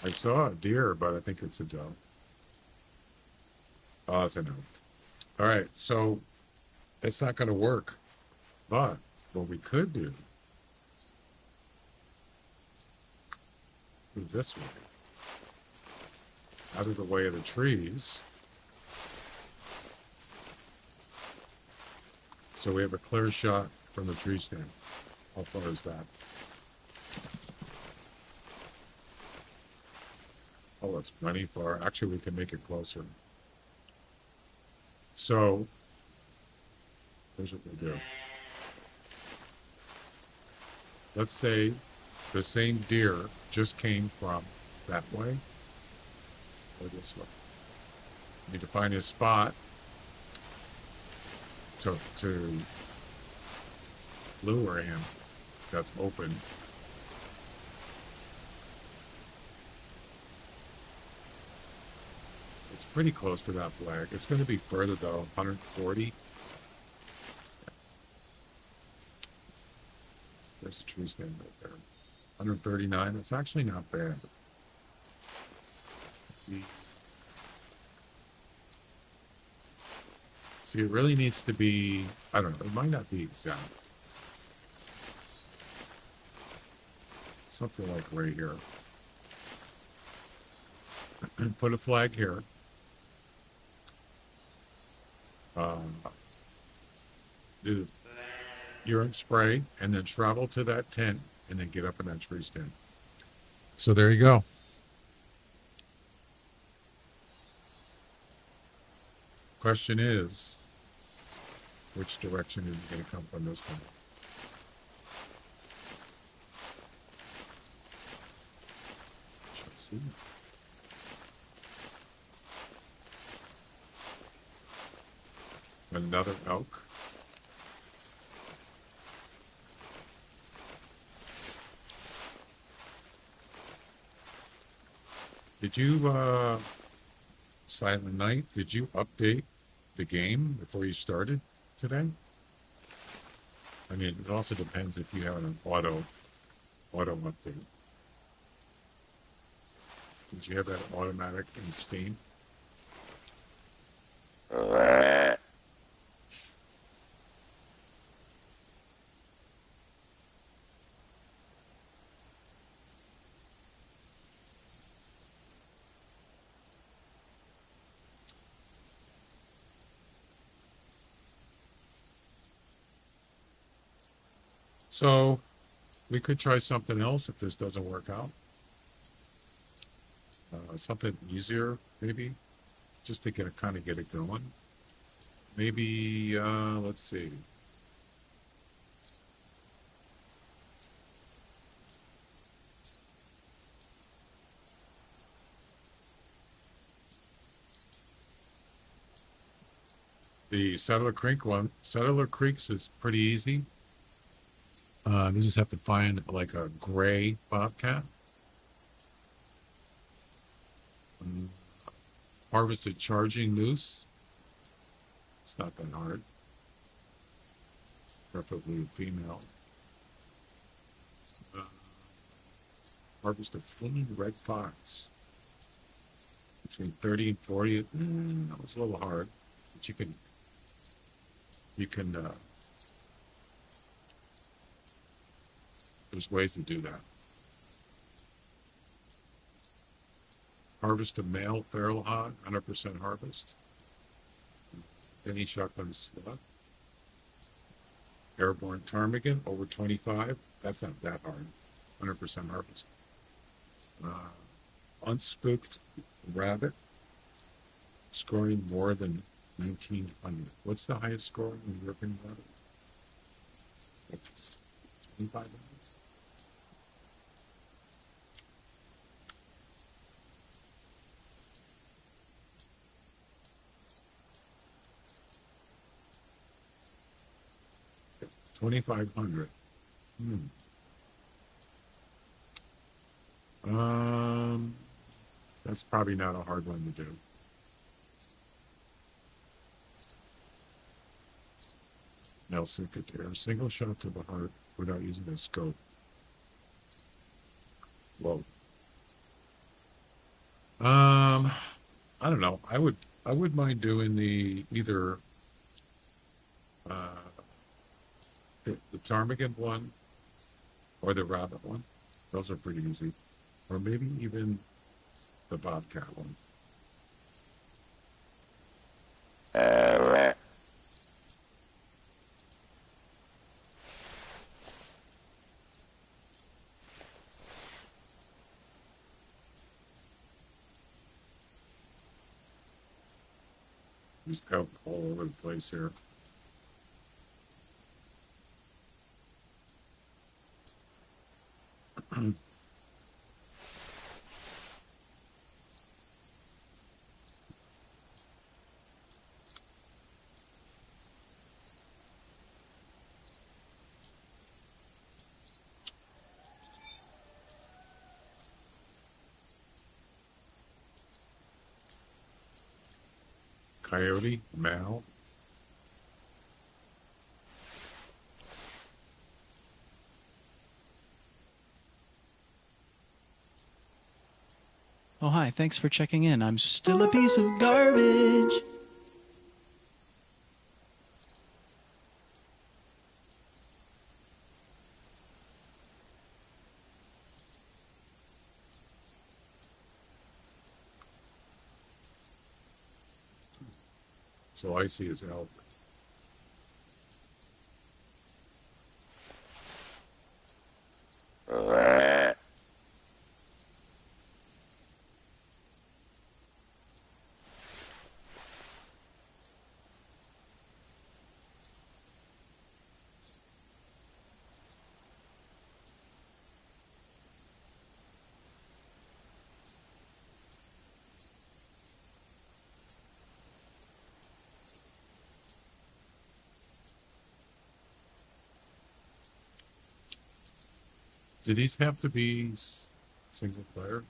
I saw a deer, but I think it's a doe. Oh, it's an elk. All right, so it's not going to work. But what we could do, move this way, out of the way of the trees, so we have a clear shot from the tree stand. How far is that? Oh, that's plenty far. Actually, we can make it closer. So, here's what we do. Let's say the same deer just came from that way or this way. We need to find his spot to lure him that's open. It's pretty close to that flag. It's going to be further though, 140. There's a tree stand right there. 139. That's actually not bad. See, it really needs to be, I don't know, it might not be exact. Something like right here. Put a flag here. Do urine spray and then travel to that tent and then get up in that tree stand. So there you go. Question is, which direction is it going to come from this time? Shall see. Another elk. Did you, Silent Night, did you update the game before you started today? I mean, it also depends if you have an auto update. Did you have that automatic in Steam? So we could try something else if this doesn't work out. Something easier, maybe, just to get it going. Maybe let's see. The Settler Creeks is pretty easy. You just have to find like a gray bobcat. Harvested charging moose. It's not that hard. Preferably a female. Harvest a fleeing red fox. Between 30 and 40. That was a little hard. But you can there's ways to do that. Harvest a male feral hog, 100% harvest. Any shotgun slug. Airborne ptarmigan, over 25. That's not that hard. 100% harvest. Unspooked rabbit, scoring more than 1900. What's the highest score in European rabbit? 2500. $2,500. That's probably not a hard one to do. Nelson could dare a single shot to the heart without using a scope. Whoa. I don't know. I would mind doing the either the ptarmigan one or the rabbit one. Those are pretty easy. Or maybe even the bobcat one. There's elk all over the place here. Coyote, Mal. Oh, hi. Thanks for checking in. I'm still a piece of garbage. So I see his elk. Do these have to be single player?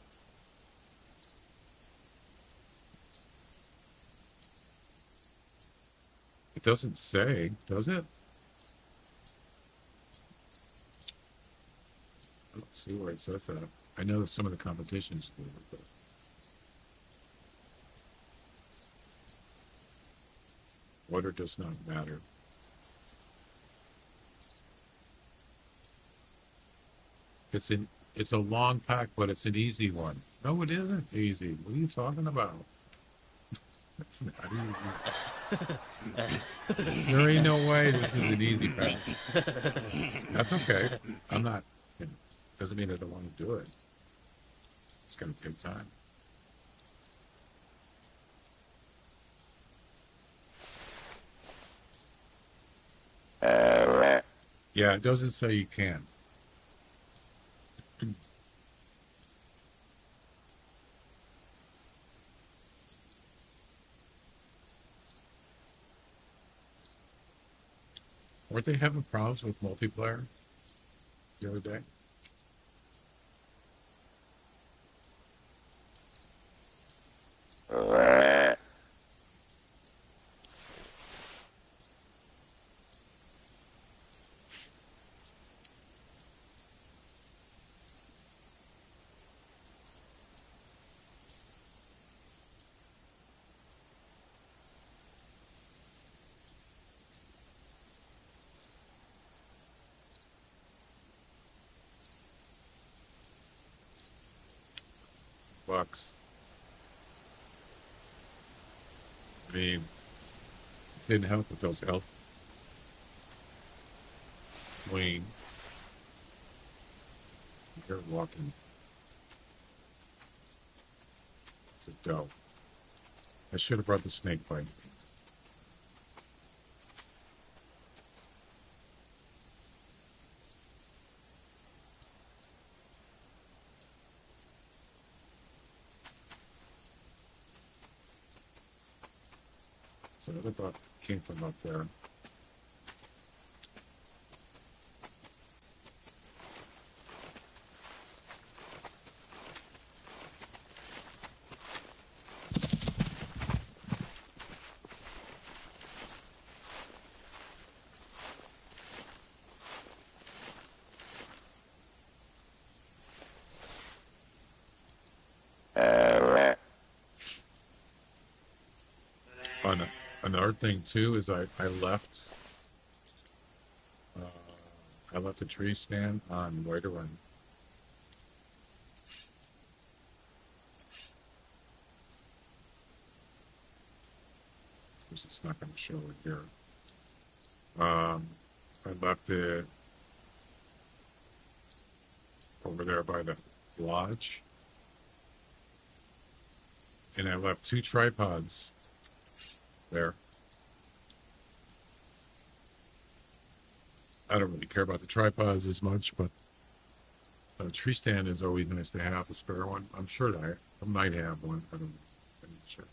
It doesn't say, does it? I don't see where it says that. I know that some of the competitions do, but order does not matter. It's a long pack, but it's an easy one. No, it isn't easy. What are you talking about? It's not easy. There ain't no way this is an easy pack. That's okay. I'm not. It doesn't mean I don't want to do it. It's gonna take time. Yeah, it doesn't say you can. Weren't they having problems with multiplayer the other day? Bucks. I mean, didn't help with those health. Wayne. You're walking. It's a doe. I should have brought the snake bite. So I thought came from up there. Another thing too is I left a tree stand on way to run. It's not going to show it here. I left it over there by the lodge, and I left 2 tripods there. I don't really care about the tripods as much, but a tree stand is always nice to have, a spare one. I'm sure that I might have one. I don't know. I'm not sure.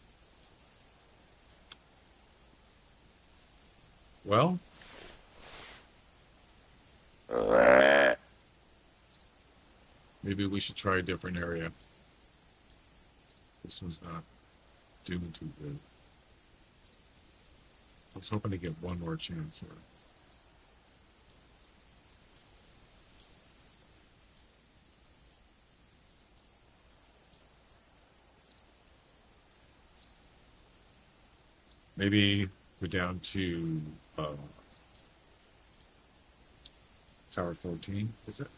Well, maybe we should try a different area. This one's not doing too good. I was hoping to get one more chance here. Maybe go down to Tower 14, is it?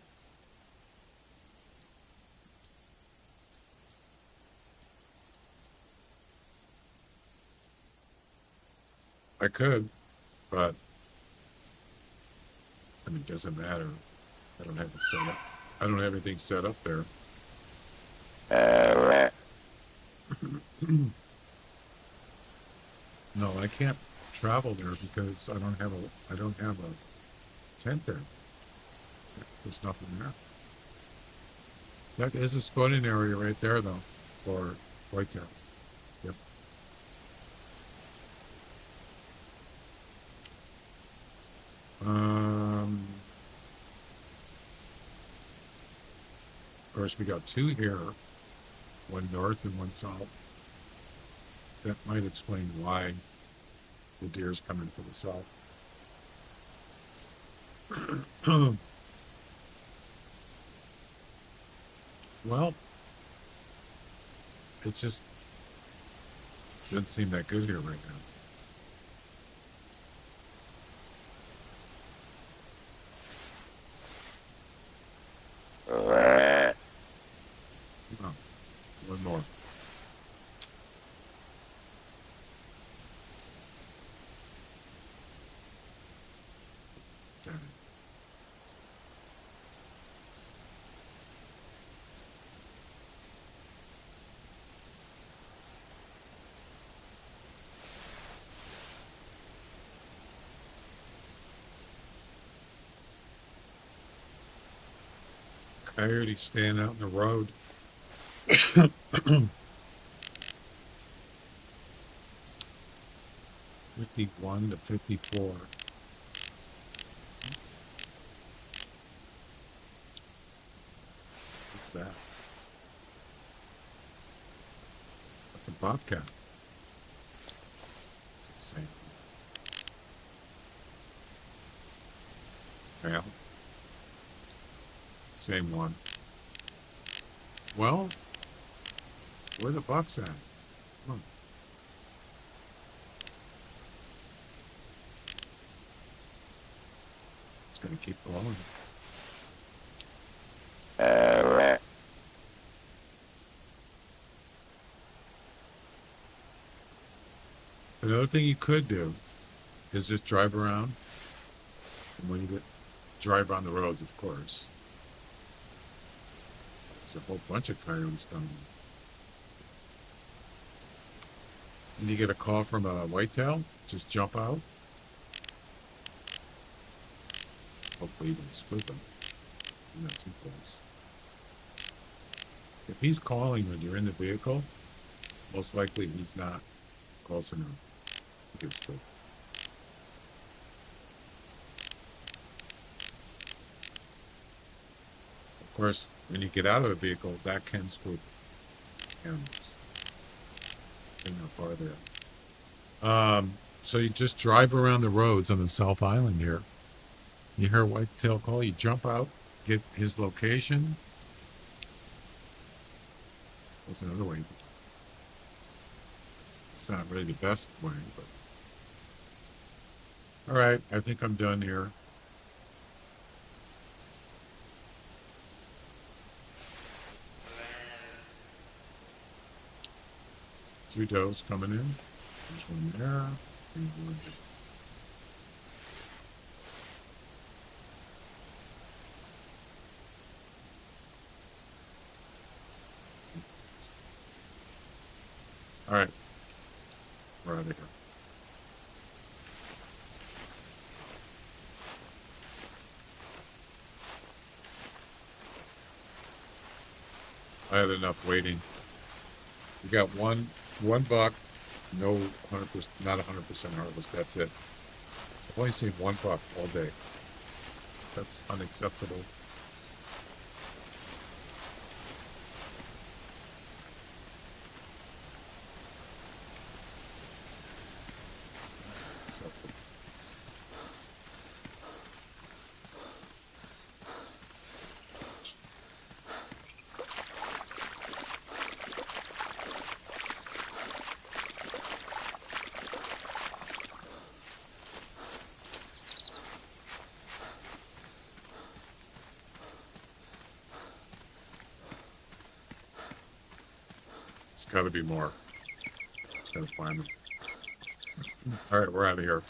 I could, but I mean, it doesn't matter. I don't have it set up. I don't have anything set up there. No, I can't travel there because I don't have a tent there. There's nothing there. That is a spawning area right there, though, for whitetails. Yep. Of course, we got two here, one north and one south. That might explain why the deer's coming for the south. Well, it just doesn't seem that good here right now. Oh, one more. Damn it. Coyote staying out in the road. 51 to 54. What's that? That's a bobcat. It's the same. Well, same one. Well, where the bucks at? Come on. It's gonna keep going. Another thing you could do is just drive around. And when you drive on the roads, of course. There's a whole bunch of coyotes coming. And you get a call from a whitetail, just jump out. Hopefully you don't split them. You're not too close. If he's calling when you're in the vehicle, most likely he's not close enough to get split. Of course, when you get out of the vehicle, that can spook animals. Depending how far they are. So you just drive around the roads on the South Island here. You hear a whitetail call, you jump out, get his location. That's another way. It's not really the best way, but. All right, I think I'm done here. Two does coming in. There's one there. And one there. All right. We're out of here. I had enough waiting. We got one buck, no 100%, not 100% harvest. That's it. I've only seen one buck all day. That's unacceptable. Acceptable. It's got to be more. Just got to find them. All right, we're out of here.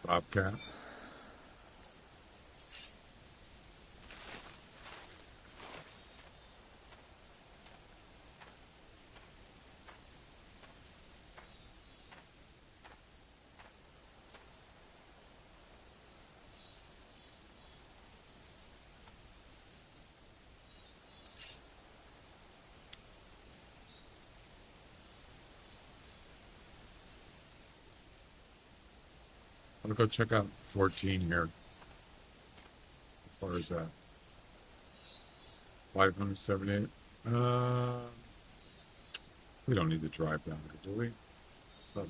Bobcat. I'll go check out 14 here. How far is that? 578. We don't need to drive down there, do we? Oh.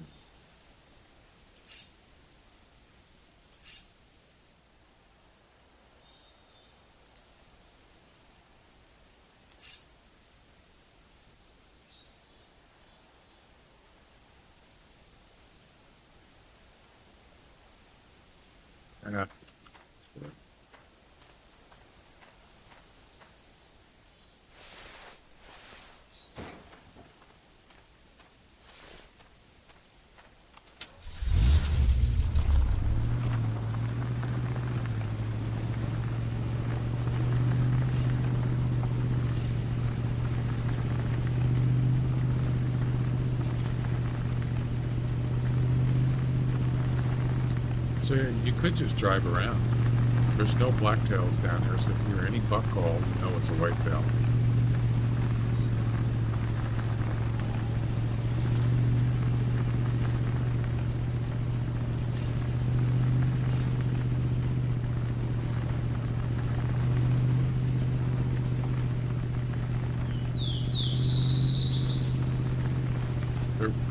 Yeah. Sure. So you could just drive around. There's no blacktails down there, so if you hear any buck call, you know it's a whitetail.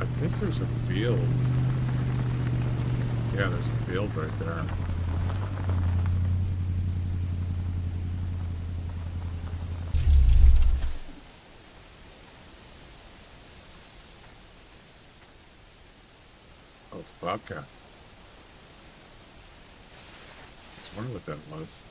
I think there's a field. Yeah, there's a field right there. Oh, it's a bobcat. I was wondering what that was.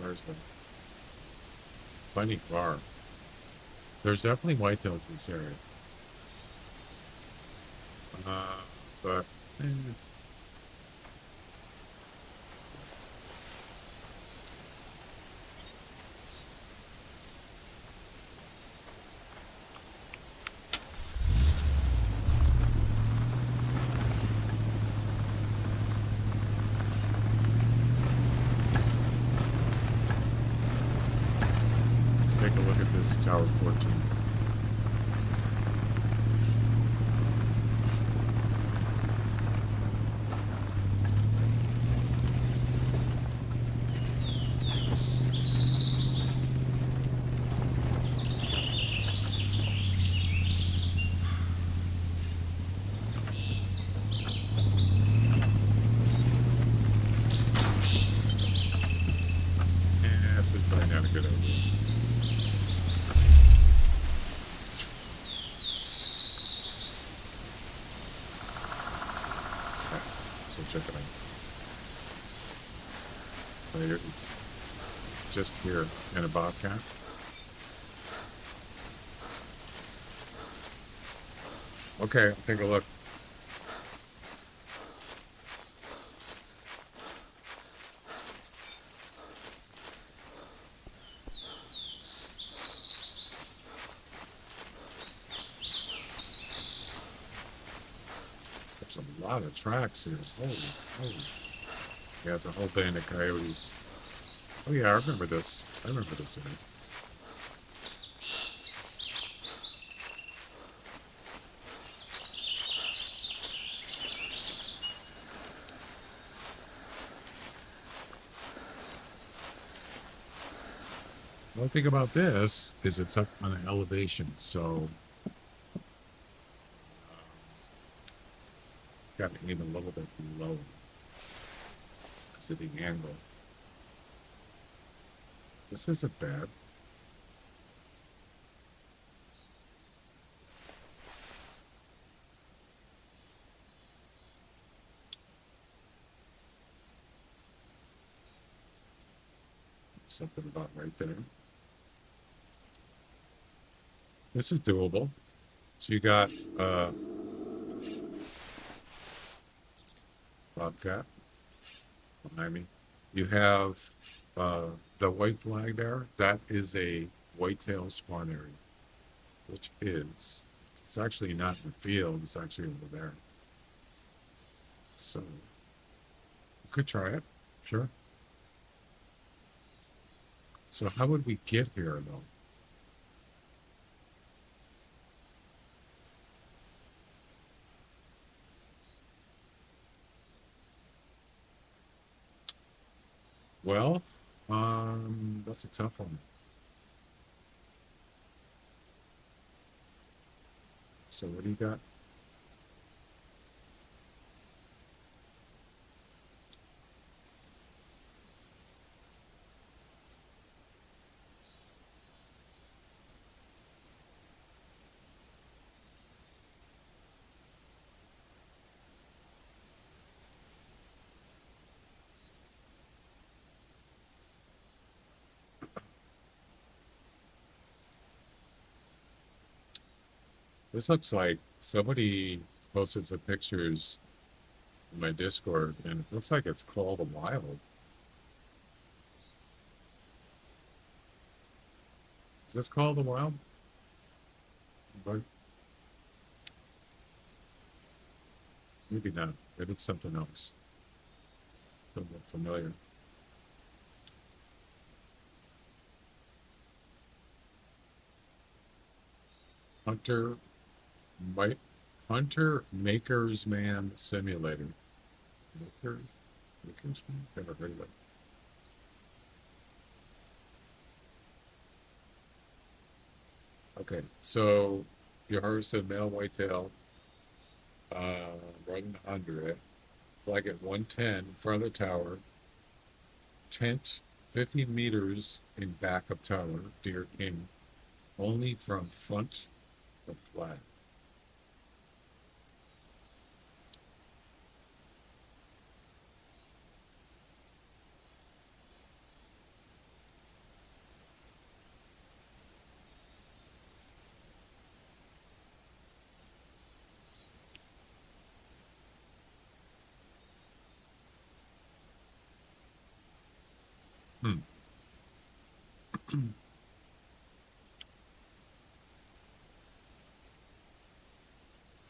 Where's that? Plenty far. There's definitely whitetails in this area. But let's take a look at this Tower 14. Yeah, this is probably not a good idea. Okay, so check it out. Later, it's just here in a bobcat. Okay, take a look. There's a lot of tracks here. Holy. Yeah, it's a whole band of coyotes. Oh yeah, I remember this. I remember this area. One thing about this is it's up on an elevation, so got to aim a little bit low. Sitting angle. This isn't bad. something about right there. This is doable. So you got bobcat behind me. You have the white flag there. That is a whitetail spawn area, which is, it's actually not in the field, it's actually over there. So you could try it, sure. So how would we get here though? Well, that's a tough one. So what do you got? This looks like somebody posted some pictures in my Discord, and it looks like it's called a wild. Is this called a wild? But maybe not. Maybe it's something else. Something familiar. Hunter, Hunter Maker's Man Simulator. Maker's Man? Never heard of it. Okay, so you harvested male whitetail, running under it, flag at 110 in front of the tower, tent 50 meters in back of tower, deer king, only from front of flag. Hmm.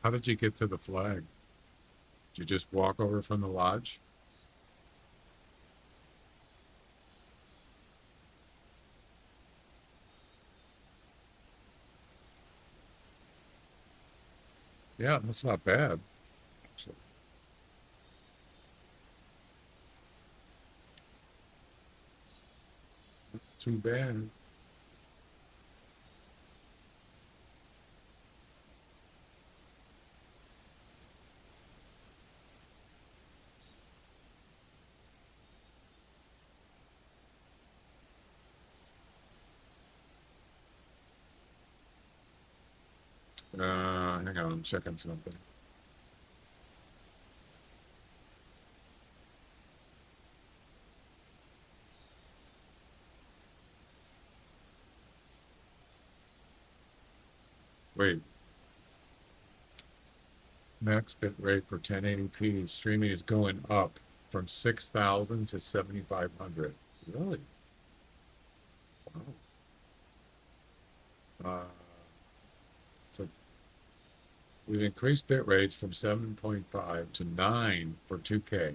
How did you get to the flag? Did you just walk over from the lodge? Yeah, that's not bad, actually. Not too bad. Hang on, I'm checking something. Wait. Max bit rate for 1080p streaming is going up from 6,000 to 7,500. Really? Wow. So we've increased bit rates from 7.5 to 9 for 2K,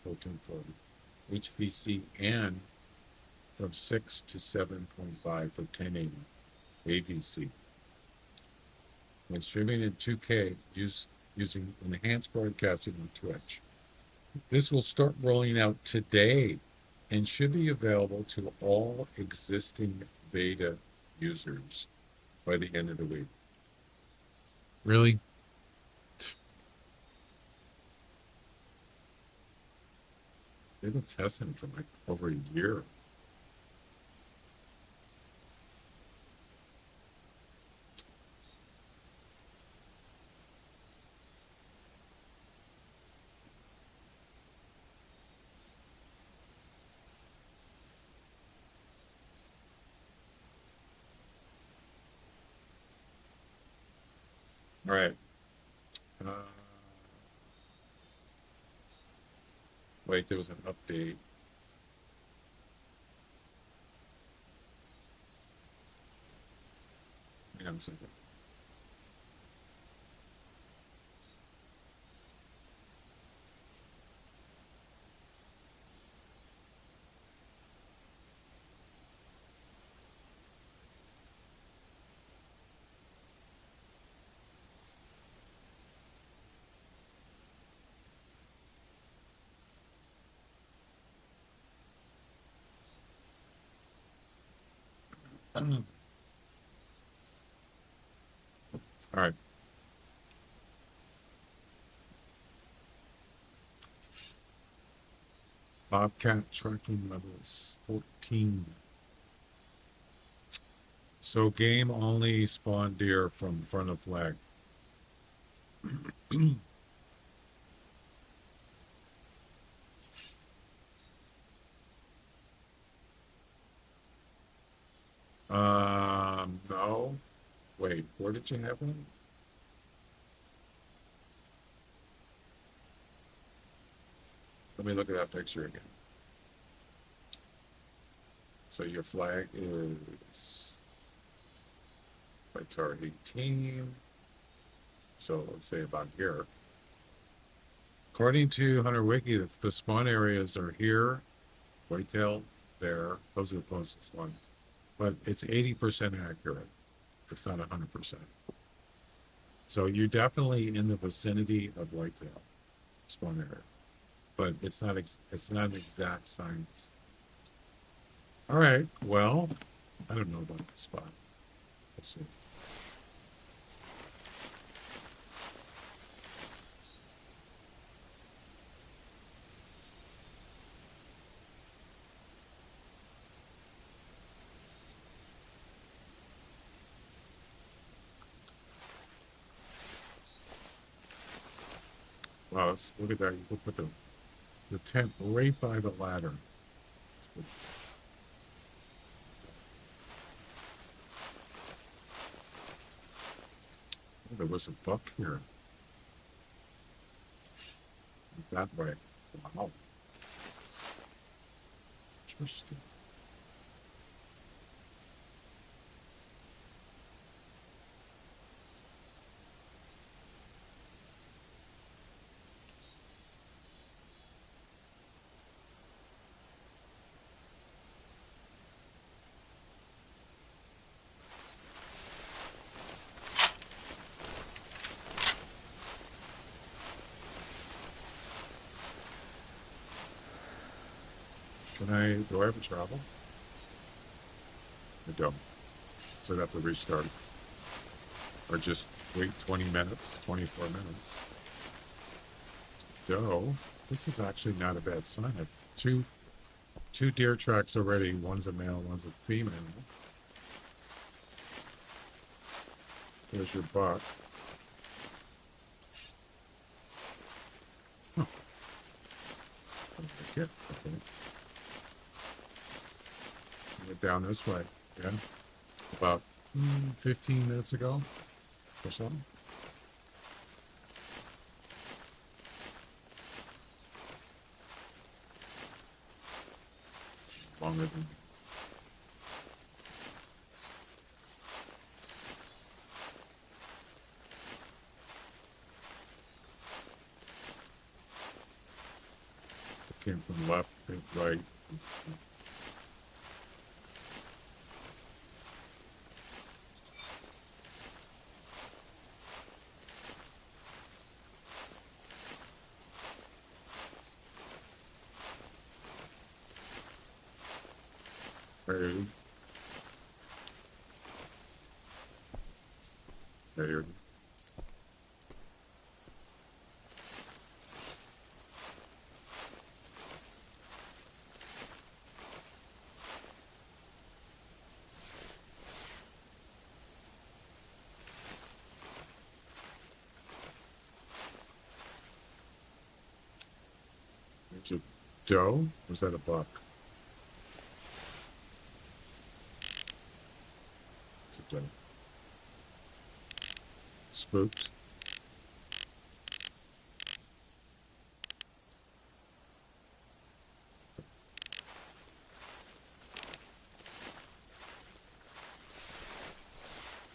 1440, HVC, and from 6 to 7.5 for 1080, AVC. When streaming in 2K using enhanced broadcasting on Twitch. This will start rolling out today and should be available to all existing beta users by the end of the week. Really? They've been testing for like over a year. All right. Wait, there was an update. Hang on a second. All right. Bobcat tracking levels 14. So game only spawn deer from front of flag. No. Wait, where did you have them? Let me look at that picture again. So your flag is Vitar 18. So let's say about here. According to Hunter Wiki, the spawn areas are here, whitetail there. Those are the closest ones. But it's 80% accurate. It's not 100%. So you're definitely in the vicinity of whitetail spawn area, but it's not an exact science. All right. Well, I don't know about this spot. Let's see. Wow, let's look at that. You can put the tent right by the ladder. Oh, there was a buck here. That way. Wow. Interesting. Do I have a travel? I don't. So I'd have to restart. Or just wait 20 minutes, 24 minutes. Doe. This is actually not a bad sign. I've two deer tracks already. One's a male, one's a female. There's your buck. Huh. Okay. Went down this way again about 15 minutes ago or so. Longer than it came from left to right. There. There's a doe? Or was that a buck? It's a doe. Spooked.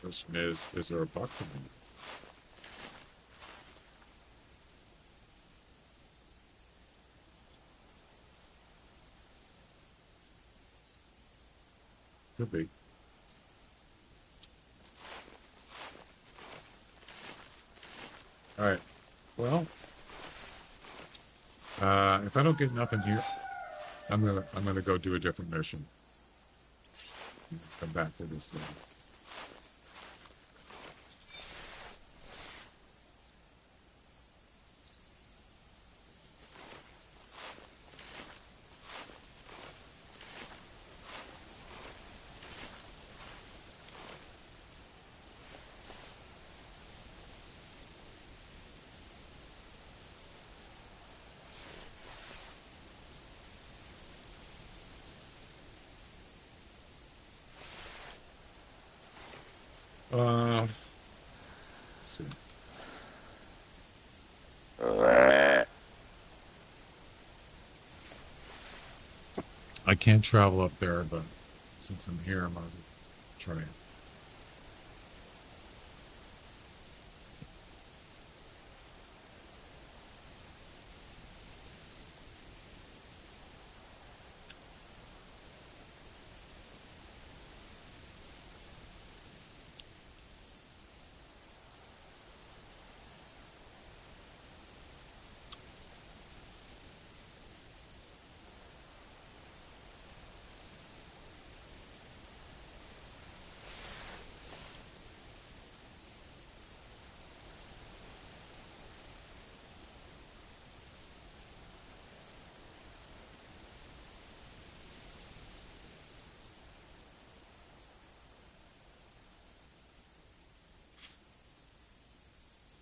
Question is there a buck for me? Could be. All right. Well, if I don't get nothing here, I'm gonna go do a different mission. Come back to this thing. Let's see. I can't travel up there, but since I'm here, I might as well try it.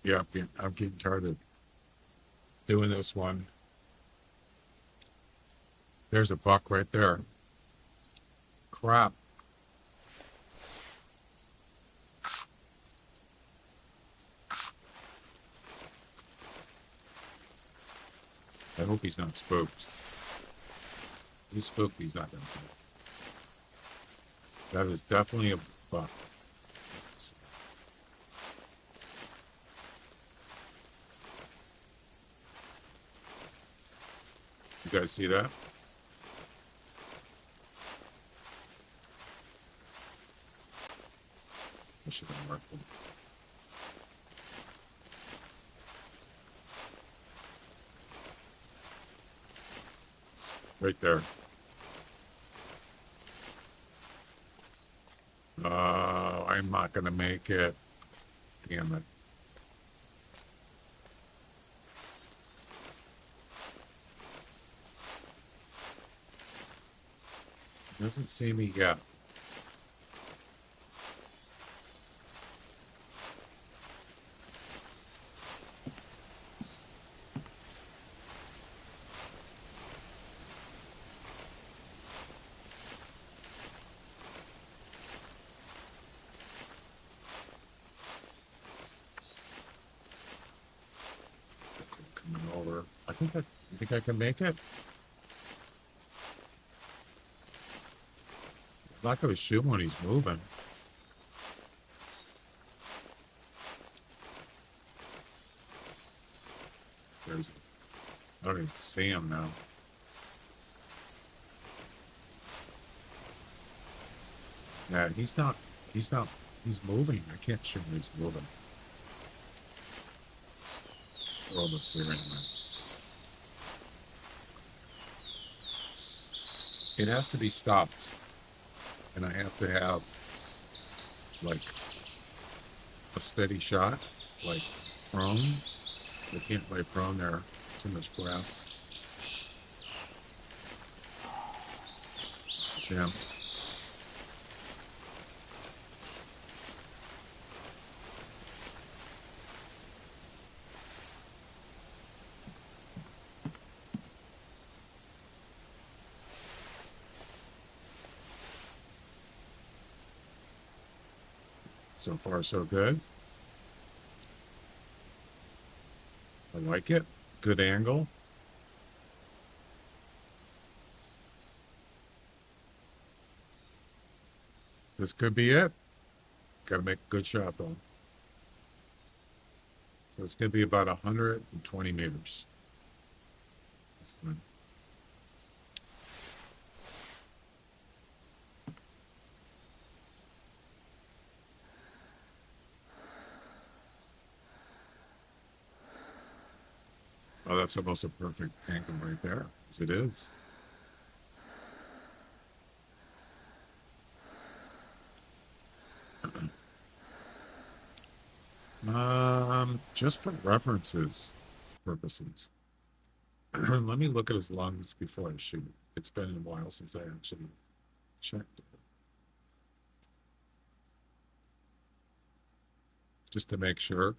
Yeah, I'm getting tired of doing this one. There's a buck right there. Crap. I hope he's not spooked. If he's spooked, he's not gonna spook. That is definitely a buck. You guys see that? That should have worked. Right there. Oh, I'm not gonna make it. Damn it. Doesn't see me yet. Coming over. I think I can make it. I'm not gonna shoot when he's moving. I don't even see him now. Yeah, he's moving. I can't shoot when he's moving. We're almost here anyway. It has to be stopped. And I have to have, like, a steady shot, like prone. I can't play prone there. Too much grass. See him? So far, so good. I like it. Good angle. This could be it. Gotta make a good shot though. So it's gonna be about 120 meters. That's good. Oh, that's almost a perfect angle right there, as it is. Just for references purposes. Let me look at his lungs before I shoot. It's been a while since I actually checked it. Just to make sure.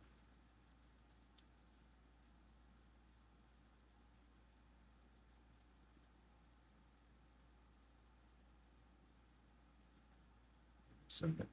Send it.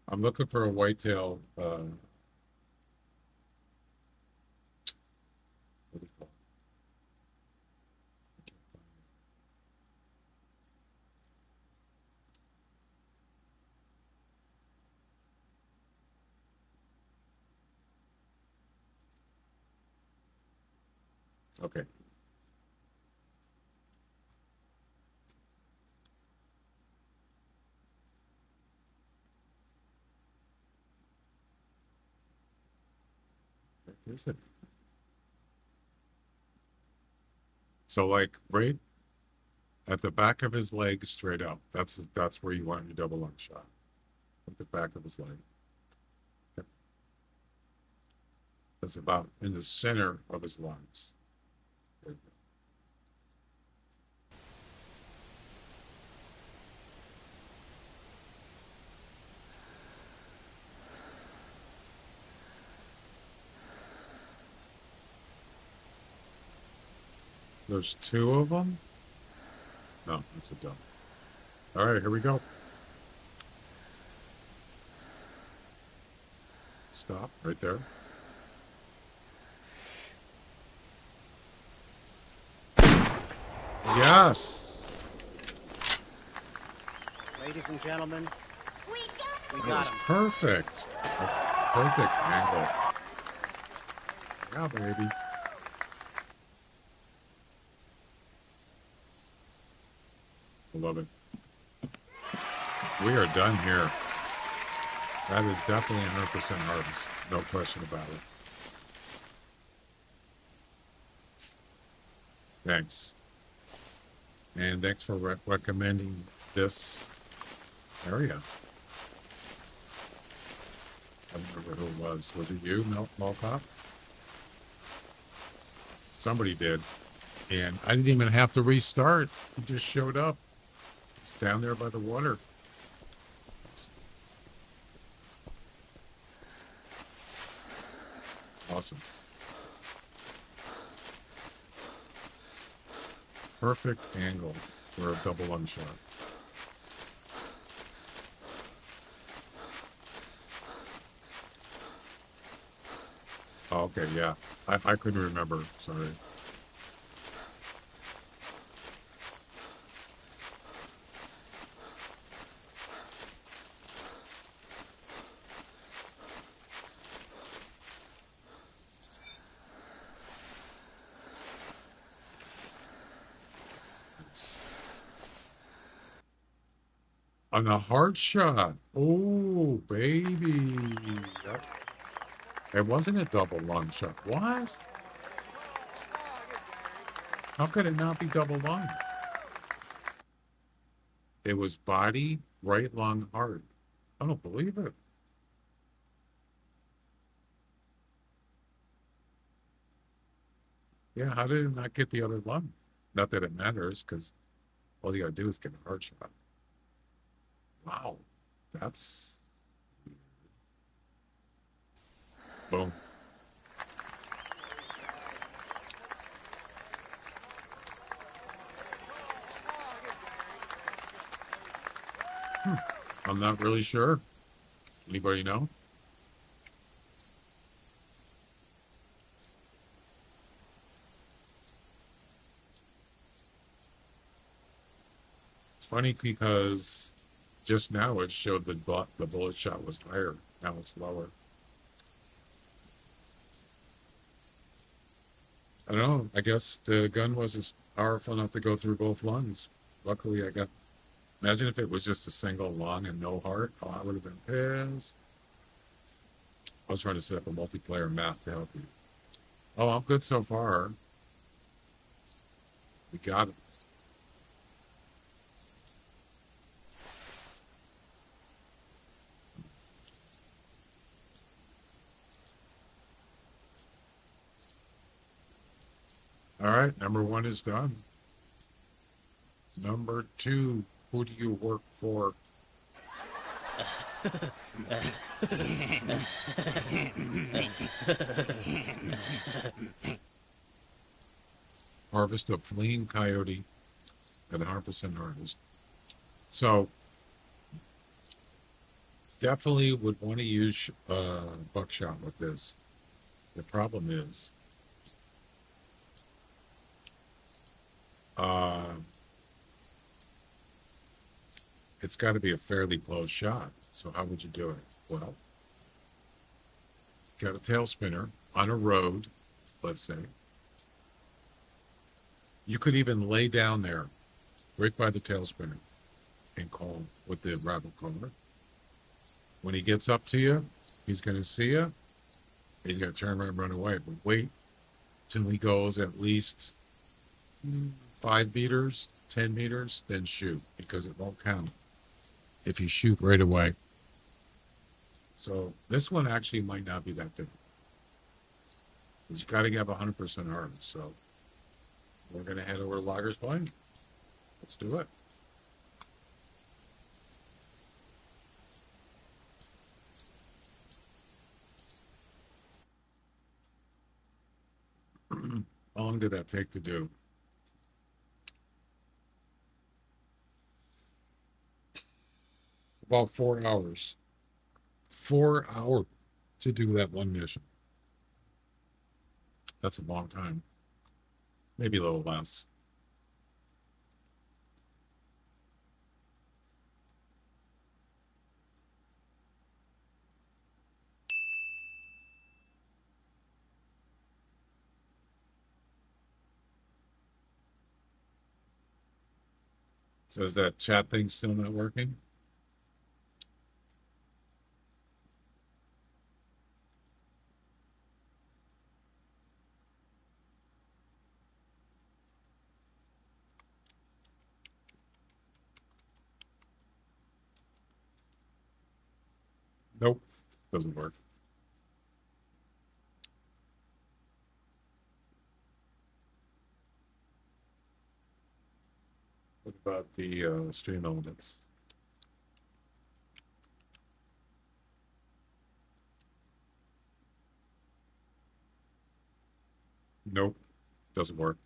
I'm looking for a whitetail. What do you call it? I can't find it. Okay. Where is it? So like right at the back of his leg, straight up. That's where you want your double lung shot. At the back of his leg. Yep. That's about in the center of his lungs. There you go. There's two of them? No, that's a dump. All right, here we go. Stop right there. Yes. Ladies and gentlemen, we That got was him. perfect. A perfect angle. Yeah, baby. I love it. We are done here. That is definitely 100% harvest. No question about it. Thanks. And thanks for recommending this area. I don't remember who it was. Was it you, Malcop? Somebody did. And I didn't even have to restart. He just showed up. It's down there by the water. Awesome. Perfect angle for a double lung shot. Oh, okay, yeah. I couldn't remember. Sorry. On a hard shot. Oh, baby. It wasn't a double lung shot. What? How could it not be double lung? It was body, right lung, heart. I don't believe it. Yeah, how did it not get the other lung? Not that it matters, because all you gotta do is get a heart shot. Wow, That's boom. I'm not really sure. Anybody know? It's funny because just now it showed the bullet shot was higher. Now it's lower. I don't know. I guess the gun wasn't powerful enough to go through both lungs. Luckily, I got. Imagine if it was just a single lung and no heart. Oh, I would have been pissed. I was trying to set up a multiplayer map to help you. Oh, I'm good so far. We got it. All right, number 1 is done. Number 2, who do you work for? Harvest of fleeing coyote at 100% harvest. So definitely would want to use buckshot with this. The problem is it's got to be a fairly close shot. So how would you do it? Well, got a tail spinner on a road, let's say. You could even lay down there right by the tail spinner and call with the rabbit caller. When he gets up to you, he's going to see you. He's going to turn around and run away. But wait till he goes at least 5 meters, 10 meters, then shoot, because it won't count if you shoot right away. So this one actually might not be that difficult. Because you got to have 100% harvest. So we're going to head over to Logger's Point. Let's do it. How long did that take to do? About 4 hours. 4 hours to do that one mission. That's a long time. Maybe a little less. So is that chat thing still not working? Nope, doesn't work. What about the stream elements? Nope, doesn't work.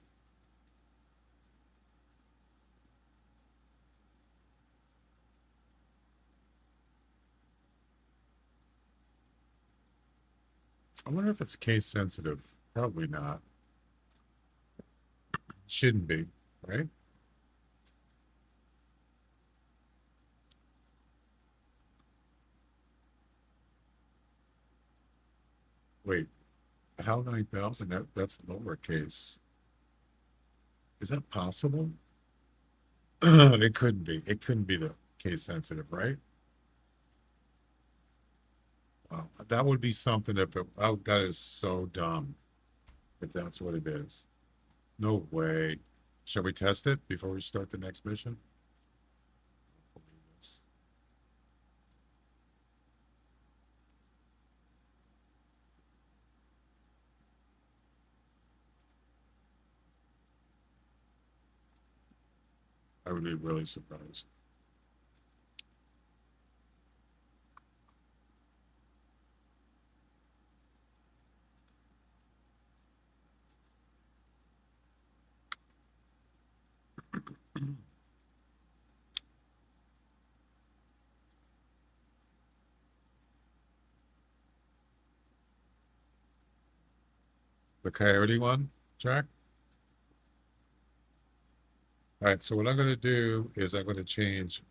I wonder if it's case sensitive. Probably not. Shouldn't be, right? Wait, HAL 9000, that's lowercase. Is that possible? It couldn't be. It couldn't be the case sensitive, right? That would be something if it, oh, that is so dumb. If that's what it is. No way. Shall we test it before we start the next mission? I would be really surprised. The coyote one, Jack? All right, so what I'm going to do is I'm going to change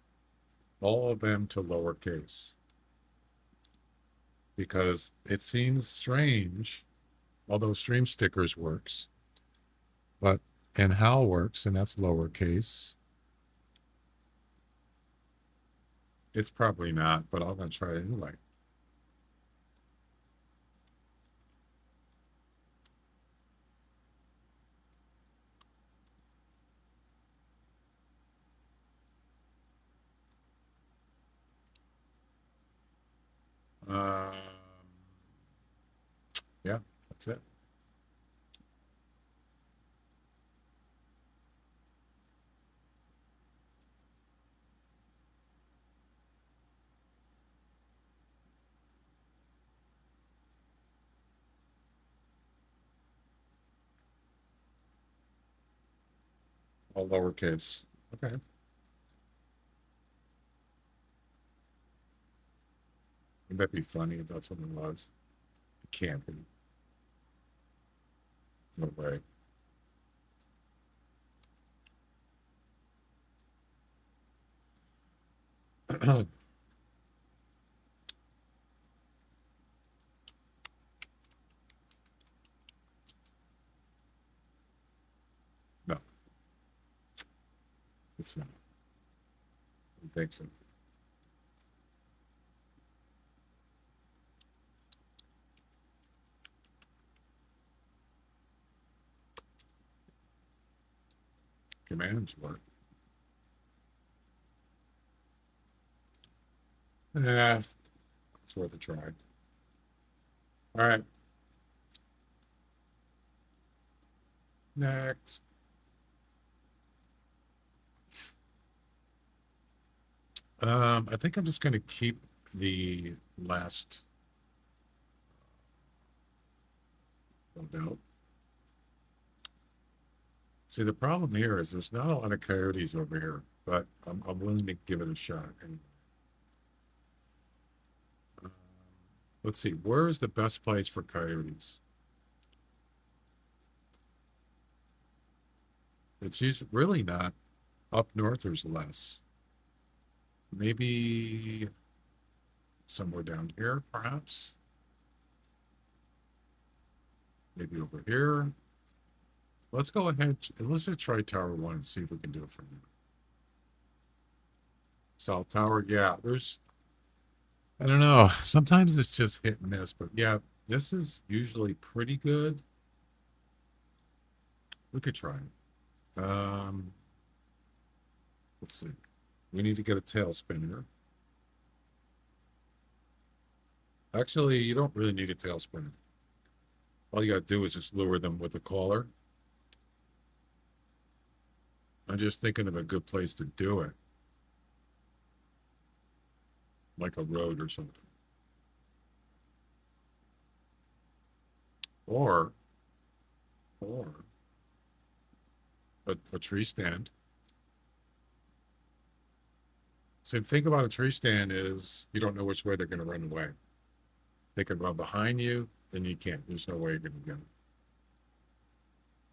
all of them to lowercase because it seems strange, although stream stickers works, but and Hal works, and that's lowercase. It's probably not, but I'm going to try it anyway. Um, yeah, that's it. All lowercase. Okay. Wouldn't that be funny if that's what it was? It can't be. No way. No, it's not. I don't think so. Commands work. Yeah, it's worth a try. All right. Next. I think I'm just going to keep the last. No. See, the problem here is there's not a lot of coyotes over here, but I'm willing to give it a shot. Anyway. Let's see, where is the best place for coyotes? It's usually really not up north. There's less. Maybe somewhere down here, perhaps. Maybe over here. Let's go ahead. Let's just try Tower 1 and see if we can do it from there. South Tower, yeah, there's, I don't know. Sometimes it's just hit and miss, but yeah, this is usually pretty good. We could try it. Let's see. We need to get a tail spinner. Actually, you don't really need a tail spinner. All you got to do is just lure them with a collar. I'm just thinking of a good place to do it. Like a road or something. Or a tree stand. So the thing about a tree stand is you don't know which way they're going to run away. They could run behind you, then you can't. There's no way you're going to get them.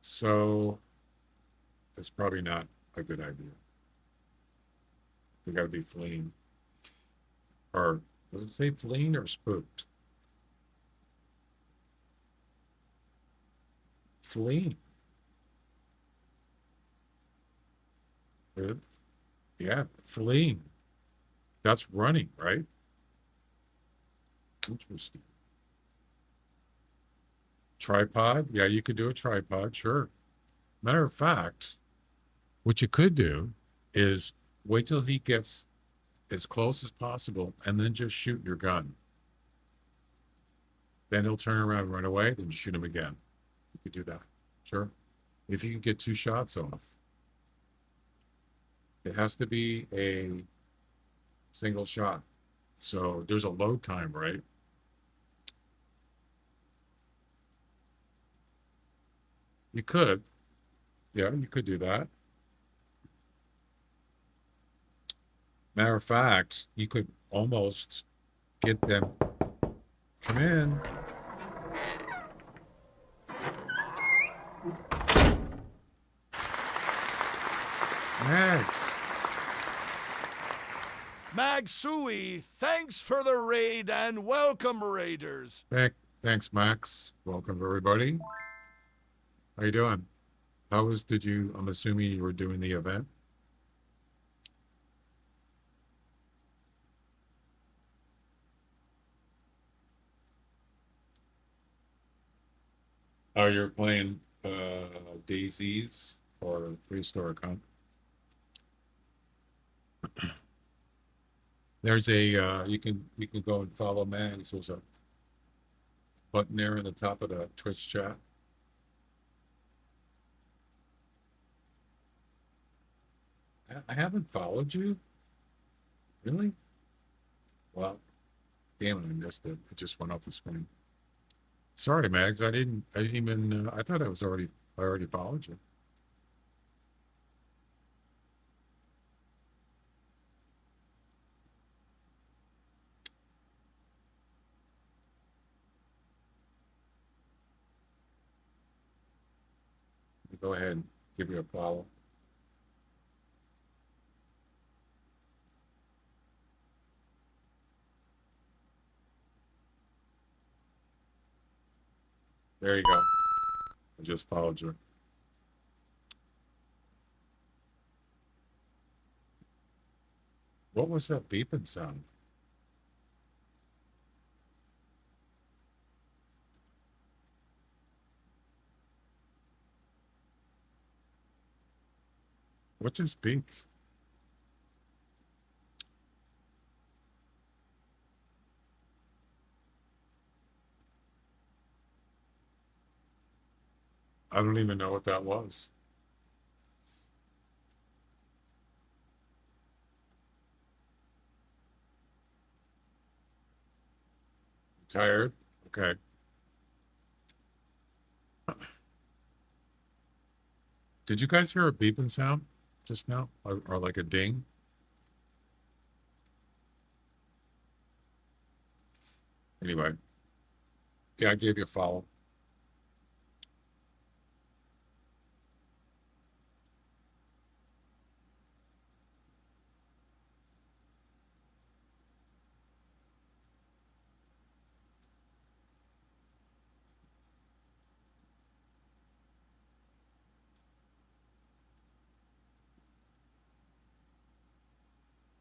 So that's probably not a good idea. They got to be fleeing. Or does it say fleeing or spooked? Fleeing. Good. Yeah, fleeing. That's running, right? Interesting. Tripod? Yeah, you could do a tripod, sure. Matter of fact, what you could do is wait till he gets as close as possible and then just shoot your gun. Then he'll turn around and run away, then you shoot him again. You could do that, sure. If you can get 2 shots off. It has to be a single shot. So there's a load time, right? You could. Yeah, you could do that. Matter of fact, you could almost get them. Come in. Max. Magsui, thanks for the raid and welcome, raiders. Thanks, Max. Welcome, everybody. How you doing? I'm assuming you were doing the event? Oh, you're playing Daisies or Prehistoric Hunt? There's a you can go and follow Mags. There's a button there in the top of the Twitch chat. I haven't followed you. Really? Well, damn it, I missed it. It just went off the screen. Sorry, Mags. I didn't even. I thought I already followed you. Go ahead and give you a follow. There you go. I just followed you. What was that beeping sound? What just beeped? I don't even know what that was. Tired? Okay. Did you guys hear a beeping sound just now? Or like a ding? Anyway. Yeah, I gave you a follow.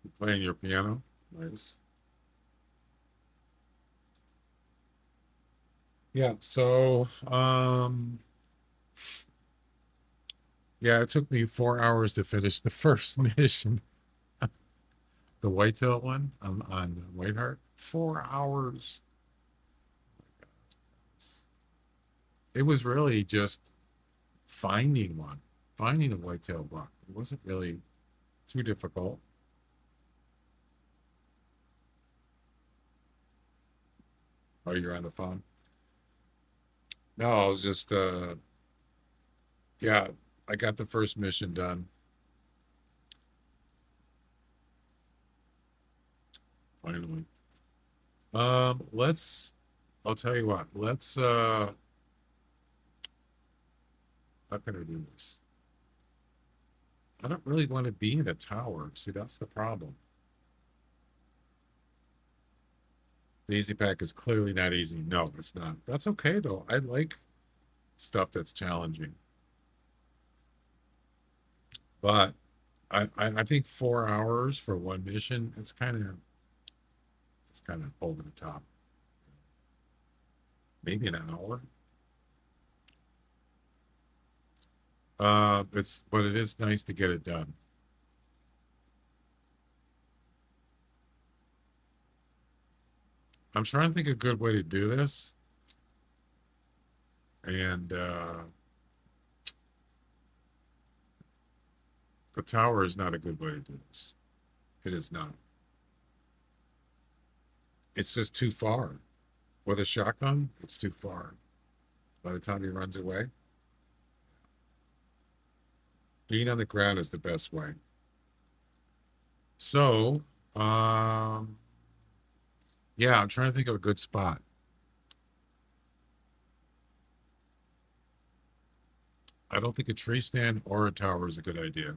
You playing your piano? Nice. Yeah, so yeah, it took me 4 hours to finish the first mission. The whitetail one on Whiteheart. 4 hours. It was really just finding one, finding a whitetail buck. It wasn't really too difficult. Oh, you're on the phone? No, I was just yeah, I got the first mission done. Finally. I'll tell you what, how can I do this? I don't really want to be in a tower. See, that's the problem. The easy pack is clearly not easy. No, it's not. That's okay though. I like stuff that's challenging. But I think 4 hours for one mission, it's kind of over the top. Maybe an hour. But it is nice to get it done. I'm trying to think of a good way to do this. And the tower is not a good way to do this. It is not. It's just too far. With a shotgun, it's too far. By the time he runs away, being on the ground is the best way. So, yeah, I'm trying to think of a good spot. I don't think a tree stand or a tower is a good idea.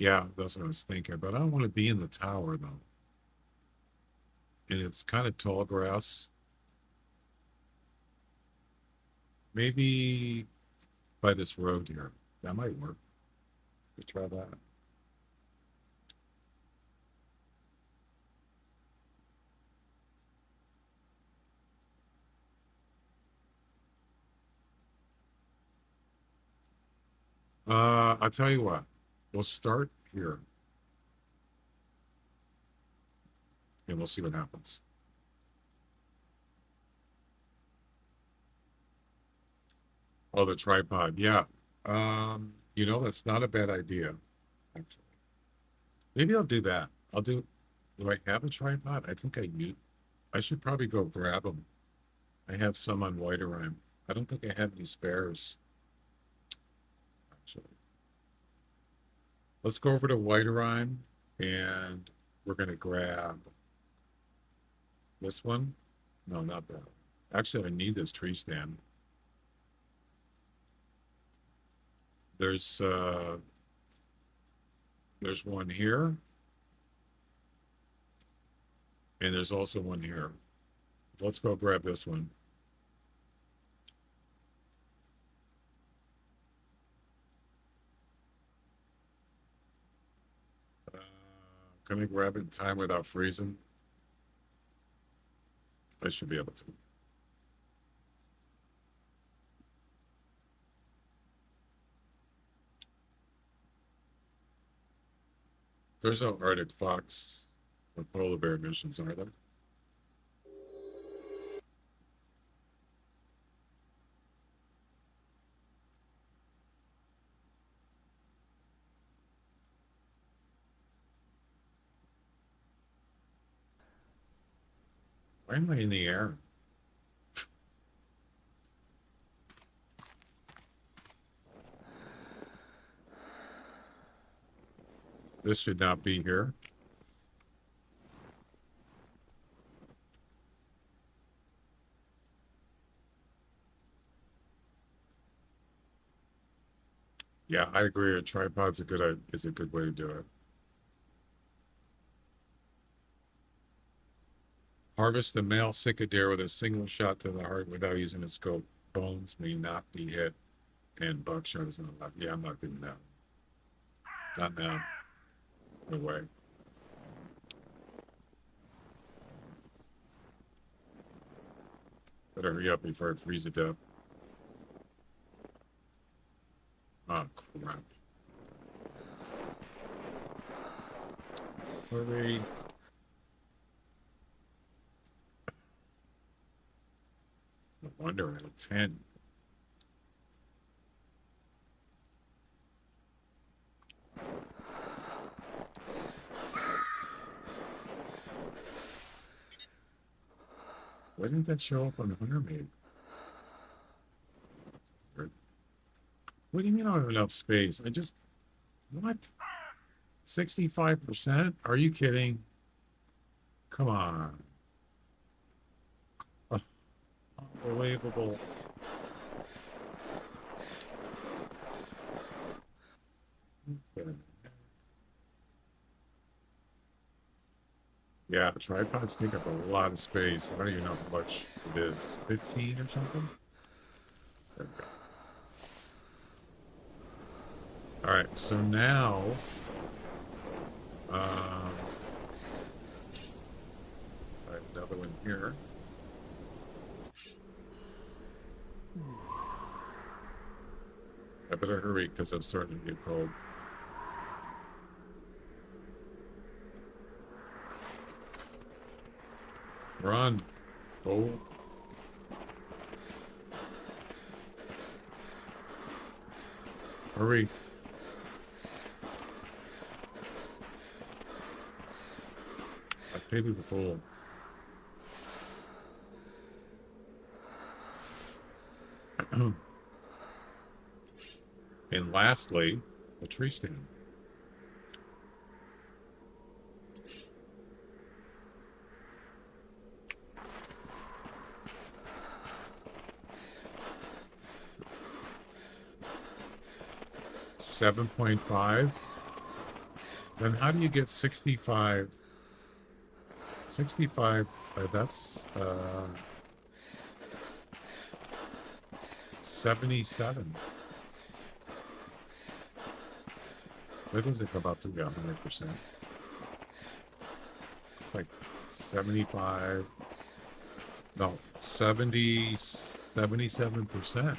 Yeah, that's what I was thinking. But I don't want to be in the tower though. And it's kind of tall grass. Maybe by this road here. That might work. Let's try that. I'll tell you what. We'll start here. And we'll see what happens. Oh, the tripod. Yeah. You know, that's not a bad idea, actually. Maybe I'll do that. Do I have a tripod? I think I do. I should probably go grab them. I have some on Whiterime. I don't think I have any spares, actually. Let's go over to Whiterime and we're going to grab this one. No, not that. Actually, I need this tree stand. There's one here. And there's also one here. Let's go grab this one. Can I grab it in time without freezing? I should be able to. There's no Arctic fox or polar bear missions, are there? Why am I in the air? This should not be here. Yeah, I agree. A tripod's is a good way to do it. Harvest a male sick deer with a single shot to the heart without using a scope. Bones may not be hit, and buckshot is not allowed. Yeah, I'm not doing that. Not now. No way. Better hurry up before I freeze to death. Oh, crap. Hurry. No wonder I had 10. Why didn't that show up on the Hunter map? What do you mean I don't have enough space? What? 65%? Are you kidding? Come on. Unbelievable. Okay. Yeah, tripods take up a lot of space. I don't even know how much it is. 15 or something? There we go. All right, so now, I have another one here. I better hurry because I'm starting to get cold. Run. Oh. Hurry. I paid you the fool. And lastly, a tree stand. $7.5. Then how do you get 65? 65, that's 77. That doesn't come up to be 100%. It's like 75. No, 77%.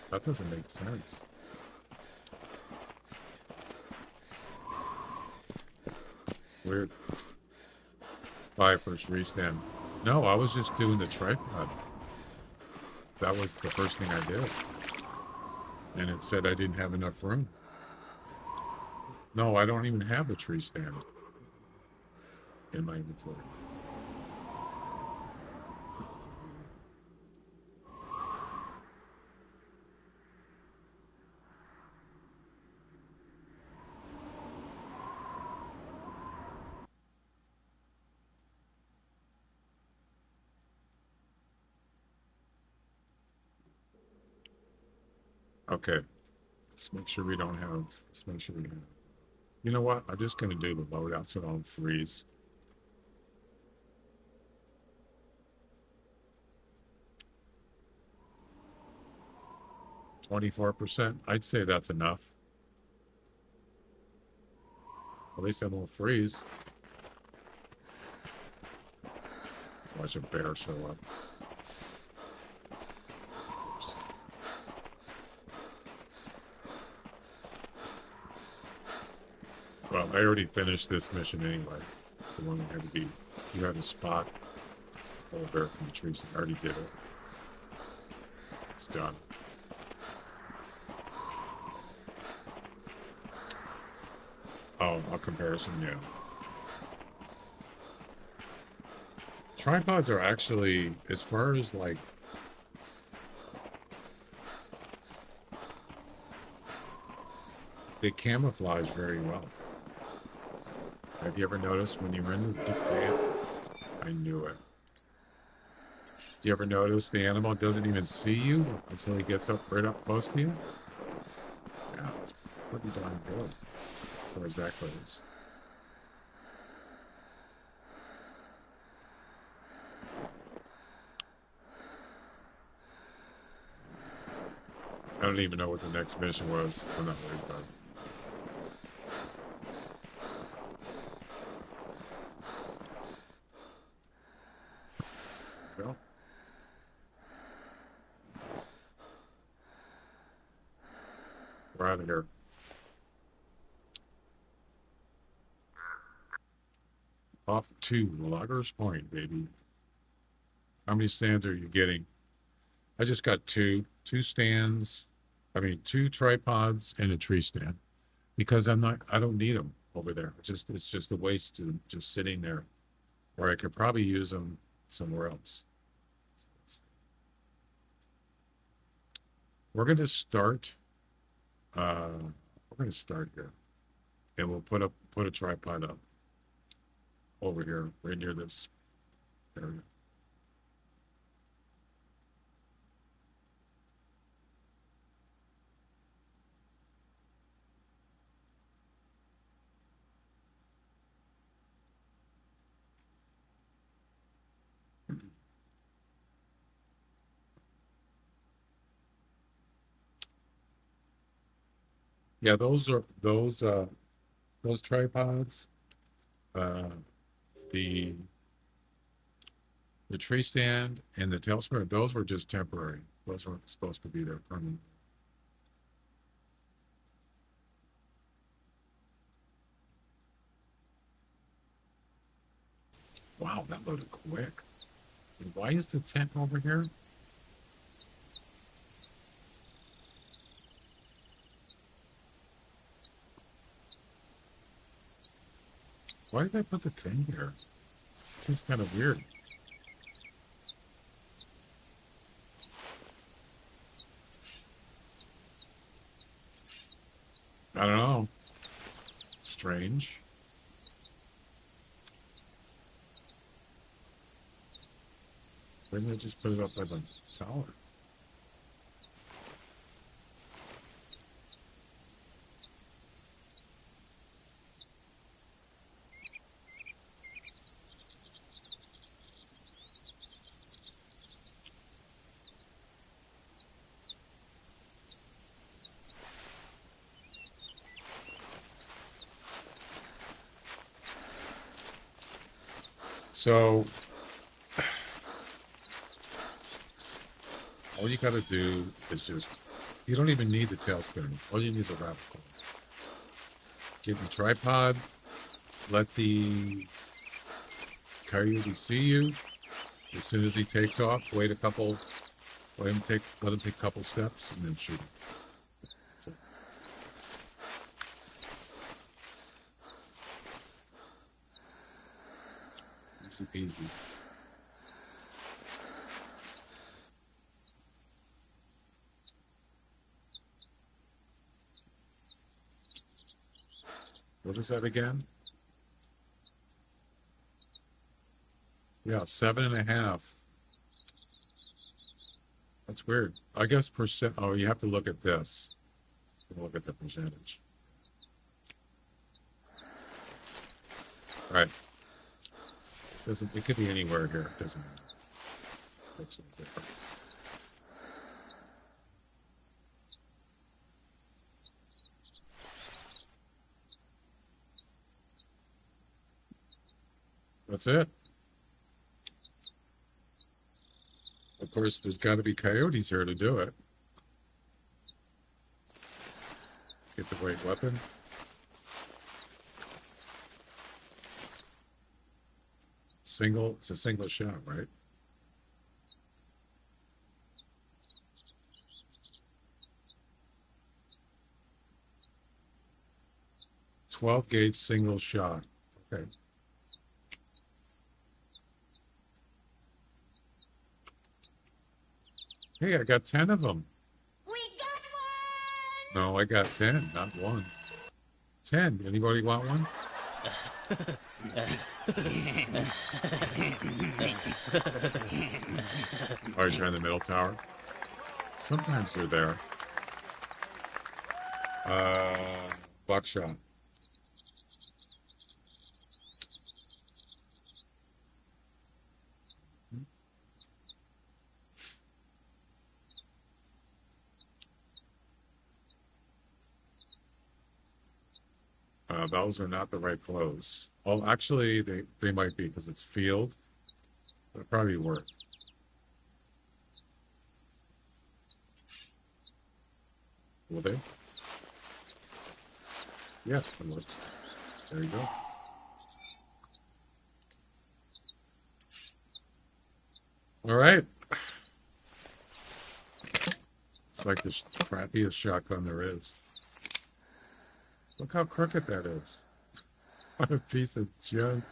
That doesn't make sense. Weird. Buy first restand. No, I was just doing the tripod. That was the first thing I did. And it said I didn't have enough room. No, I don't even have the tree stand in my inventory. Okay. Let's make sure we don't have, let's make sure we don't have. You know what? I'm just going to do the loadout so I don't freeze. %. I'd say that's enough. At least I won't freeze. Watch a bear show up. Oops. Well, I already finished this mission anyway. The one that had to be, you had to spot the bear from the trees. I already did it. It's done. Oh, a comparison, yeah. Tripods are actually, as far as like, they camouflage very well. Have you ever noticed when you're in the camp? I knew it. Do you ever notice the animal doesn't even see you until he gets up right up close to you? Yeah, it's pretty darn good as far as that goes. I don't even know what the next mission was. I'm not worried about it. Well, we're out of here. Off to Loggers Point, baby. How many stands are you getting? I just got two stands. I mean, 2 tripods and a tree stand, because I don't need them over there. It's just a waste to just sitting there, or I could probably use them somewhere else. We're going to start. We're going to start here, and we'll put a tripod up over here, right near this area. Yeah, those tripods. The tree stand and the tail spinner, those were just temporary. Those weren't supposed to be there permanent. Wow, that loaded quick. And why is the tent over here? Why did I put the tent here? It seems kind of weird. I don't know. Strange. Why didn't I just put it up by the tower? So all you got to do is just, you don't even need the tail spinner. All you need is a rabbit cord. Get the tripod, let the coyote see you. As soon as he takes off, let him take a couple steps and then shoot him. That's it. Easy peasy. What is that again? Yeah, 7.5. That's weird. I guess percent. Oh, you have to look at this. Look at the percentage. All right. Doesn't, it could be anywhere here. It doesn't matter. Makes no difference. That's it. Of course, there's got to be coyotes here to do it. Get the right weapon. It's a single shot, right? .12 gauge single shot. Okay. Hey, I got 10 of them. We got one! No, I got 10, not one. 10. Anybody want one? Oh, you're in the middle tower? Sometimes they're there. Buckshot. Those are not the right clothes. Well, actually, they might be because it's field. They'll probably work. Will they? Yeah, it works. There you go. All right. It's like the crappiest shotgun there is. Look how crooked that is. What a piece of junk.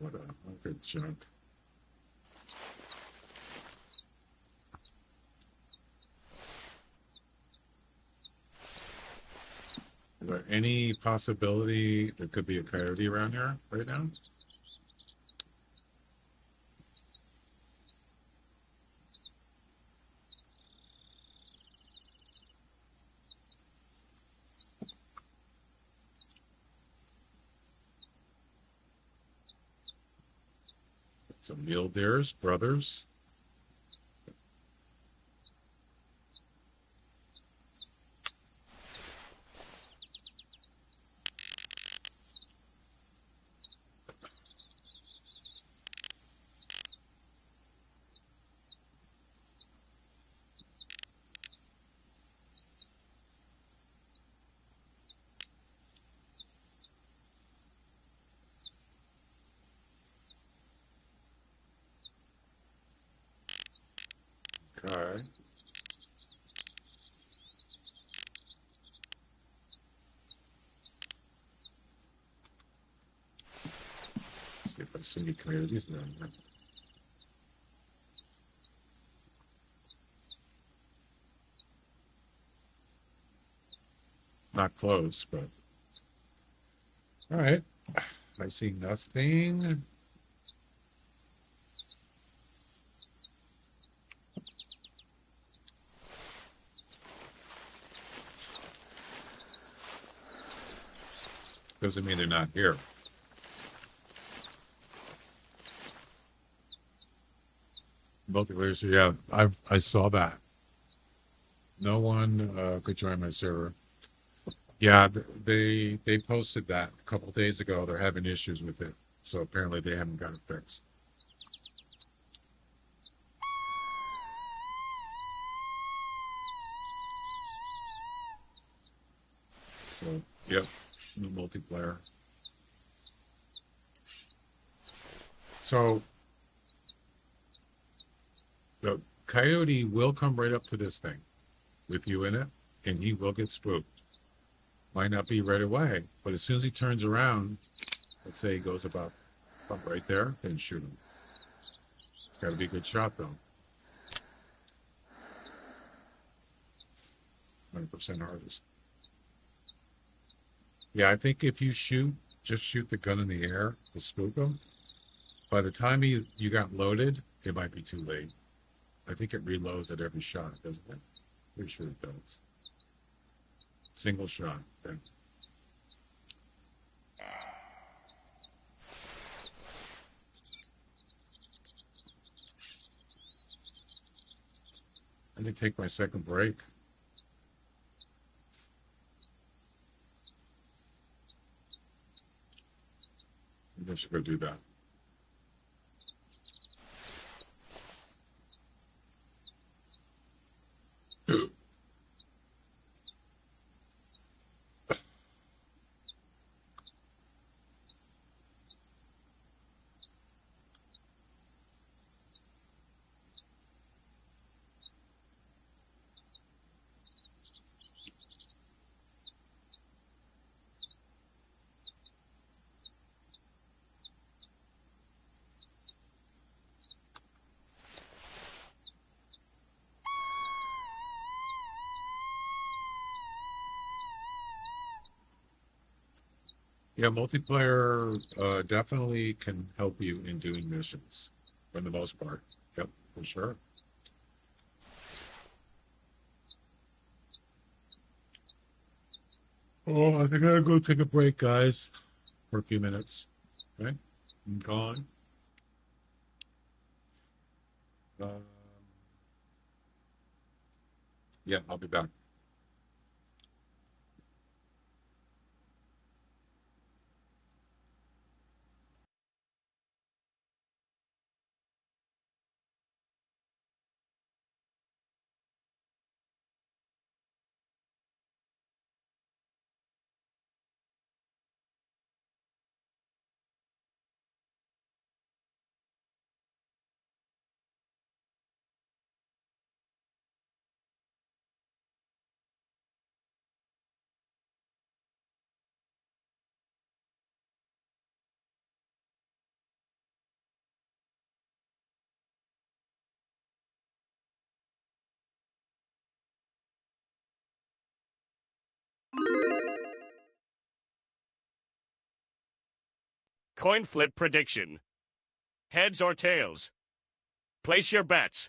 What a hunk of junk. Is there any possibility there could be a coyote around here right now? Some mule deers, brothers. Okay. See if I see any coyotes around here. Not close, but all right. I see nothing. Doesn't mean they're not here. Multi-laser, yeah, I saw that. No one could join my server. Yeah, they posted that a couple days ago. They're having issues with it, so apparently they haven't got it fixed. So, yep, new multiplayer. So the coyote will come right up to this thing with you in it, and he will get spooked. Might not be right away, but as soon as he turns around, let's say he goes about right there, then shoot him. It's got to be a good shot though. 100% hardest. Yeah, I think if you just shoot the gun in the air to spook him. By the time you got loaded, it might be too late. I think it reloads at every shot, doesn't it? Pretty sure it does. Single shot. Okay. I can take my second break. Maybe I should go do that. Yeah, multiplayer definitely can help you in doing missions for the most part. Yep, for sure. Oh, I think I gotta go take a break, guys, for a few minutes. Okay, I'm gone. Um, yeah, I'll be back. Coin flip prediction. Heads or tails? Place your bets.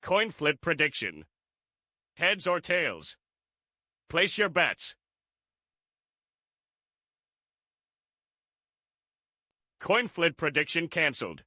Coin flip prediction. Heads or tails? Place your bets. Coin flip prediction cancelled.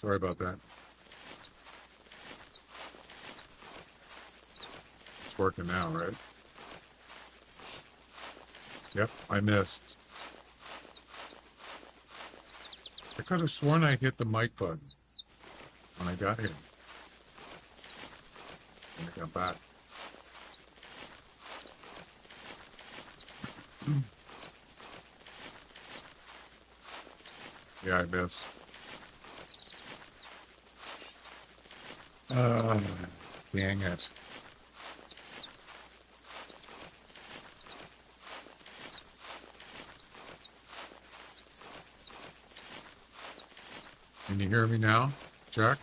Sorry about that. It's working now, right? Yep, I missed. I could have sworn I hit the mic button when I got here. When I got back. Yeah, I missed. Dang it. Can you hear me now, Jack?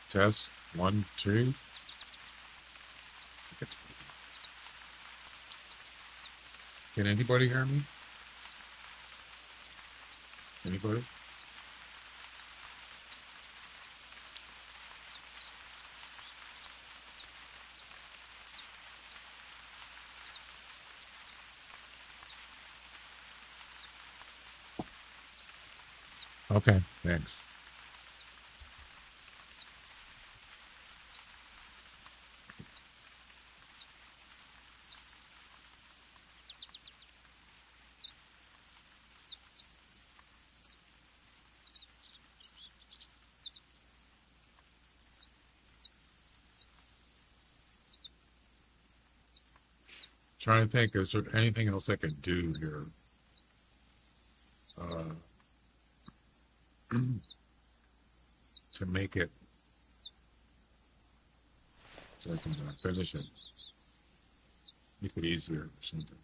Test 1, 2. Can anybody hear me? Anybody? Okay, thanks. Trying to think, is there anything else I can do here? To make it so I can finish it. Make it easier or something.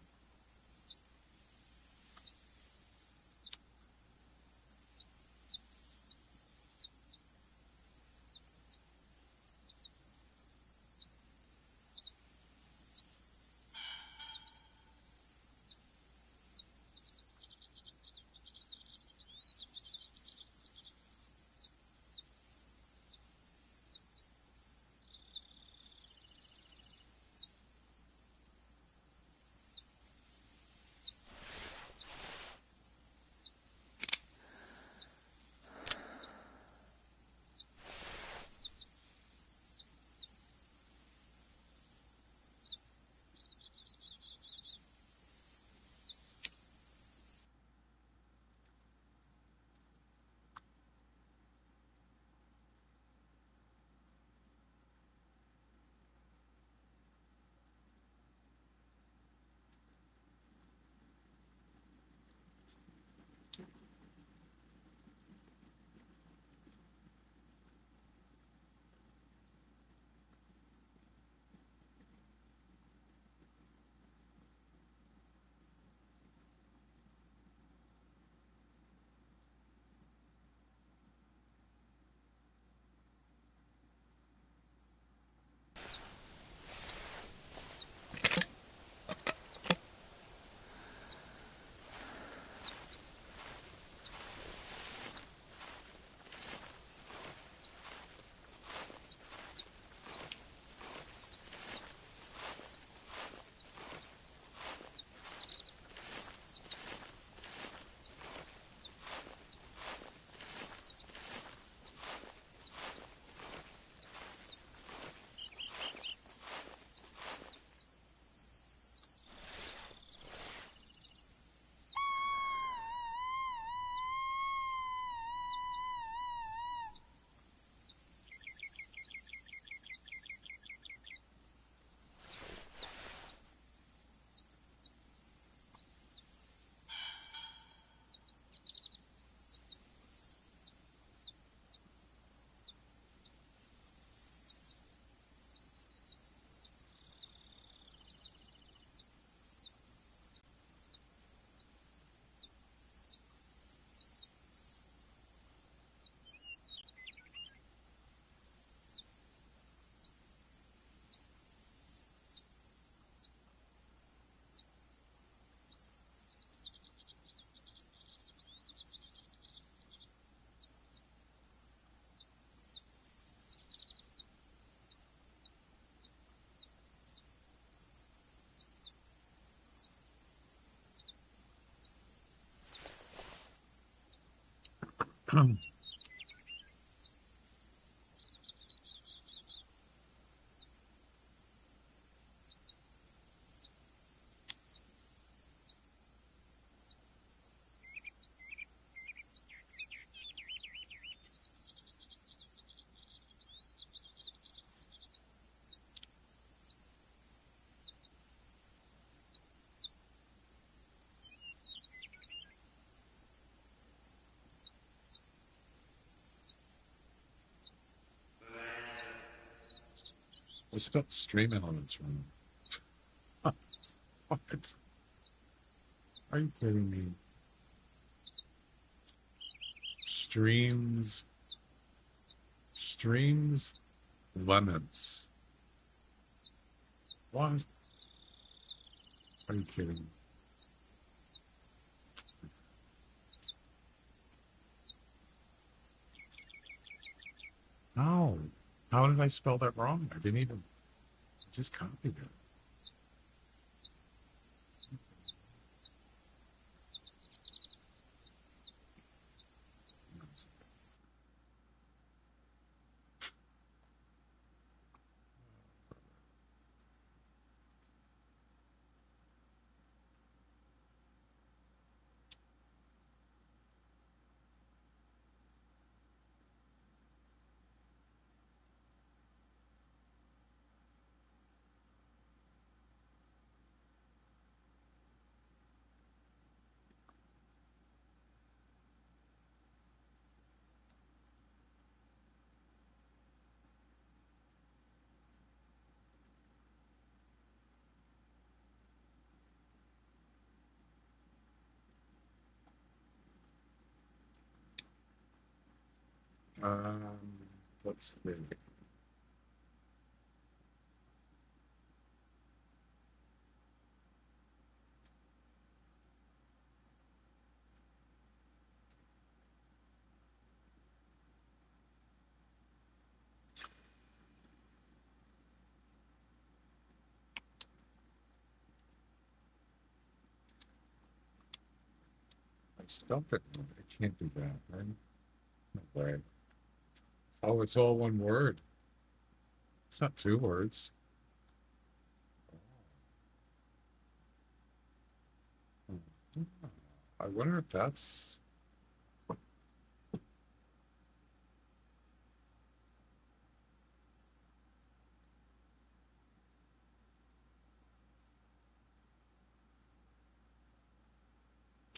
What's about stream elements room? What? Are you kidding me? Streams, lemons. What? Are you kidding me? No. How did I spell that wrong? I didn't even just copied it. Let's see. I spelled it. It can't be that, right? No way. Oh, it's all one word. It's not two words. I wonder if that's.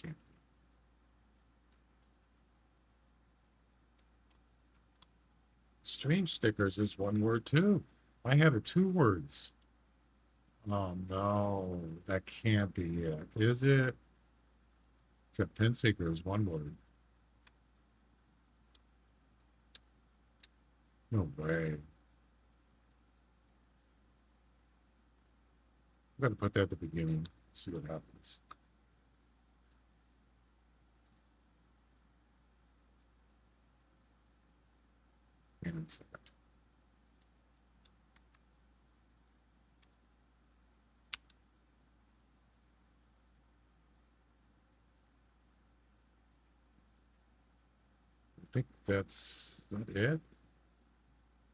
Can't. Stream stickers is one word too. I have it two words. Oh no, that can't be it. Is it? Except pin sticker is one word. No way. I'm gonna put that at the beginning, see what happens. Hang on a second. I think that's not it.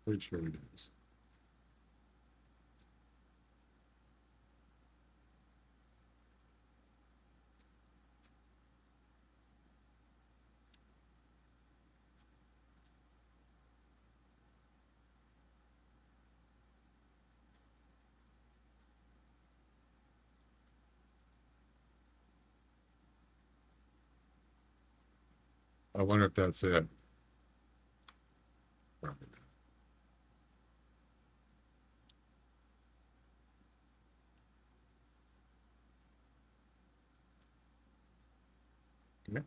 Pretty sure it is. I wonder if that's it. Probably not. Yeah.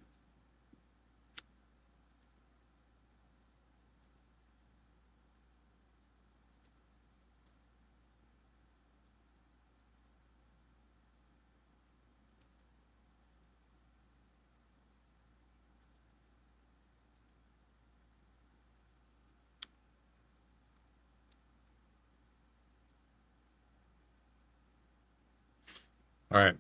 All right.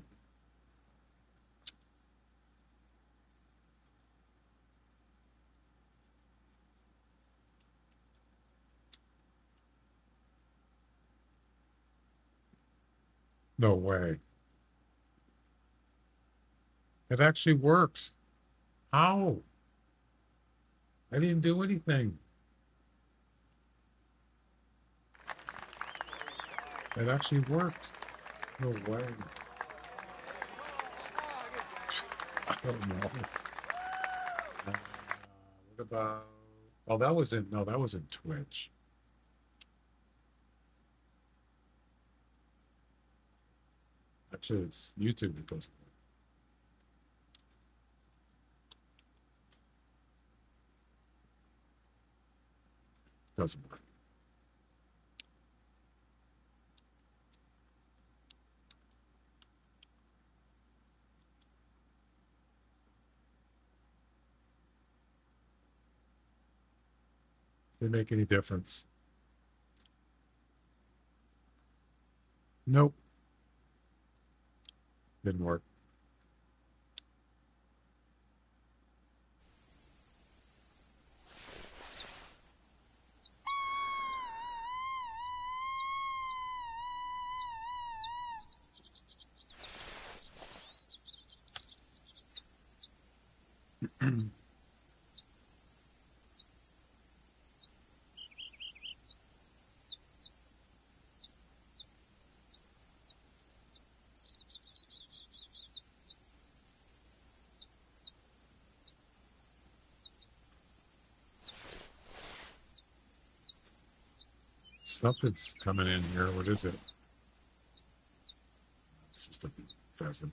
No way. It actually works. How? I didn't do anything. It actually worked. No way. I don't know. What about? Oh, that was in. No, that was in Twitch. Actually, it's YouTube that doesn't work. Doesn't work. Didn't make any difference. Nope. Didn't work. Something's coming in here. What is it? It's just a pheasant.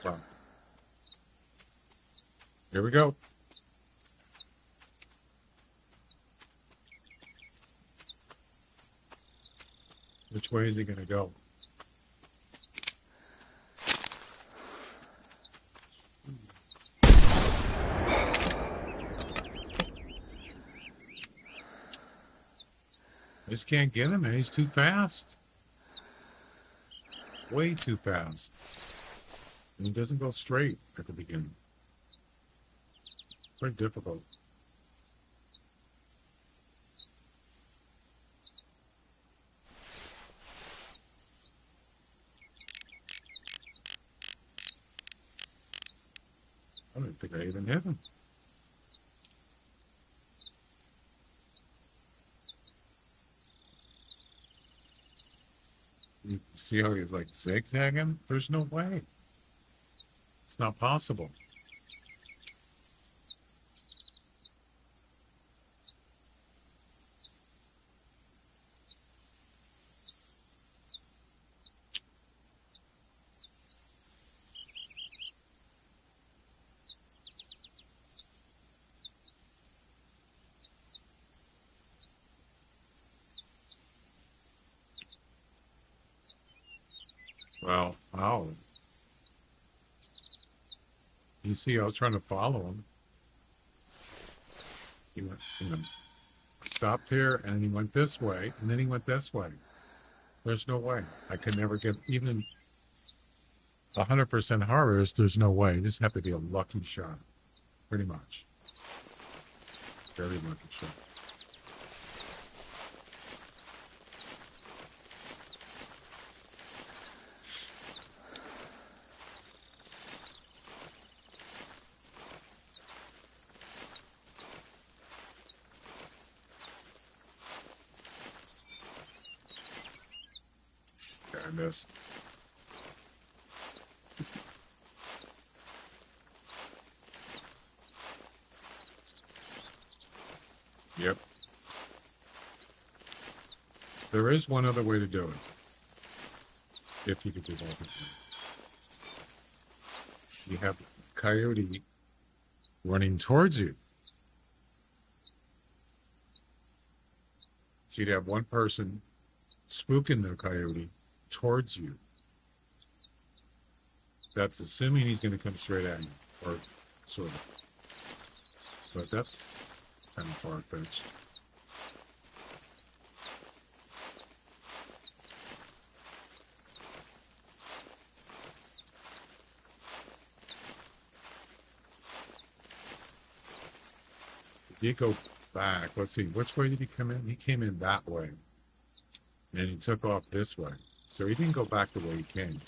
Wow. Here we go. Which way is he going to go? I just can't get him, man. He's too fast. Way too fast. And he doesn't go straight at the beginning. Very difficult. I don't think I even hit him. You see how he's like zigzagging? There's no way. It's not possible. Well, wow. You see, I was trying to follow him. He went, stopped here, and he went this way, and then he went this way. There's no way. I could never get even 100% harvest. There's no way. This have to be a lucky shot, pretty much. Very lucky shot. I missed. Yep. There is one other way to do it. If you could do multiplayer. You have Coyote running towards you. So you'd have one person spooking the Coyote towards you. That's assuming he's going to come straight at you, or sort of. But that's kind of far-fetched. Did he go back? Let's see. Which way did he come in? He came in that way. And he took off this way. So he didn't go back the way he came.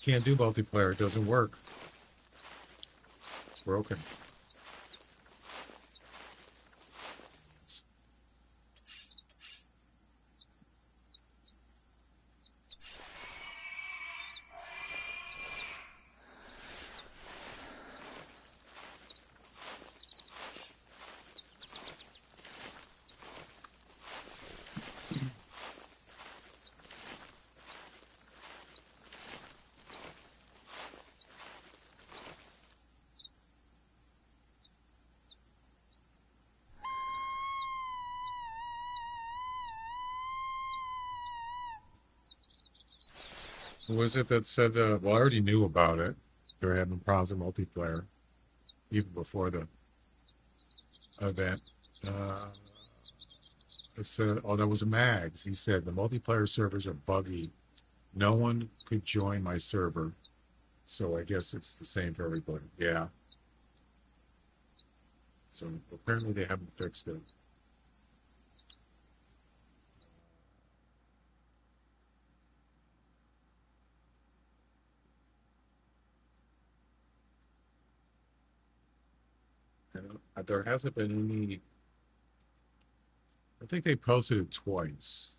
Can't do multiplayer. It doesn't work. It's broken. Who was it that said, well, I already knew about it. They're having problems with multiplayer, even before the event. It said, oh, that was Mags. He said, the multiplayer servers are buggy. No one could join my server. So I guess it's the same for everybody. Yeah. So apparently they haven't fixed it. And there hasn't been any. I think they posted it twice.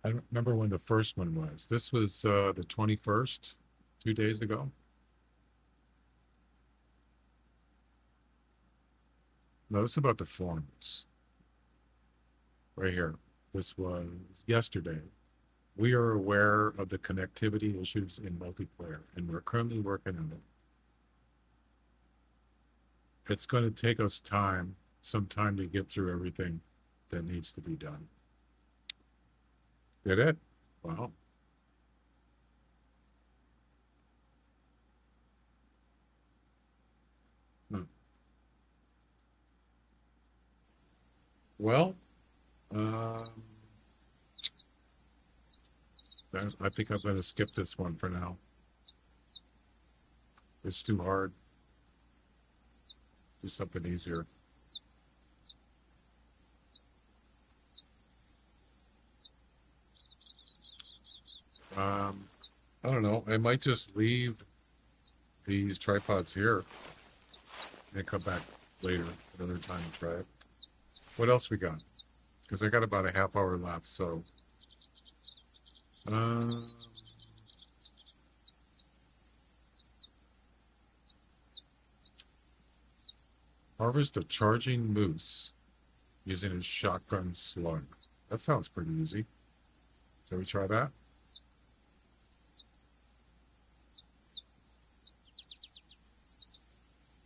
I don't remember when the first one was. This was the 21st, 2 days ago. No, this is about the forums. Right here. This was yesterday. We are aware of the connectivity issues in multiplayer, and we're currently working on it. It's going to take us some time to get through everything that needs to be done. Did it? Wow. Hmm. Well, I think I'm going to skip this one for now. It's too hard. Do something easier. I don't know. I might just leave these tripods here and come back later another time to try it. What else we got? Because I got about a half hour left, so harvest a charging moose using a shotgun slug. That sounds pretty easy. Shall we try that?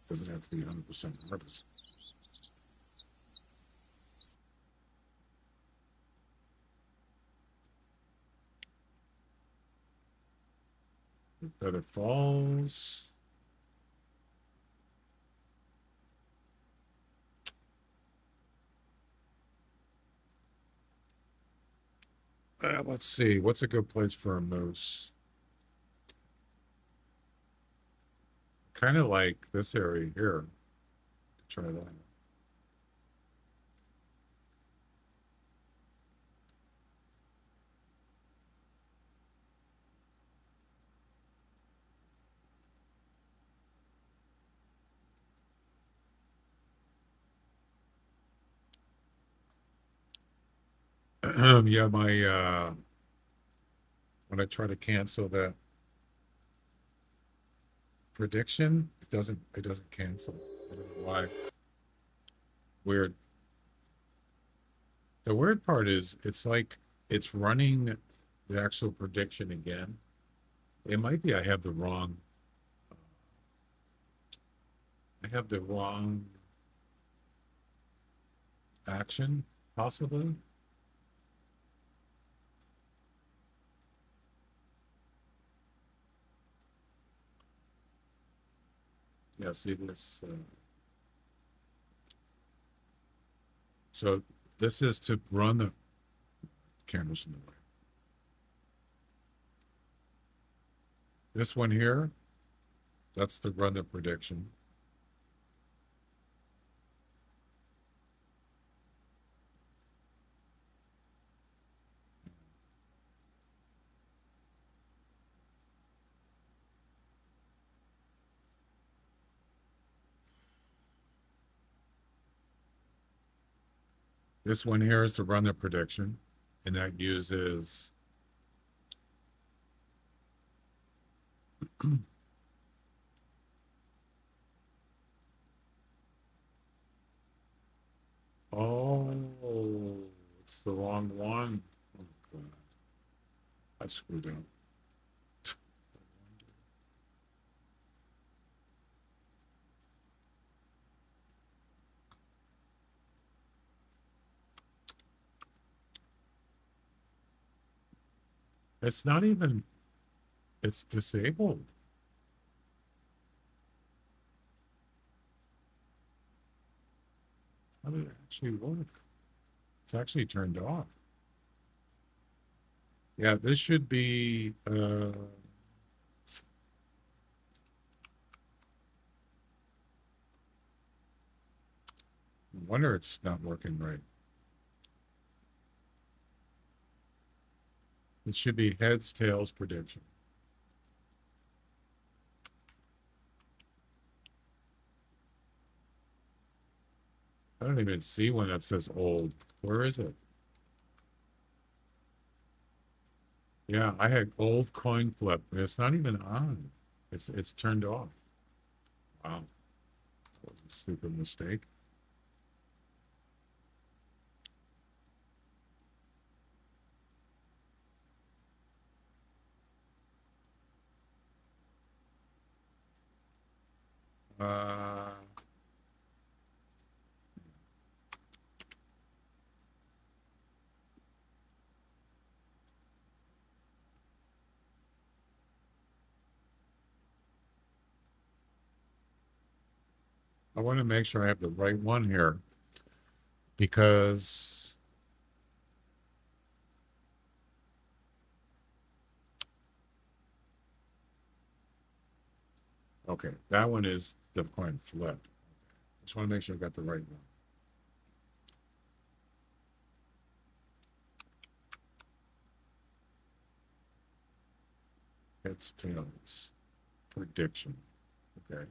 Doesn't have to be 100% harvest. Feather Falls. Let's see. What's a good place for a moose? Kind of like this area here. Try that. Yeah, my when I try to cancel the prediction, it doesn't cancel. I don't know why. Weird. The weird part is it's like it's running the actual prediction again. It might be I have the wrong action, possibly. Yeah, see this. So this is to run the cameras in the way. This one here, that's to run the prediction. This one here is to run the prediction, and that uses oh, it's the wrong one. Oh God, I screwed up. It's not even, it's disabled. How did it actually work? It's actually turned off. Yeah, this should be I wonder it's not working right. It should be heads, tails, prediction. I don't even see one that says old. Where is it? Yeah, I had old coin flip, but it's not even on. It's turned off. Wow. That was a stupid mistake. Uh, I want to make sure I have the right one here because okay, that one is the coin flip. Just want to make sure I got the right one. Heads, tails, prediction. Okay.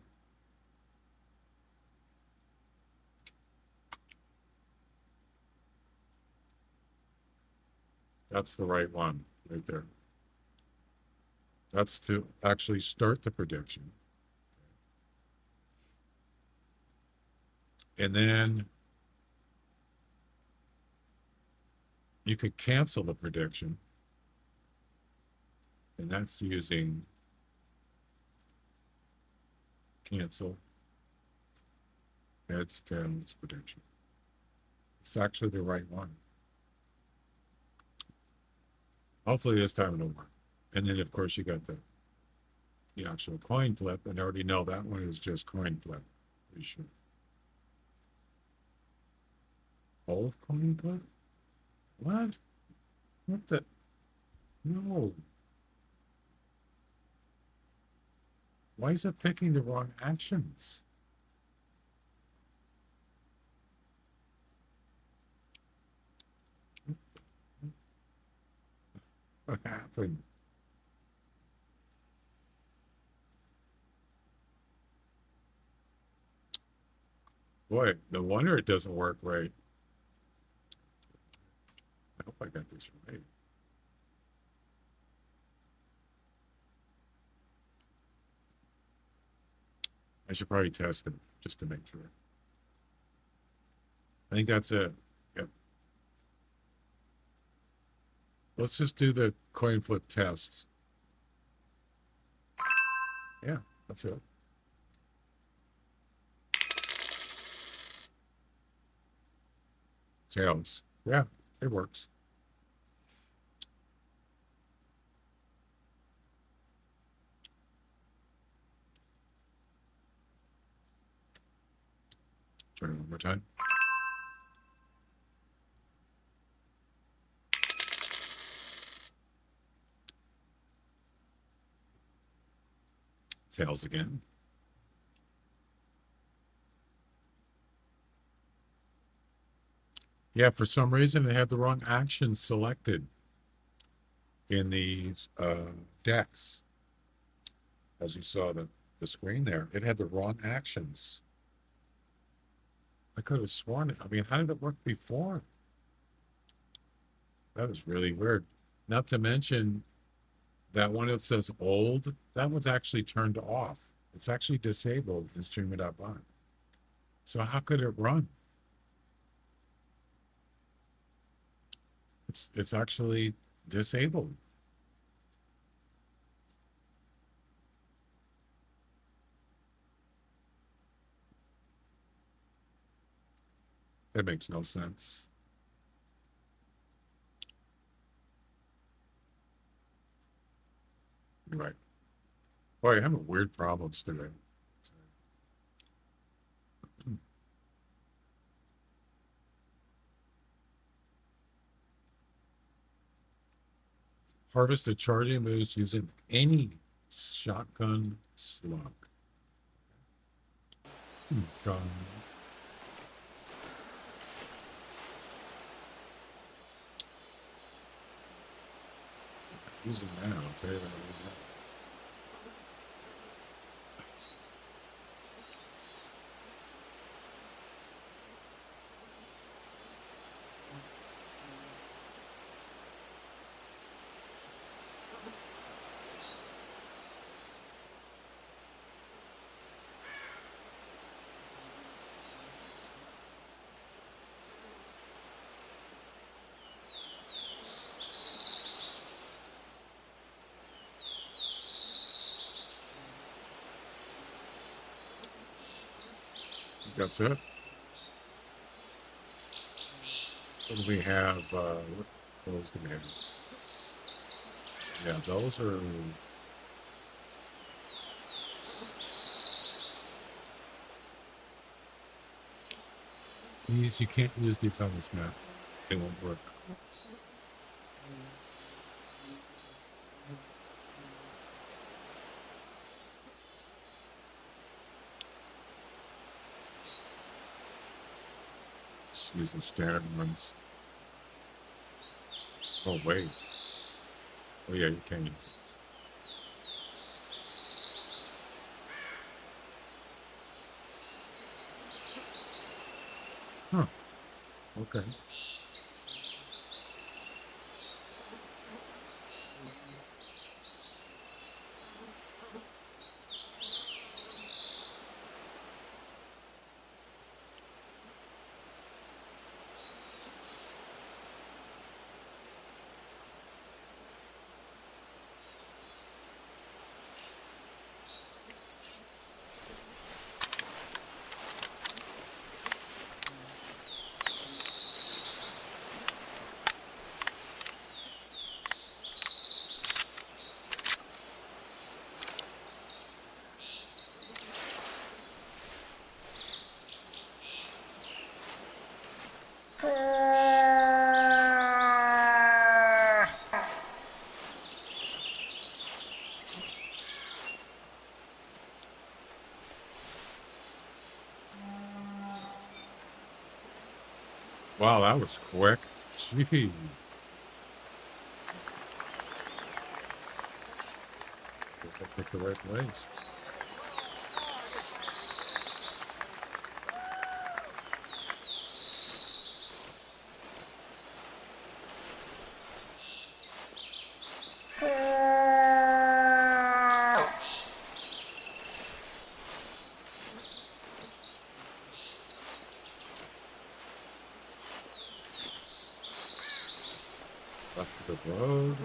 That's the right one right there. That's to actually start the prediction. And then you could cancel the prediction. And that's using cancel heads, tails, prediction. It's actually the right one. Hopefully this time it'll work. And then of course you got the actual coin flip, and I already know that one is just coin flip. Pretty sure. Old coin flip? What? What the? No. Why is it picking the wrong actions? What happened? Boy, no wonder it doesn't work right. I hope I got this right. I should probably test it just to make sure. I think that's it. Yep. Let's just do the coin flip test. Yeah, that's it. Tails. Yeah, it works. Try it one more time. Tails again. Yeah, for some reason it had the wrong action selected in the decks. As you saw the screen there, it had the wrong actions. I could have sworn it. I mean, how did it work before? That was really weird. Not to mention that one that says old, that one's actually turned off. It's actually disabled in streamer.bot. So how could it run? It's actually disabled. That makes no sense. You're right. Boy, I'm having weird problems today. Harvest the charging moves using any shotgun slug. Gun. Using that, I'll tell you that. That's it. What do we have? What those do we have? Yeah, those are. You can't use these on this map. They won't work. Just using standard ones. Oh wait. Oh yeah, you can use it. Huh. Okay. Wow, that was quick. Gee. I picked the right place. Left to the road.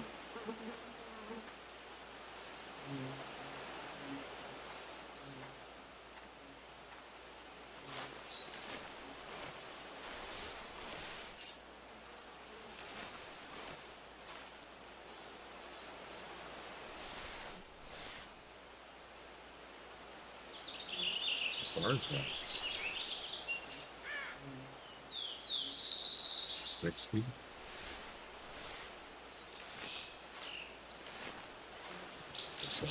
How far is that? 60. This side.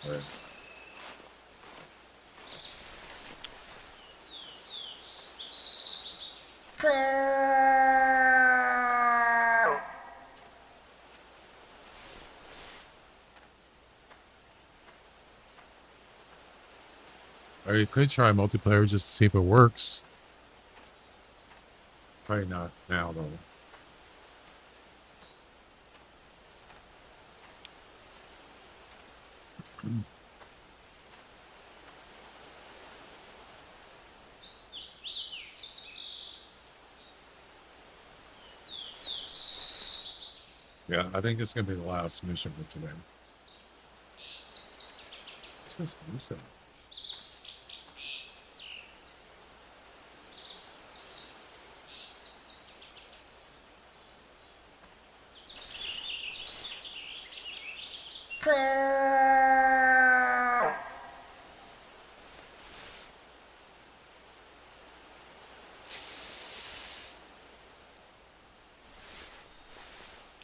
Right. Or you could try multiplayer just to see if it works. Probably not now though. Yeah, I think it's gonna be the last mission for today. What's this? What's that?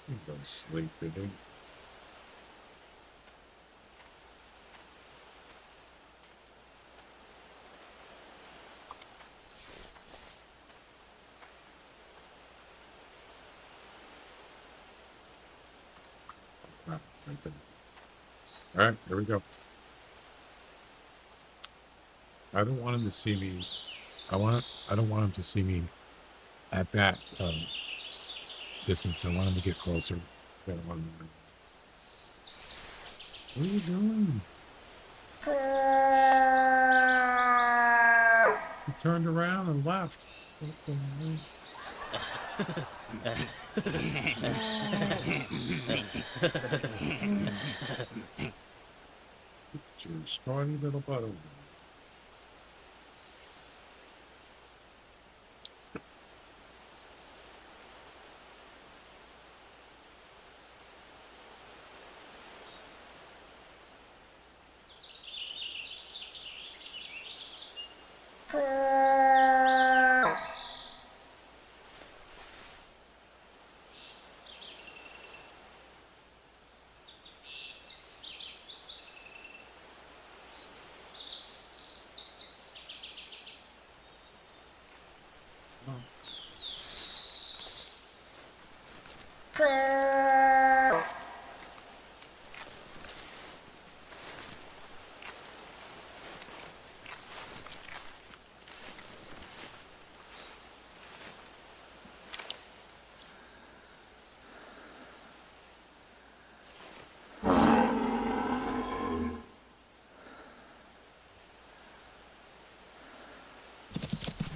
You go to sleep, did he? Ah, right there. All right, here we go. I don't want him to see me. I don't want him to see me at that distance. I want him to get closer. I don't want him to... What are you doing? He turned around and left. What the hell? Get your scrawny little butt over there.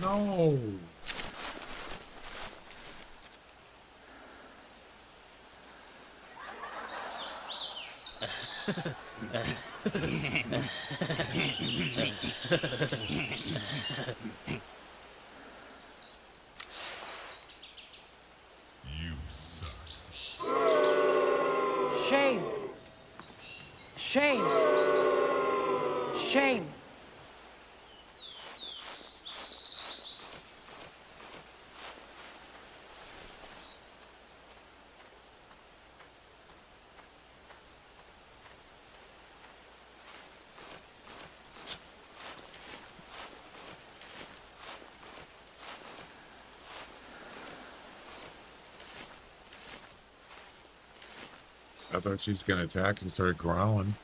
No. Shame. Shame. Shame. I thought she was gonna attack and started growling.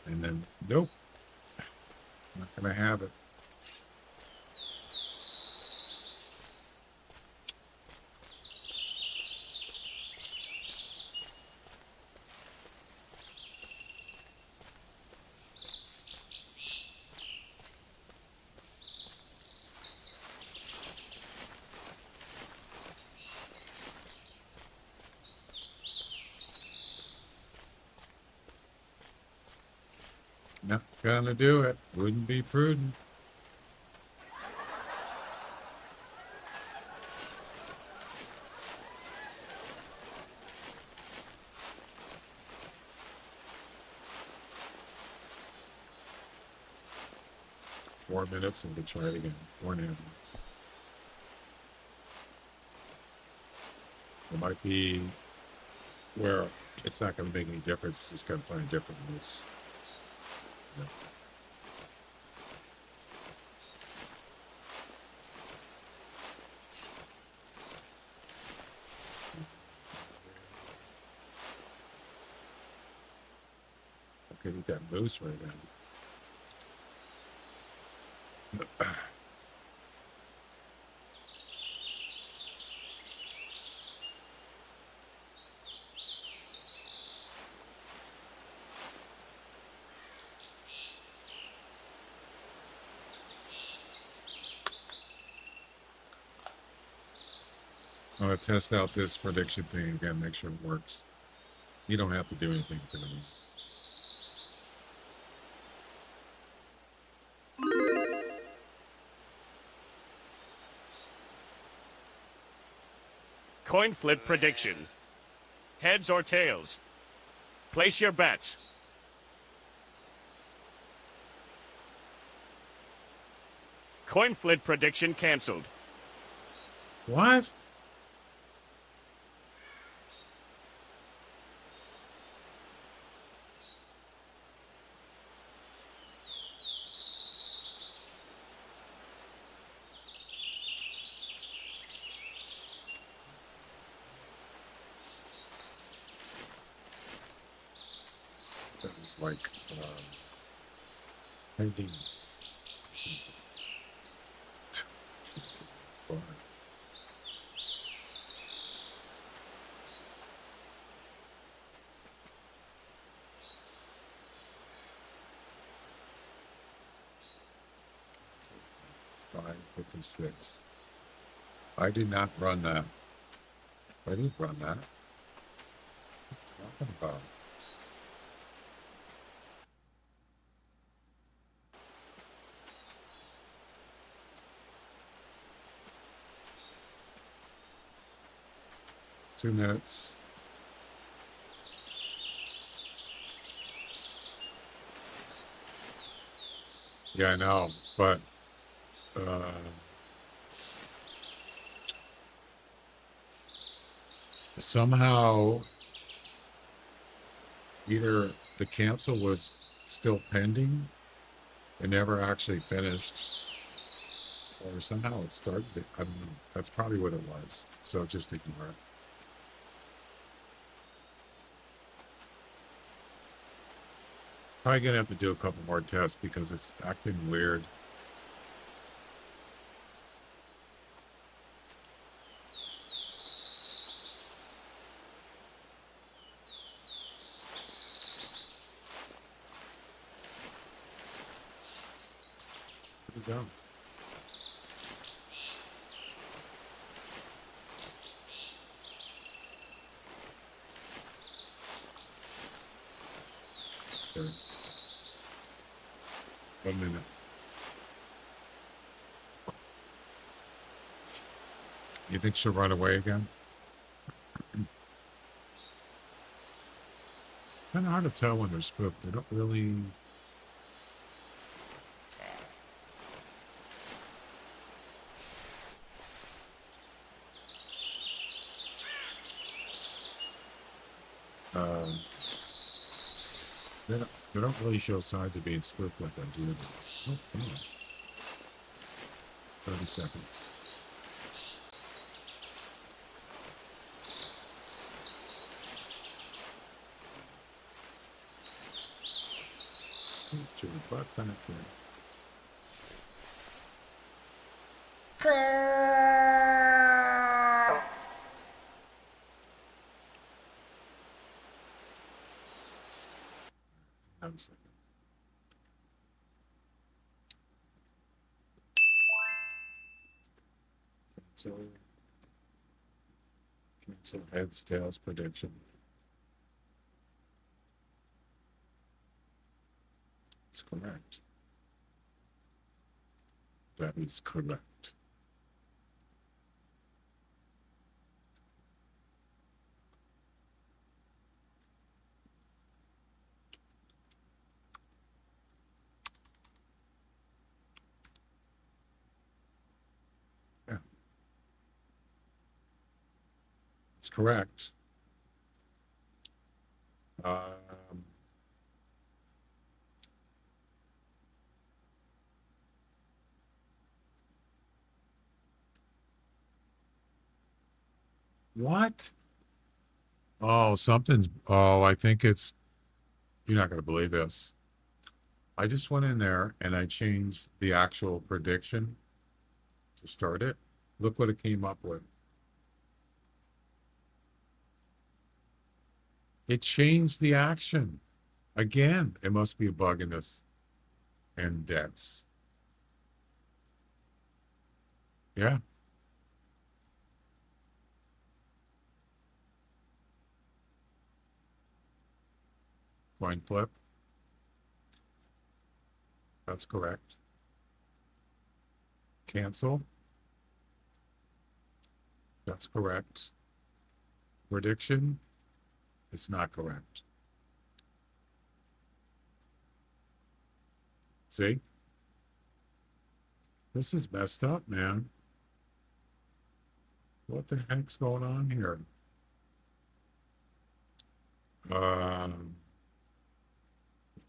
And then, nope. Not gonna have it. Not gonna do it. Wouldn't be prudent. Four minutes and we'll try it again. 4.5 minutes. It might be where it's not going to make any difference. Just got to find different moves. Yeah. Okay, eat that moose right now. I'm going to test out this prediction thing again, make sure it works. You don't have to do anything for me. Coin flip prediction. Heads or tails? Place your bets. Coin flip prediction canceled. What? That was like pending something. Fine. So, 5:56. I did not run that. I didn't run that. What's talking about? Two minutes. Yeah, I know, but somehow either the cancel was still pending and never actually finished, or somehow it started. I don't know. That's probably what it was. So just ignore it. Probably gonna have to do a couple more tests because it's acting weird. Where'd it go? Okay. 1 minute. You think she'll run away again? Kind of hard to tell when they're spooked. They don't really. Um, they don't really show signs of being spooked like I do. Oh, come on. 30 seconds. Get your butt back here. Have a second. Cancel heads, tails prediction. It's correct. That is correct. Yeah. It's correct. What? Oh, something's. Oh, I think it's. You're not going to believe this. I just went in there and I changed the actual prediction to start it. Look what it came up with. It changed the action. Again, it must be a bug in this index. Yeah. Coin flip. That's correct. Cancel. That's correct. Prediction. It's not correct. See? This is messed up, man. What the heck's going on here?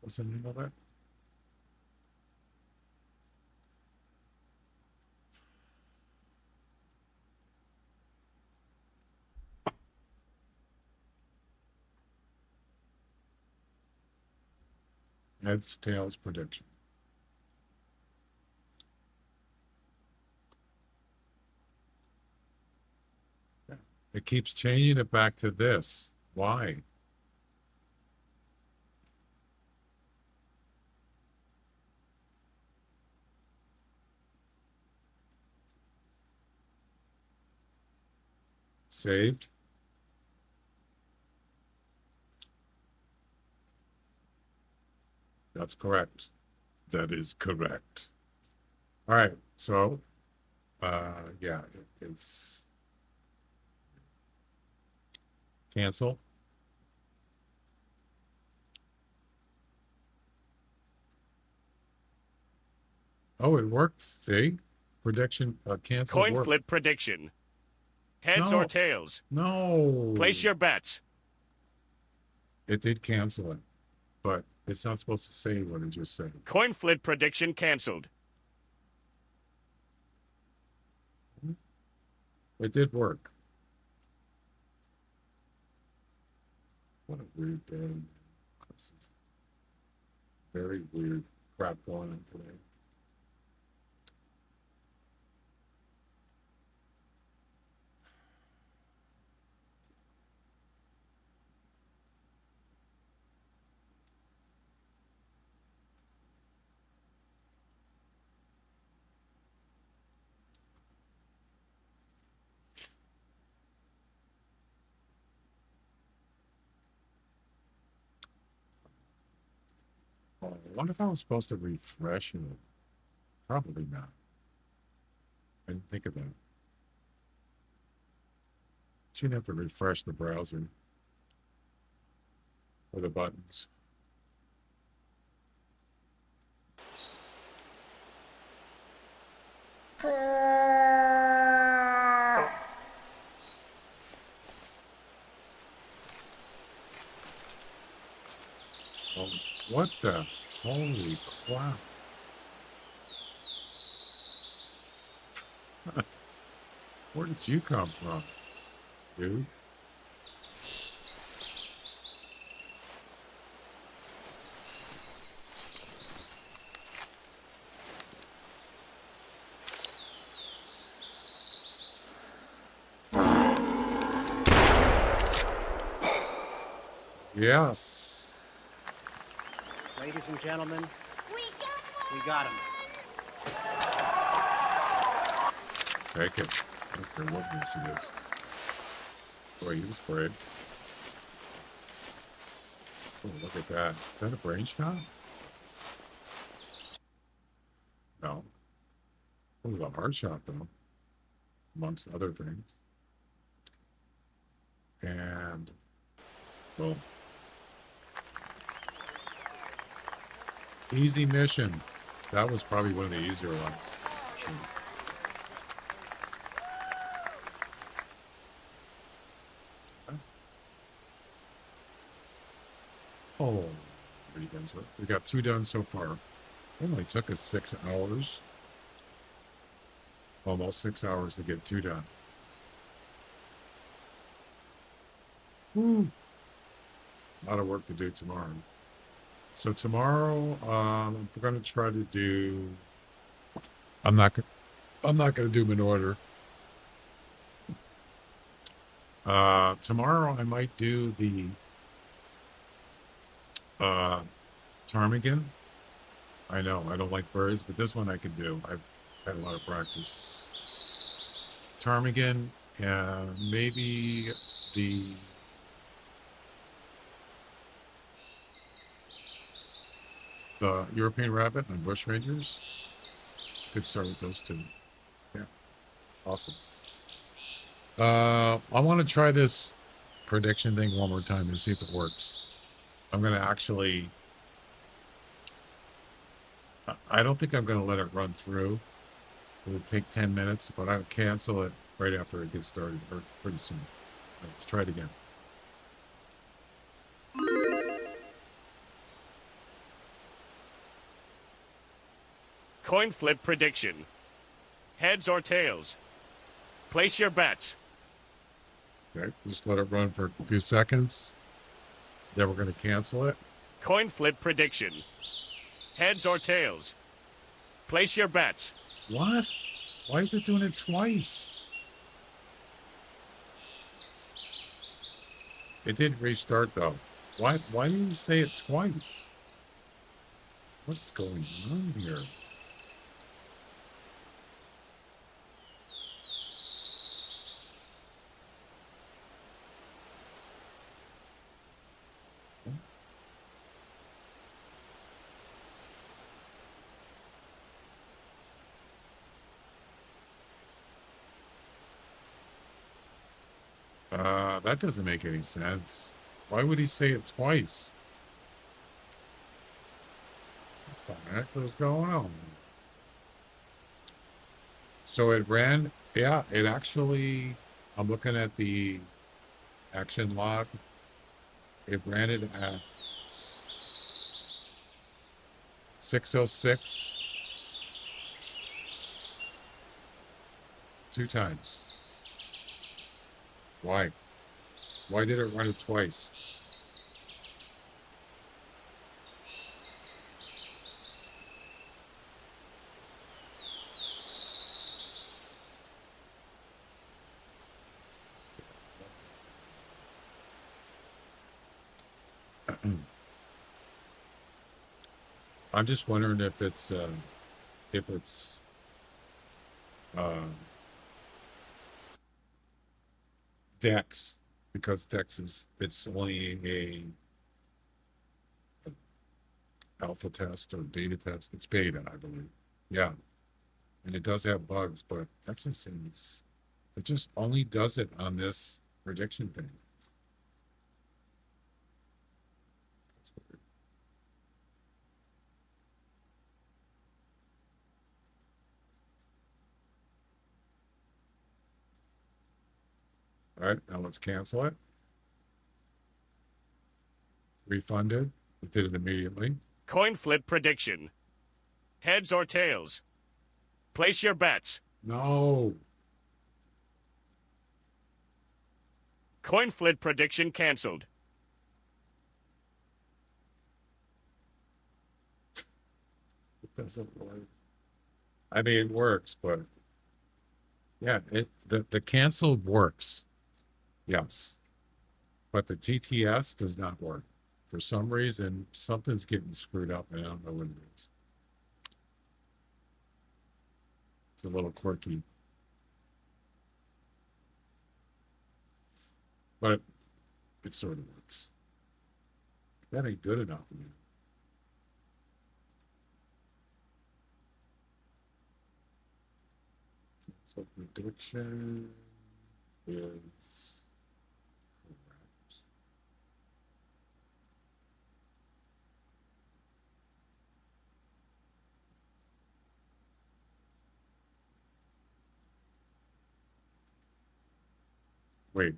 What's the name of it? Heads, tails prediction. Yeah. It keeps changing it back to this. Why? Saved. That's correct. That is correct. All right. So, yeah, it's cancel. Oh, it worked. See? Prediction, cancel Coin worked. flip prediction. Heads No. or tails? No. Place your bets. It did cancel it, but it's not supposed to say what it just said. Coin flip prediction canceled. It did work. What a weird day. This is very weird crap going on today. Oh, I wonder if I was supposed to refresh it. Probably not. I didn't think of that. Shouldn't have to refresh the browser for the buttons. Oh, what the? Holy crap. Where did you come from, dude? Yes. Ladies and gentlemen, We got we got him. Take it. I don't care what this is. Boy, he was brave. Oh, look at that. Is that a brain shot? with a hard shot though, amongst other things. And boom. Easy mission. That was probably one of the easier ones. Sure. Oh, we got 2 done so far. It only took us 6 hours. Almost 6 hours to get 2 done. Woo. A lot of work to do tomorrow. So tomorrow, we're going to try to do. I'm not going to do them in order. Tomorrow I might do the ptarmigan. I know I don't like birds, but this one I can do. I've had a lot of practice. Ptarmigan, and maybe the European rabbit and bush rangers. Could start with those 2. Yeah, awesome. I want to try this prediction thing one more time to see if it works. I'm going to actually. I don't think I'm going to let it run through. It'll take 10 minutes, but I'll cancel it right after it gets started, or pretty soon. Let's try it again. Coin flip prediction. Heads or tails. Place your bets. Okay, just let it run for a few seconds. Then we're going to cancel it. Coin flip prediction. Heads or tails. Place your bets. What? Why is it doing it twice? It didn't restart though. Why do you say it twice? What's going on here? That doesn't make any sense. Why would he say it twice? What the heck was going on? So it ran, yeah, it actually, I'm looking at the action log. It ran it at 6:06 2 times. Why? Why did it run it twice? I'm just wondering if it's Dex, because Dex is, it's only a alpha test or beta test. It's beta, I believe. Yeah, and it does have bugs, but that's the same. It just only does it on this prediction thing. That's weird. All right, now let's cancel it. Refunded. It did it immediately. Coin flip prediction. Heads or tails. Place your bets. No. Coin flip prediction canceled. It doesn't work. I mean, it works, but yeah, the cancel works. Yes. But the TTS does not work. For some reason, something's getting screwed up, and I don't know what it is. It's a little quirky. But it sort of works. That ain't good enough, man. So prediction is correct. Wait.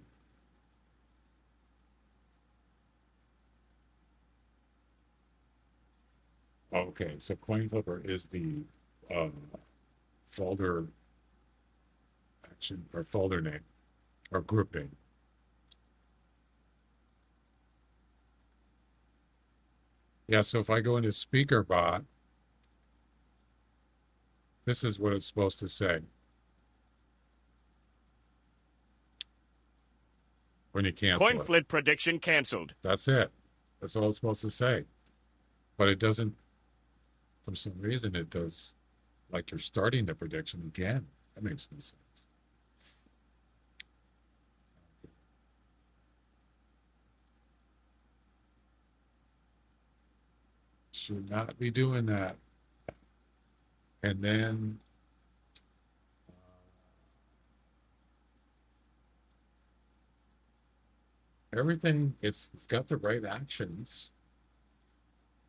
Okay, so coin flipper is the folder action or folder name or group name. Yeah, so if I go into speaker bot, this is what it's supposed to say when you cancel Coin it. flip prediction canceled. That's it. That's all it's supposed to say. But it doesn't, for some reason, it does like you're starting the prediction again. That makes no sense. Should not be doing that. And then everything, it's got the right actions.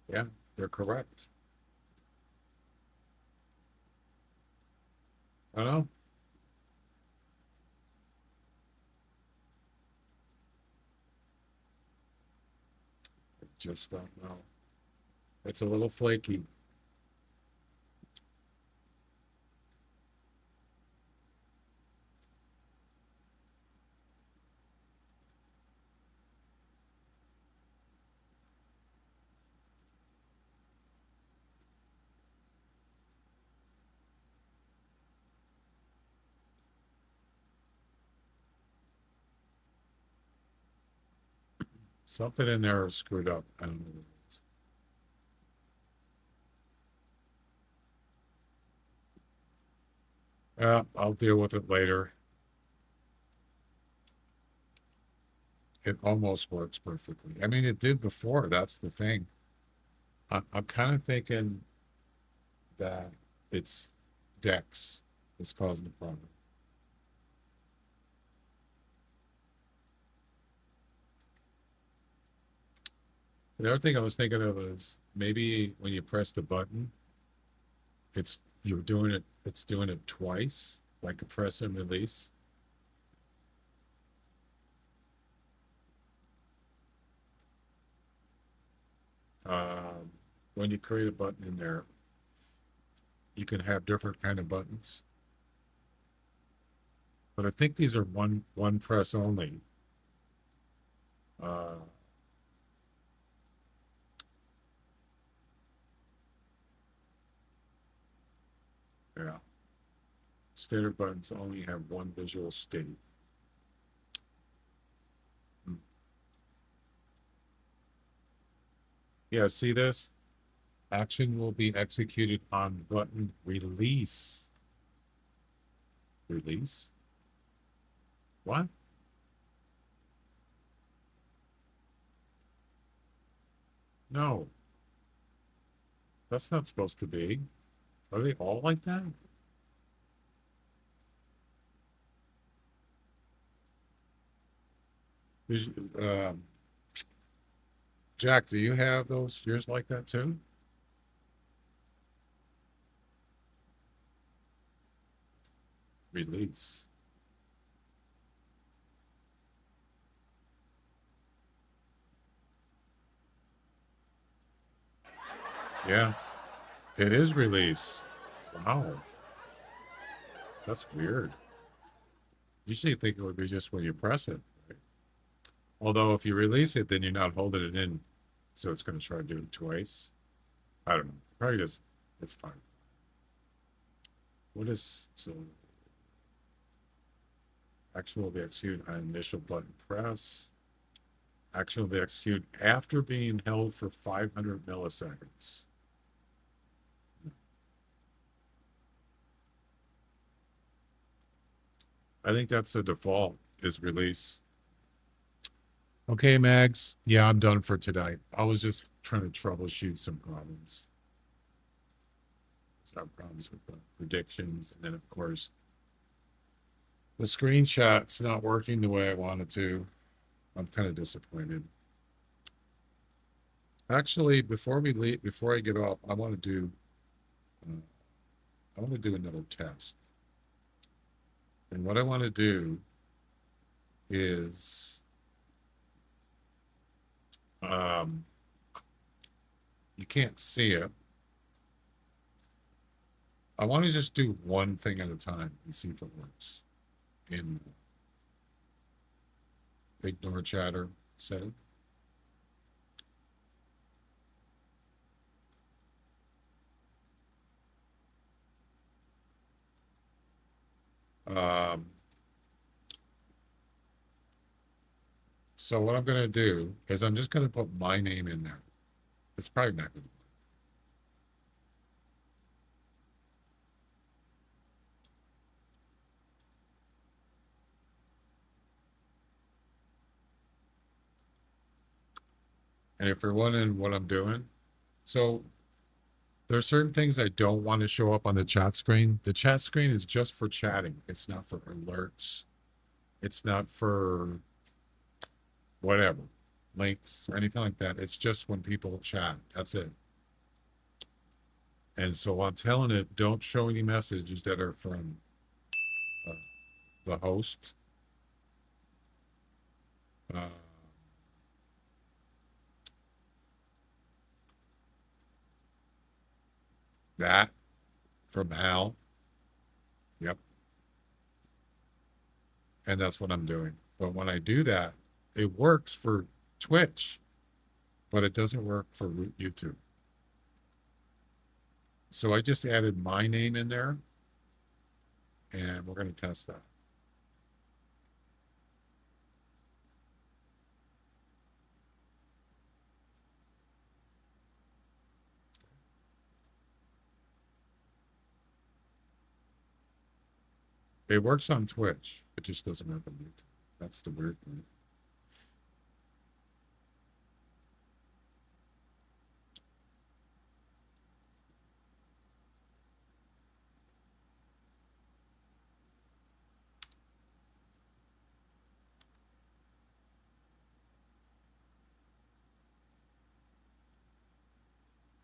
Yeah, they're correct. I know. I just don't know. It's a little flaky. Something in there is screwed up. I don't know what it is. I'll deal with it later. It almost works perfectly. I mean, it did before. That's the thing. I'm kind of thinking that it's Dex that's causing the problem. The other thing I was thinking of is maybe when you press the button, it's doing it twice, like a press and release. When you create a button in there, you can have different kind of buttons. But I think these are one press only. Yeah. Standard buttons only have one visual state. Yeah, see this? Action will be executed on button release. Release? What? No. That's not supposed to be. Are they all like that? Jack, do you have those yours like that too? Release. Yeah, it is release. Wow. That's weird. Usually you think it would be just when you press it, right? Although if you release it, then you're not holding it in, so it's going to try to do it twice. I don't know. Probably just, it's fine. What is, so, action will be executed on initial button press. Action will be executed after being held for 500 milliseconds. I think that's the default, is release. Okay, Mags. Yeah, I'm done for tonight. I was just trying to troubleshoot some problems. Some problems with the predictions, and then of course The screenshot's not working the way I wanted to. I'm kind of disappointed. Actually, before we leave, before I get off, I want to do another test. And what I want to do is, you can't see it. I want to just do one thing at a time and see if it works in ignore chatter setting. So what I'm going to do is I'm just going to put my name in there. It's probably not going to. And if you're wondering what I'm doing, so there are certain things I don't want to show up on the chat screen. The chat screen is just for chatting. It's not for alerts. It's not for whatever, links or anything like that. It's just when people chat. That's it. And so I'm telling it, don't show any messages that are from the host. That from Al. Yep. And that's what I'm doing. But when I do that, it works for Twitch, but it doesn't work for YouTube. So I just added my name in there, and we're going to test that. It works on Twitch. It just doesn't work on YouTube. That's the weird thing.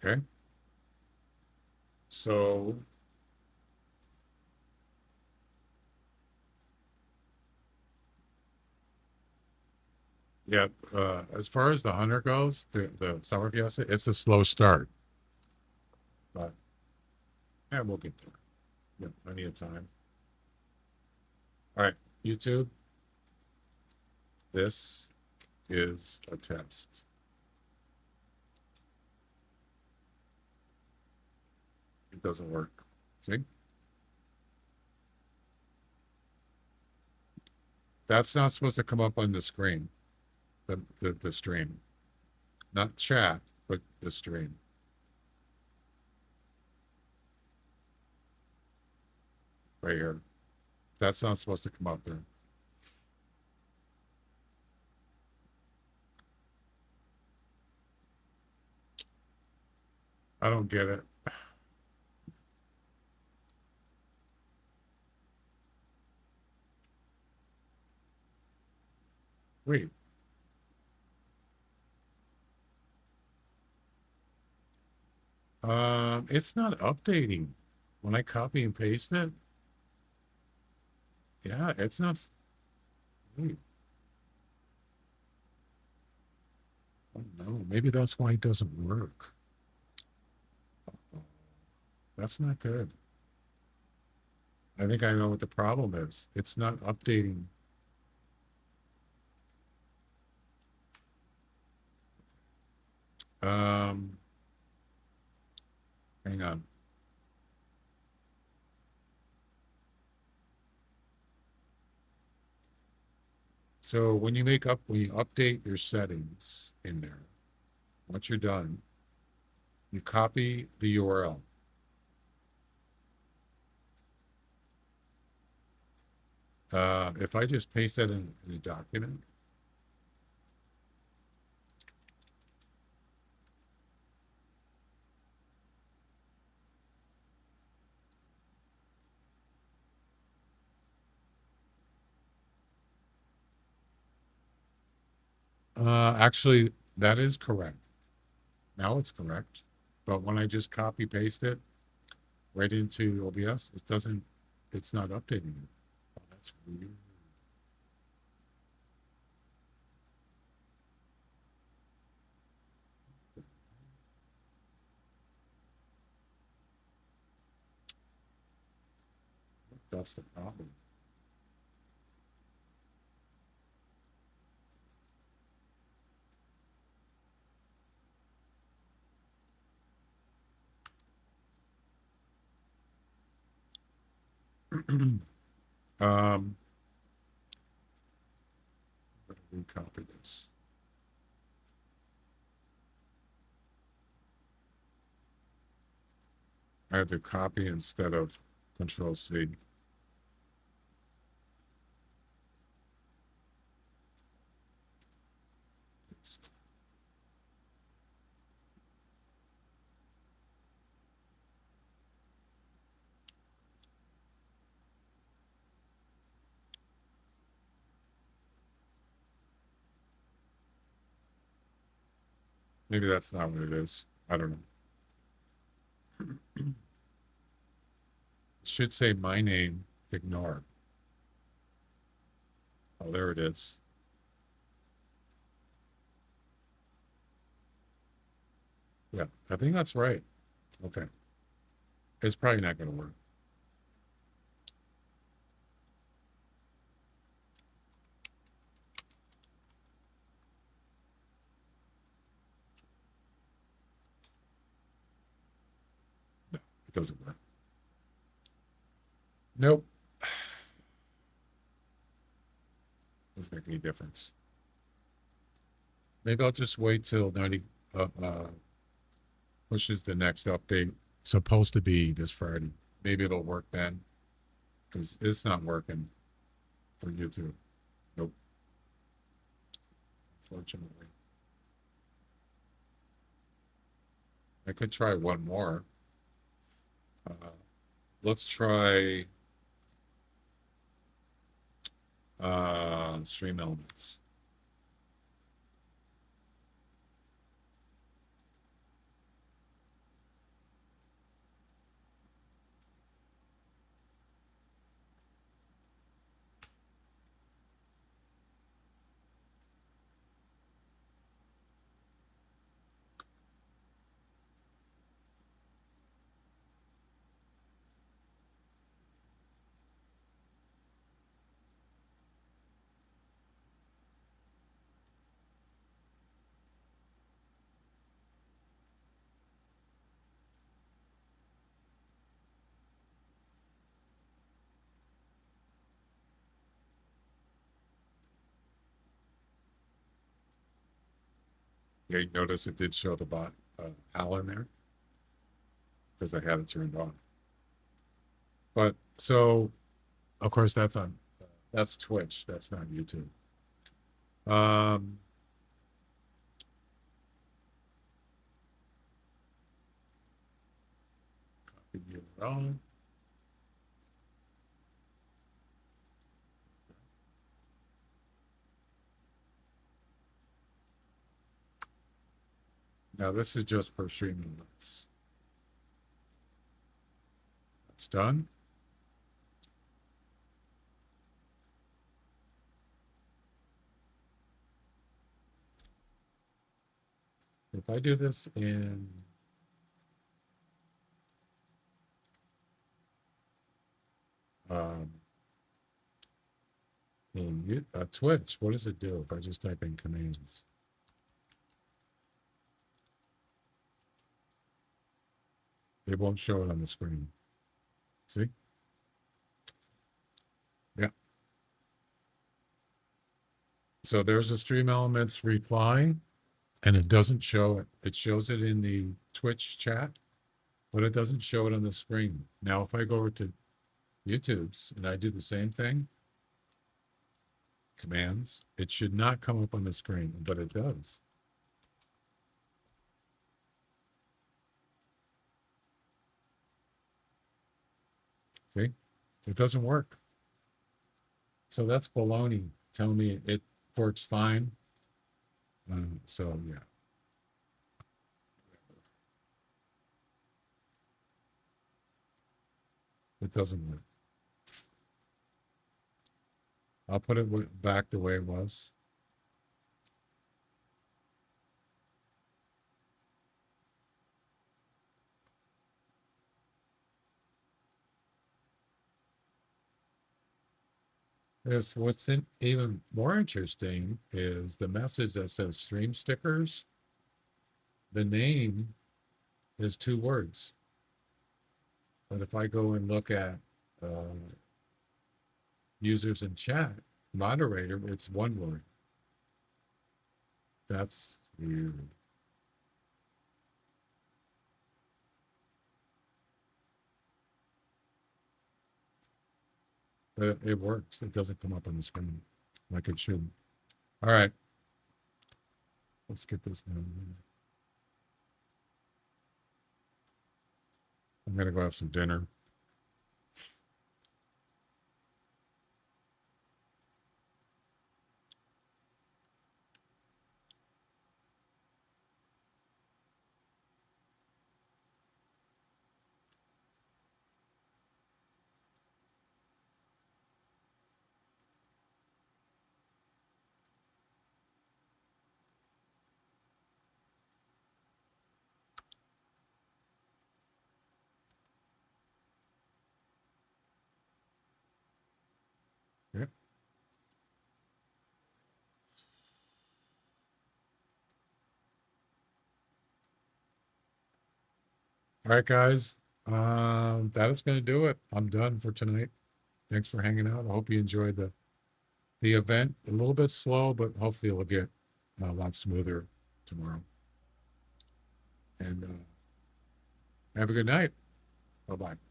Okay. So yeah, as far as the Hunter goes, the Summer Fiesta, it's a slow start. But yeah, we'll get there. Yeah, plenty of time. All right, YouTube. This is a test. It doesn't work. See? That's not supposed to come up on the screen. The stream. Not chat, but the stream. Right here. That's not supposed to come up there. I don't get it. Wait. It's not updating. When I copy and paste it, yeah, it's not. Wait. Oh no, maybe that's why it doesn't work. That's not good. I think I know what the problem is. It's not updating. Hang on. So when you update your settings in there, once you're done, you copy the URL. If I just paste that in a document, Actually, that is correct. Now it's correct. But when I just copy paste it right into OBS, it's not updating it. Oh, that's weird. That's the problem. I'm gonna recopy this. I had to copy instead of Control C. Paste. Maybe that's not what it is. I don't know. It should say my name, ignore. Oh, there it is. Yeah, I think that's right. Okay. It's probably not going to work. No, it doesn't work. Nope. Doesn't make any difference. Maybe I'll just wait till 90 pushes the next update. Supposed to be this Friday. Maybe it'll work then. Because it's not working for YouTube. Nope. Unfortunately. I could try one more. Let's try stream elements. Yeah, you notice it did show the bot HAL in there because I had it turned on. But so, of course, that's Twitch. That's not YouTube. Copy URL. Now this is just for streaming elements. That's done. If I do this in Twitch, what does it do if I just type in commands? It won't show it on the screen. See? Yeah. So there's a stream elements reply, and it doesn't show it. It shows it in the Twitch chat, but it doesn't show it on the screen. Now, if I go over to YouTube's and I do the same thing, commands, it should not come up on the screen, but it does. See, it doesn't work. So that's baloney. Tell me it works fine So yeah. It doesn't work. I'll put it back the way it was. What's even more interesting is the message that says stream stickers. The name is 2 words. But if I go and look at users in chat, moderator, it's 1 word. That's weird. But it works. It doesn't come up on the screen like it should. All right. Let's get this done. I'm going to go have some dinner. Yep. All right, guys. That is going to do it. I'm done for tonight. Thanks for hanging out. I hope you enjoyed the event. A little bit slow, but hopefully it'll get a lot smoother tomorrow. And have a good night. Bye-bye.